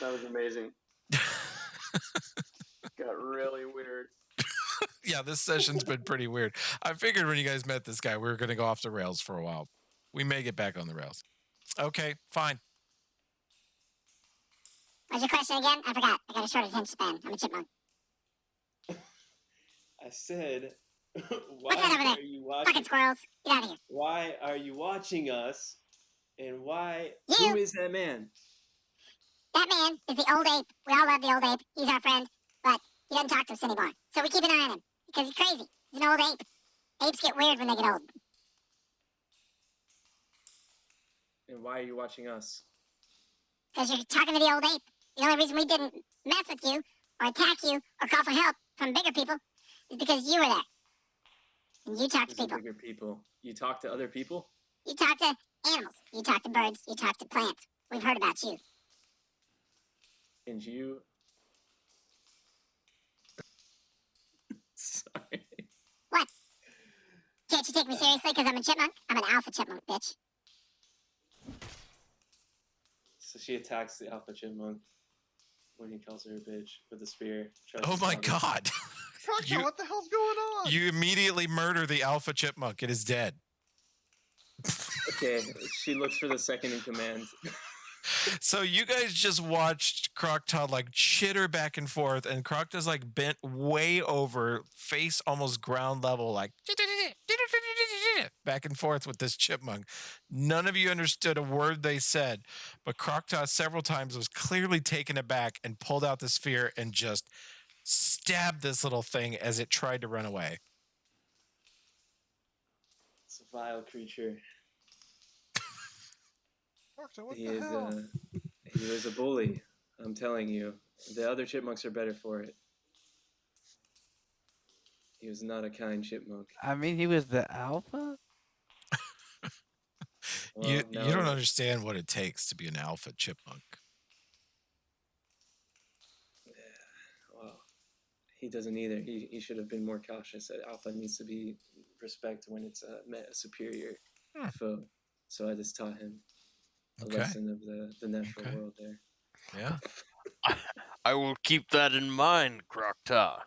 That was amazing. Got really weird. yeah, this session's been pretty weird. I figured when you guys met this guy, we were going to go off the rails for a while. We may get back on the rails. Okay, fine. What's your question again? I forgot. I got a short attention span. I'm a chipmunk. I said, What's that over why there? are you Fucking watching? squirrels. Get out of here. Why are you watching us? And why? You. Who is that man? That man is the old ape. We all love the old ape. He's our friend, but he doesn't talk to us anymore. So we keep an eye on him because he's crazy. He's an old ape. Apes get weird when they get old. And why are you watching us? Because you're talking to the old ape. The only reason we didn't mess with you or attack you or call for help from bigger people is because you were there. And you talk to These are people. bigger people. You talk to other people? You talk to animals. You talk to birds. You talk to plants. We've heard about you. And you. Sorry. What? Can't you take me seriously because I'm a chipmunk? I'm an alpha chipmunk, bitch. So she attacks the alpha chipmunk when he calls her a bitch with a spear. tries Oh to my stab her. god. Crocodile, You- what the hell's going on? You immediately murder the alpha chipmunk. It is dead. Okay, she looks for the second in command. So you guys just watched Croctile like chitter back and forth, and Croctile's like bent way over, face almost ground level, like back and forth with this chipmunk. None of you understood a word they said, but Croctile several times was clearly taken aback and pulled out the spear and just stabbed this little thing as it tried to run away. It's a vile creature. Crocodile, what He the is hell? he was a bully. I'm telling you. The other chipmunks are better for it. He was not a kind chipmunk. I mean, he was the alpha? Well, You now don't understand what it takes to be an alpha chipmunk. Well, he doesn't either. He should have been more cautious. Alpha needs to be respect when it's met a superior foe. So I just taught him a Okay. lesson of the natural Okay. world there. Yeah. I will keep that in mind, Crocta.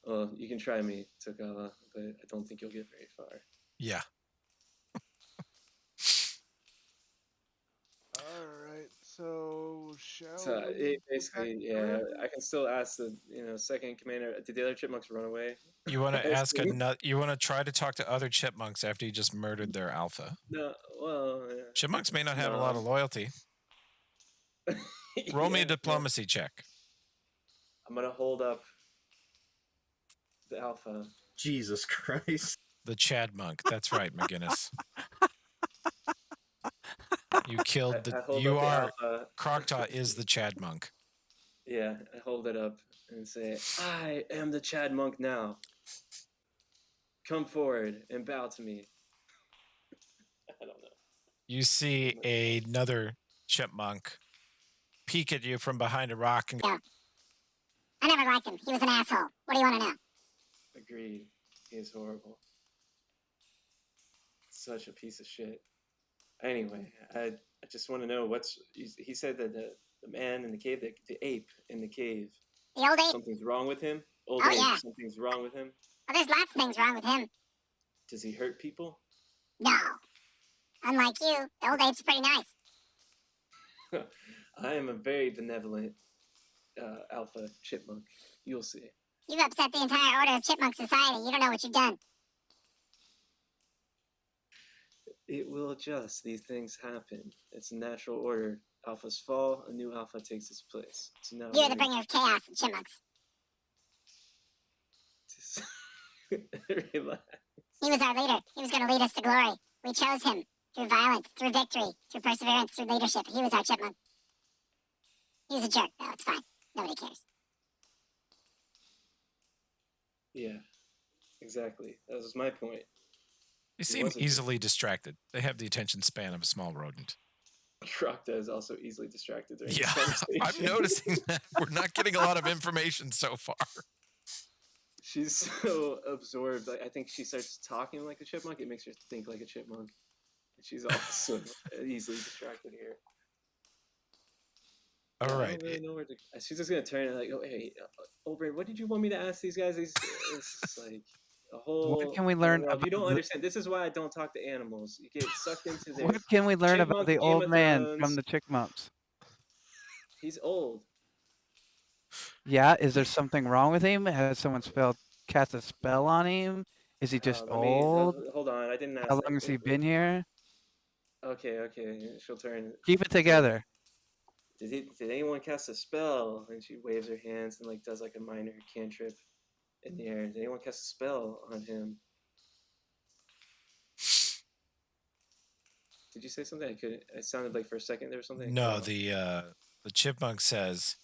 Well, you can try me, Tokawa, but I don't think you'll get very far. Yeah. Alright, so shall So we basically, attack yeah, Bramble? I can still ask the second commander. Did the other chipmunks run away? You want to ask Basically- another? You want to try to talk to other chipmunks after you just murdered their alpha? No, well, Chipmunks may not have a lot of loyalty. Roll me yeah, a diplomacy check. I'm gonna hold up the alpha. Jesus Christ. The Chad monk. That's right, McGinnis. You killed the. I hold You up the are. alpha. Croctaw is the Chad monk. Yeah, I hold it up and say, "I am the Chad monk now. Come forward and bow to me." I don't know. You see another chipmunk peek at you from behind a rock and I never liked him. He was an asshole. What do you want to know? Agreed. He is horrible. Such a piece of shit. Anyway, I just want to know he said that the man in the cave, the ape in the cave, The old ape? something's wrong with him. Old Oh, ape, yeah. something's wrong with him. Well, there's lots of things wrong with him. Does he hurt people? No. Unlike you, the old ape's pretty nice. I am a very benevolent alpha chipmunk. You'll see. You've upset the entire order of chipmunk society. You don't know what you've done. It will adjust. These things happen. It's a natural order. Alphas fall, a new alpha takes its place. So now You're the bringer of chaos in chipmunks. Relax. He was our leader. He was going to lead us to glory. We chose him through violence, through victory, through perseverance, through leadership. He was our chipmunk. He was a jerk, though. It's fine. Nobody cares. Yeah, exactly. That was my point. they seem wasn't- easily distracted. They have the attention span of a small rodent. Crocta is also easily distracted during Yeah, this conversation. I'm noticing that we're not getting a lot of information so far. She's so absorbed. Like, I think she starts talking like a chipmunk. It makes her think like a chipmunk. And she's also easily distracted here. All Yeah, I right. don't really know where to. She's just gonna turn and like, oh hey, Oberyn, what did you want me to ask these guys? It's like a whole. What can we learn Well, you about don't the- understand. This is why I don't talk to animals. You get sucked into their. What can we learn about Chipmunk the Game old of man Thrones. from the Chickmunks? He's old. Yeah, is there something wrong with him? Has someone cast a spell on him? Is he just old? Hold on, I didn't ask. How that. long has he been here? Okay. She'll turn. Keep it together. Did anyone cast a spell? And she waves her hands and like does like a minor cantrip in the air. Did anyone cast a spell on him? Did you say something? I couldn't. It sounded like for a second there was something. No, Oh. the chipmunk says,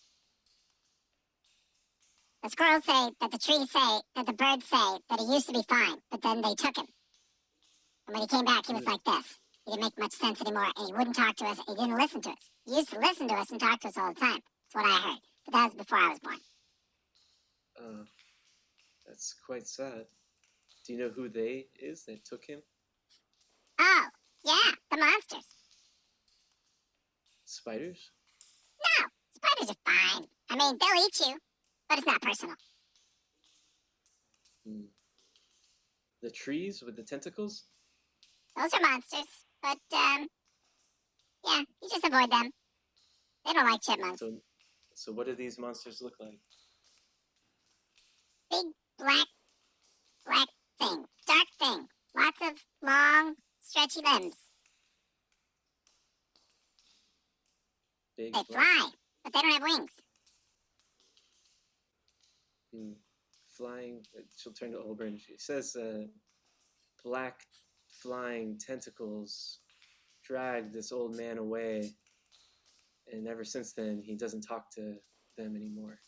The squirrels say that the trees say that the birds say that he used to be fine, but then they took him. And when he came back, he was like this. He didn't make much sense anymore, and he wouldn't talk to us. He didn't listen to us. He used to listen to us and talk to us all the time. That's what I heard. But that was before I was born. That's quite sad. Do you know who they is that took him? Oh, yeah, the monsters. Spiders? No, spiders are fine. I mean, they'll eat you, but it's not personal. The trees with the tentacles? Those are monsters, but, yeah, you just avoid them. They don't like chipmunks. So what do these monsters look like? Big, black thing. Dark thing. Lots of long, stretchy limbs. Big They black- fly, but they don't have wings. Flying. She'll turn to Oberyn. She says, black flying tentacles dragged this old man away, and ever since then he doesn't talk to them anymore.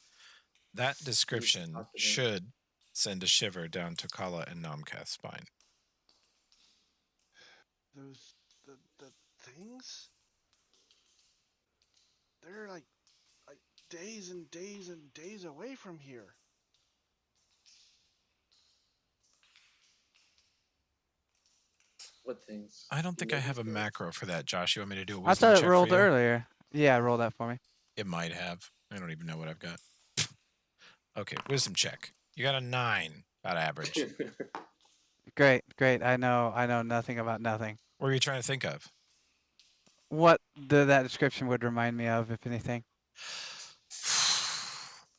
that description talk to them. should send a shiver down Tokala and Nomkath's spine. Those the things. They're like days and days and days away from here. What things? I don't think You I know have a these things? macro for that, Josh. You want me to do a I wisdom thought it check rolled for you? earlier. Yeah, roll that for me. It might have. I don't even know what I've got. Okay, wisdom check. You got a 9, about average. Great. I know nothing about nothing. What are you trying to think of? What that description would remind me of, if anything.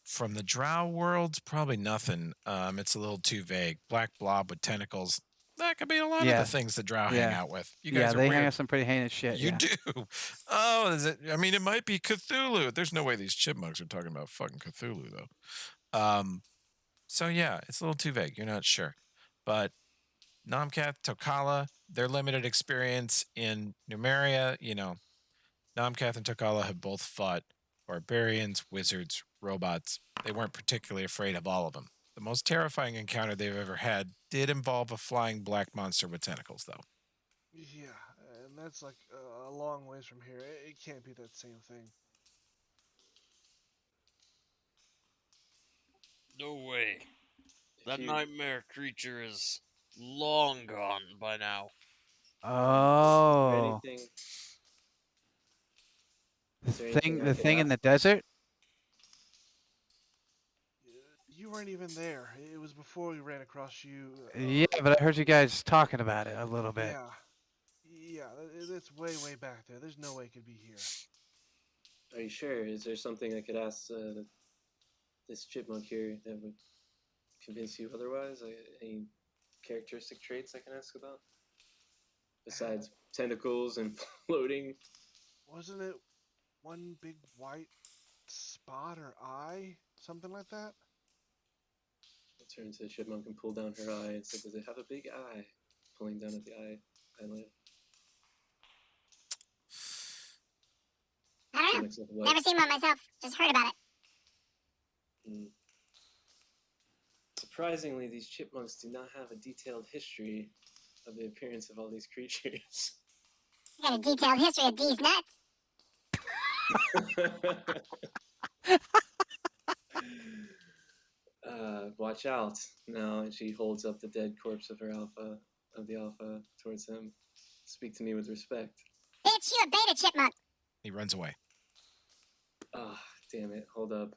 From the drow worlds, probably nothing. It's a little too vague. Black blob with tentacles. That could be a lot Yeah. of the things that drow hang Yeah. out with. You Yeah, guys are they weird. hang out some pretty heinous shit. You Yeah. do. Oh, is it? I mean, it might be Cthulhu. There's no way these chipmunks are talking about fucking Cthulhu, though. So yeah, it's a little too vague. You're not sure, but Nomkath, Tokala, their limited experience in Numeria, Nomkath and Tokala have both fought barbarians, wizards, robots. They weren't particularly afraid of all of them. The most terrifying encounter they've ever had did involve a flying black monster with tentacles, though. Yeah, and that's like a long ways from here. It can't be that same thing. No way. That you- nightmare creature is long gone by now. Oh, Anything? the Is there anything thing, I the could thing in ask? the desert. You weren't even there. It was before we ran across you. Yeah, but I heard you guys talking about it a little bit. Yeah, it's way back there. There's no way it could be here. Are you sure? Is there something I could ask this chipmunk here that would convince you otherwise? Any characteristic traits I can ask about? Besides tentacles and floating? Wasn't it one big white spot or eye? Something like that? I'll turn to the chipmunk and pull down her eye and say, does it have a big eye? Pulling down at the eyelid. I don't know. Chipmunk's like, what? Never seen one myself. Just heard about it. Surprisingly, these chipmunks do not have a detailed history of the appearance of all these creatures. I got a detailed history of D's nuts. watch out now. And she holds up the dead corpse of the alpha towards him. Speak to me with respect. Bitch, you a beta chipmunk. He runs away. Ah, damn it. Hold up.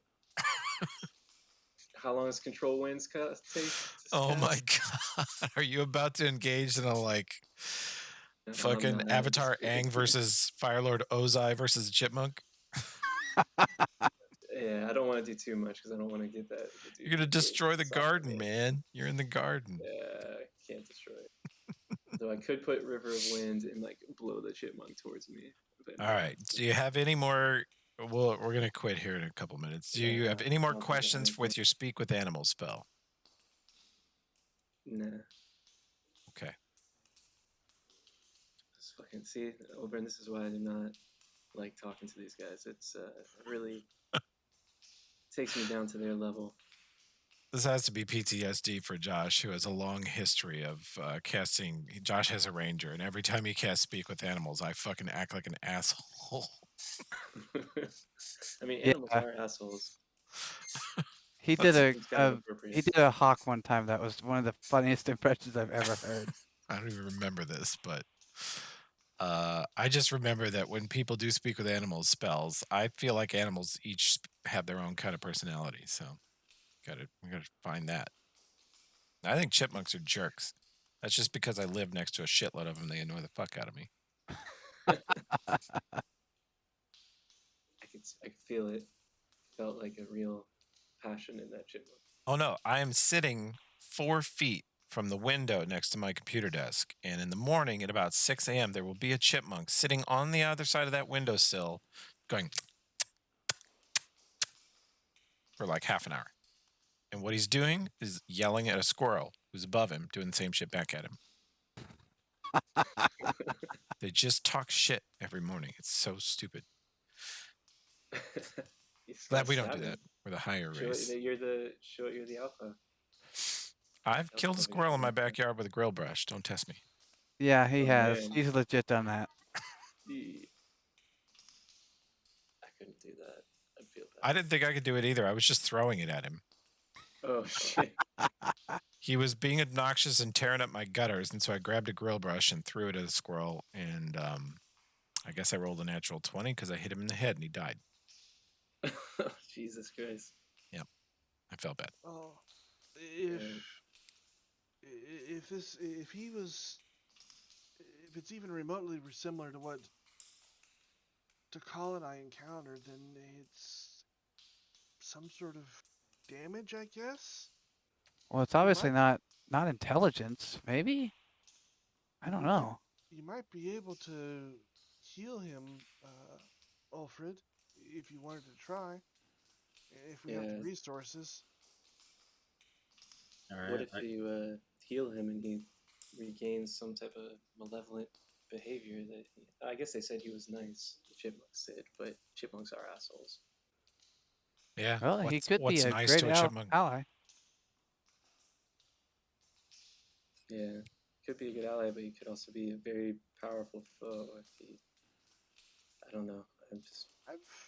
How long does control winds take? Oh my god. Are you about to engage in a like I'm fucking not. Avatar Aang versus Firelord Ozai versus Chipmunk? Yeah, I don't want to do too much because I don't want to get that. You're gonna destroy the garden, man. You're in the garden. Yeah, I can't destroy it. Though I could put River of Wind and like blow the chipmunk towards me. But All right. Do you have any more? Well, we're gonna quit here in a couple minutes. Do you have any more I don't think I have questions anything. with your speak with animals spell? Nah. Okay. Just fucking see, Oberon, this is why I do not like talking to these guys. It's really takes me down to their level. This has to be PTSD for Josh, who has a long history of casting. Josh has a ranger, and every time he casts speak with animals, I fucking act like an asshole. I mean, Yeah. animals are assholes. He did It's kind of a appropriate. he did a hawk one time that was one of the funniest impressions I've ever heard. I don't even remember this, but I just remember that when people do speak with animals spells, I feel like animals each have their own kind of personality. So we gotta find that. I think chipmunks are jerks. That's just because I live next to a shitload of them. They annoy the fuck out of me. I could feel it. Felt like a real passion in that chipmunk. Oh no, I am sitting 4 feet from the window next to my computer desk, and in the morning at about 6 a.m. there will be a chipmunk sitting on the other side of that windowsill, going for like half an hour. And what he's doing is yelling at a squirrel who's above him, doing the same shit back at him. They just talk shit every morning. It's so stupid. Glad we don't do that. We're the higher Show race. it that you're the alpha. I've killed a probably squirrel in my good. backyard with a grill brush. Don't test me. Yeah, he Oh, has. man. He's legit done that. I couldn't do that. I'd feel bad. I didn't think I could do it either. I was just throwing it at him. Oh shit. He was being obnoxious and tearing up my gutters, and so I grabbed a grill brush and threw it at a squirrel. And I guess I rolled a natural 20 because I hit him in the head and he died. Jesus Christ. I felt bad. Oh, Yeah. if it's even remotely similar to Colin I encountered, then it's some sort of damage, I guess. Well, it's obviously not intelligence. Maybe. I don't know. You might be able to heal him, Alfred, if you wanted to try. If we have the Yeah. resources. All right. What if you heal him and he regains some type of malevolent behavior that I guess they said he was nice, the chipmunks did, but chipmunks are assholes. Yeah. Well, he could be what's a nice great to a chipmunk? ally. Yeah. Could be a good ally, but he could also be a very powerful foe if he I don't know. I just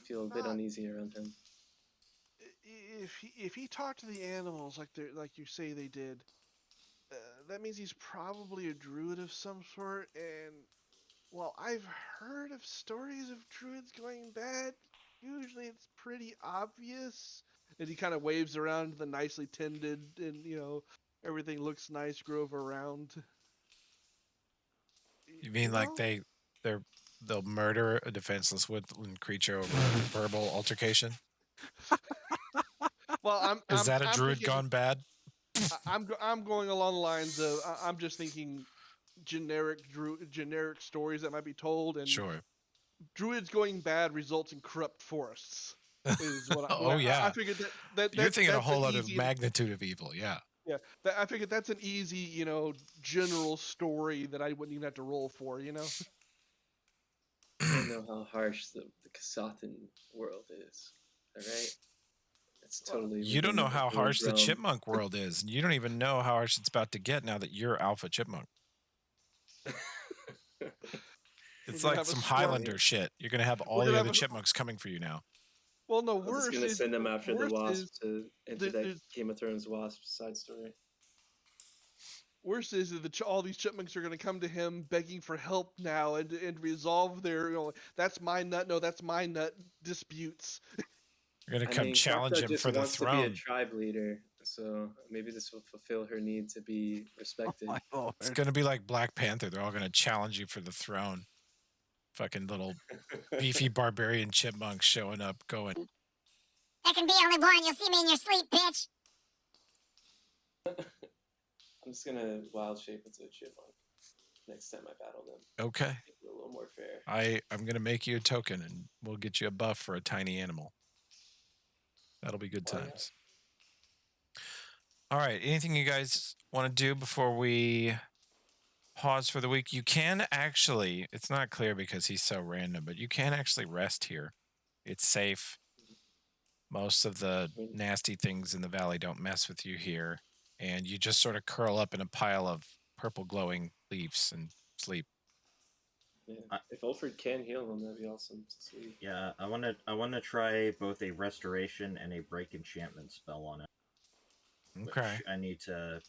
feel a bit uneasy around him. If he talked to the animals like you say they did, that means he's probably a druid of some sort. And well, I've heard of stories of druids going bad. Usually, it's pretty obvious. And he kind of waves around the nicely tended, and everything looks nice, grove around. You mean like know? they'll murder a defenseless woodland creature over a verbal altercation? Well, Is that a I'm druid thinking- gone bad? I'm going along the lines of I'm just thinking generic stories that might be told, and Sure. druids going bad results in corrupt forests. Is what I, Oh, yeah. I figured that You're thinking a that's whole an other easy- magnitude of evil. Yeah. Yeah, I figured that's an easy, general story that I wouldn't even have to roll for. I don't know how harsh the Kasathan world is. Alright? It's totally You don't within know how druid harsh the realm. chipmunk world is. And you don't even know how harsh it's about to get now that you're alpha chipmunk. It's you like have a some story. Highlander shit. You're going to have all gonna the have other a- chipmunks coming for you now. Well, no, I'm just worse gonna is send them after the worse wasp is to enter that there's Game of Thrones wasp side story. worse is that all these chipmunks are going to come to him begging for help now and resolve their that's my nut, no, that's my nut disputes. You're gonna I come mean, challenge Crocta him just for the wants to be a throne. tribe leader, so maybe this will fulfill her need to be respected. My lord. It's gonna be like Black Panther. They're all gonna challenge you for the throne. Fucking little beefy barbarian chipmunks showing up, going, There can be only one. You'll see me in your sleep, bitch. I'm just gonna wild shape into a chipmunk next time I battle them. okay, Make it a little more fair. I'm gonna make you a token, and we'll get you a buff for a tiny animal. That'll be good Why not? times. All right. Anything you guys want to do before we pause for the week? You can actually, it's not clear because he's so random, but you can actually rest here. It's safe. Most of the nasty things in the valley don't mess with you here. And you just sort of curl up in a pile of purple glowing leaves and sleep. Yeah. If Ulfred can heal them, that'd be awesome to see. Yeah, I wanna try both a restoration and a break enchantment spell on it. Okay. Which I need to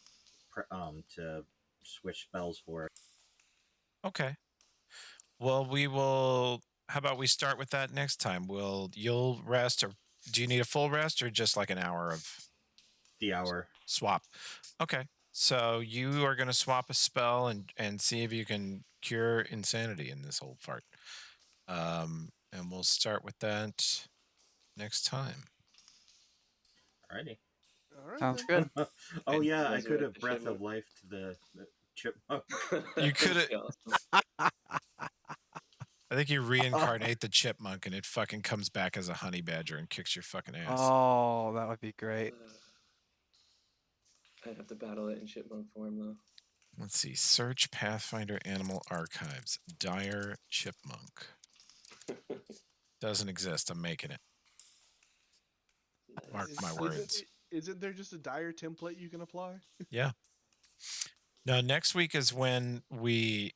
switch spells for. Okay. Well, we will. How about we start with that next time? You'll rest, or do you need a full rest, or just like an hour of The hour. swap? Okay. So you are going to swap a spell and see if you can cure insanity in this old fart. And we'll start with that next time. Alrighty. All right. Sounds then. good. Oh yeah, I Resurrect could have the breath chipmunk. of life to the chipmunk. You coulda- That'd be awesome. I think you reincarnate the chipmunk and it fucking comes back as a honey badger and kicks your fucking ass. Oh, that would be great. I'd have to battle it in chipmunk form though. Let's see. Search Pathfinder Animal Archives. Dire Chipmunk. Doesn't exist. I'm making it. Mark my words. Isn't there just a dire template you can apply? Yeah. Now next week is when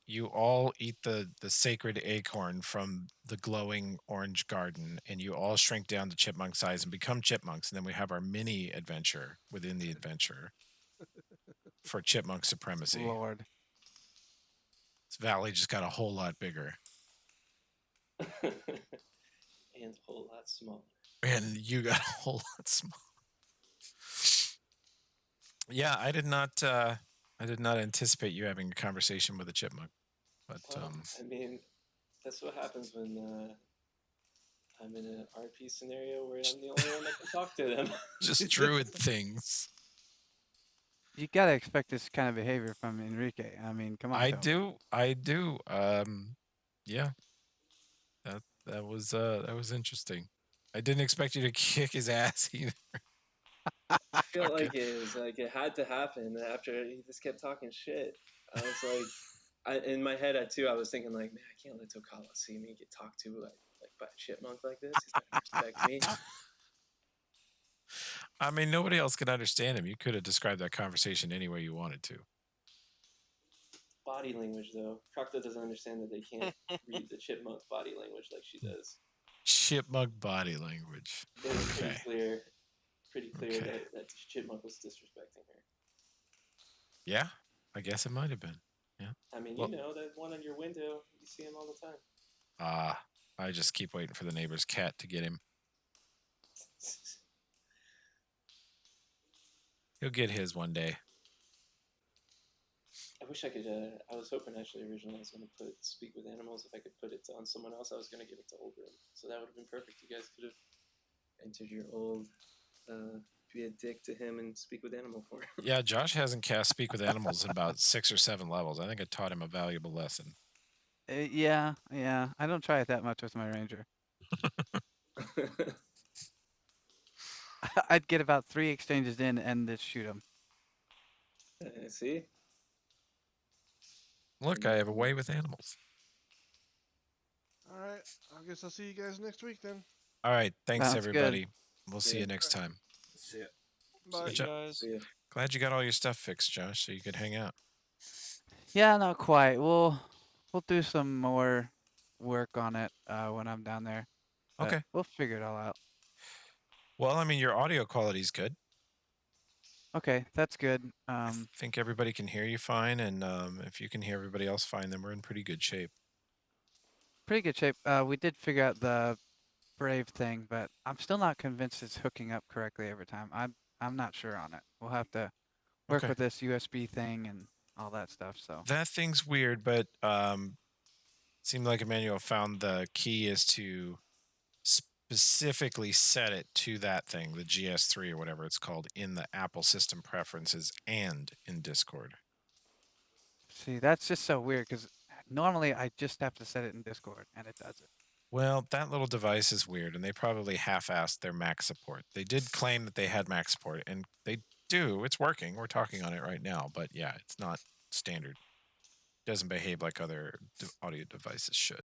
you all eat the sacred acorn from the glowing orange garden, and you all shrink down to chipmunk size and become chipmunks, and then we have our mini adventure within the adventure for chipmunk supremacy. Lord. This valley just got a whole lot bigger. And a whole lot smaller. And you got a whole lot smaller. Yeah, I did not anticipate you having a conversation with a chipmunk. But Well, I mean, that's what happens when I'm in an RP scenario where I'm the only one that can talk to them. just druid things. You gotta expect this kind of behavior from Enrique. I mean, come on. I Phil. do. Yeah. That was interesting. I didn't expect you to kick his ass either. I feel like it had to happen after he just kept talking shit. I was like, in my head I was thinking like, man, I can't let Tokala see me get talked to like by a chipmunk like this. He's not gonna respect me. I mean, nobody else could understand him. You could have described that conversation any way you wanted to. Body language though, Crocta doesn't understand that they can't read the chipmunk body language like she does. Chipmunk body language. It was Okay. pretty clear Okay. that chipmunk was disrespecting her. Yeah, I guess it might have been. I mean, Well- you know that one on your window, you see him all the time. I just keep waiting for the neighbor's cat to get him. He'll get his one day. I wish I could. I was hoping actually originally I was going to Speak with Animals. If I could put it on someone else, I was going to give it to Oldgrim. So that would have been perfect. You guys could have entered your old, be a dick to him and speak with animal form. Yeah, Josh hasn't cast Speak with Animals in about 6 or 7 levels. I think I taught him a valuable lesson. Yeah. I don't try it that much with my ranger. I'd get about 3 exchanges in and just shoot him. See? Look, I have a way with animals. All right. I guess I'll see you guys next week then. All right, thanks Sounds good. everybody. We'll see Yeah. you next time. See ya. Bye. Good job. guys. See ya. Glad you got all your stuff fixed, Josh, so you could hang out. Yeah, not quite. We'll do some more work on it when I'm down there. But Okay. we'll figure it all out. Well, I mean, your audio quality is good. Okay, that's good. I think everybody can hear you fine, and if you can hear everybody else fine, then we're in pretty good shape. Pretty good shape. We did figure out the Brave thing, but I'm still not convinced it's hooking up correctly every time. I'm not sure on it. We'll have to work Okay. with this USB thing and all that stuff. So That thing's weird, but seemed like Emmanuel found the key is to specifically set it to that thing, the GS3 or whatever it's called, in the Apple system preferences and in Discord. see, that's just so weird because normally I just have to set it in Discord and it does it. Well, that little device is weird, and they probably half-assed their Mac support. They did claim that they had Mac support, and they do. It's working. We're talking on it right now, but yeah, it's not standard. It doesn't behave like other audio devices should.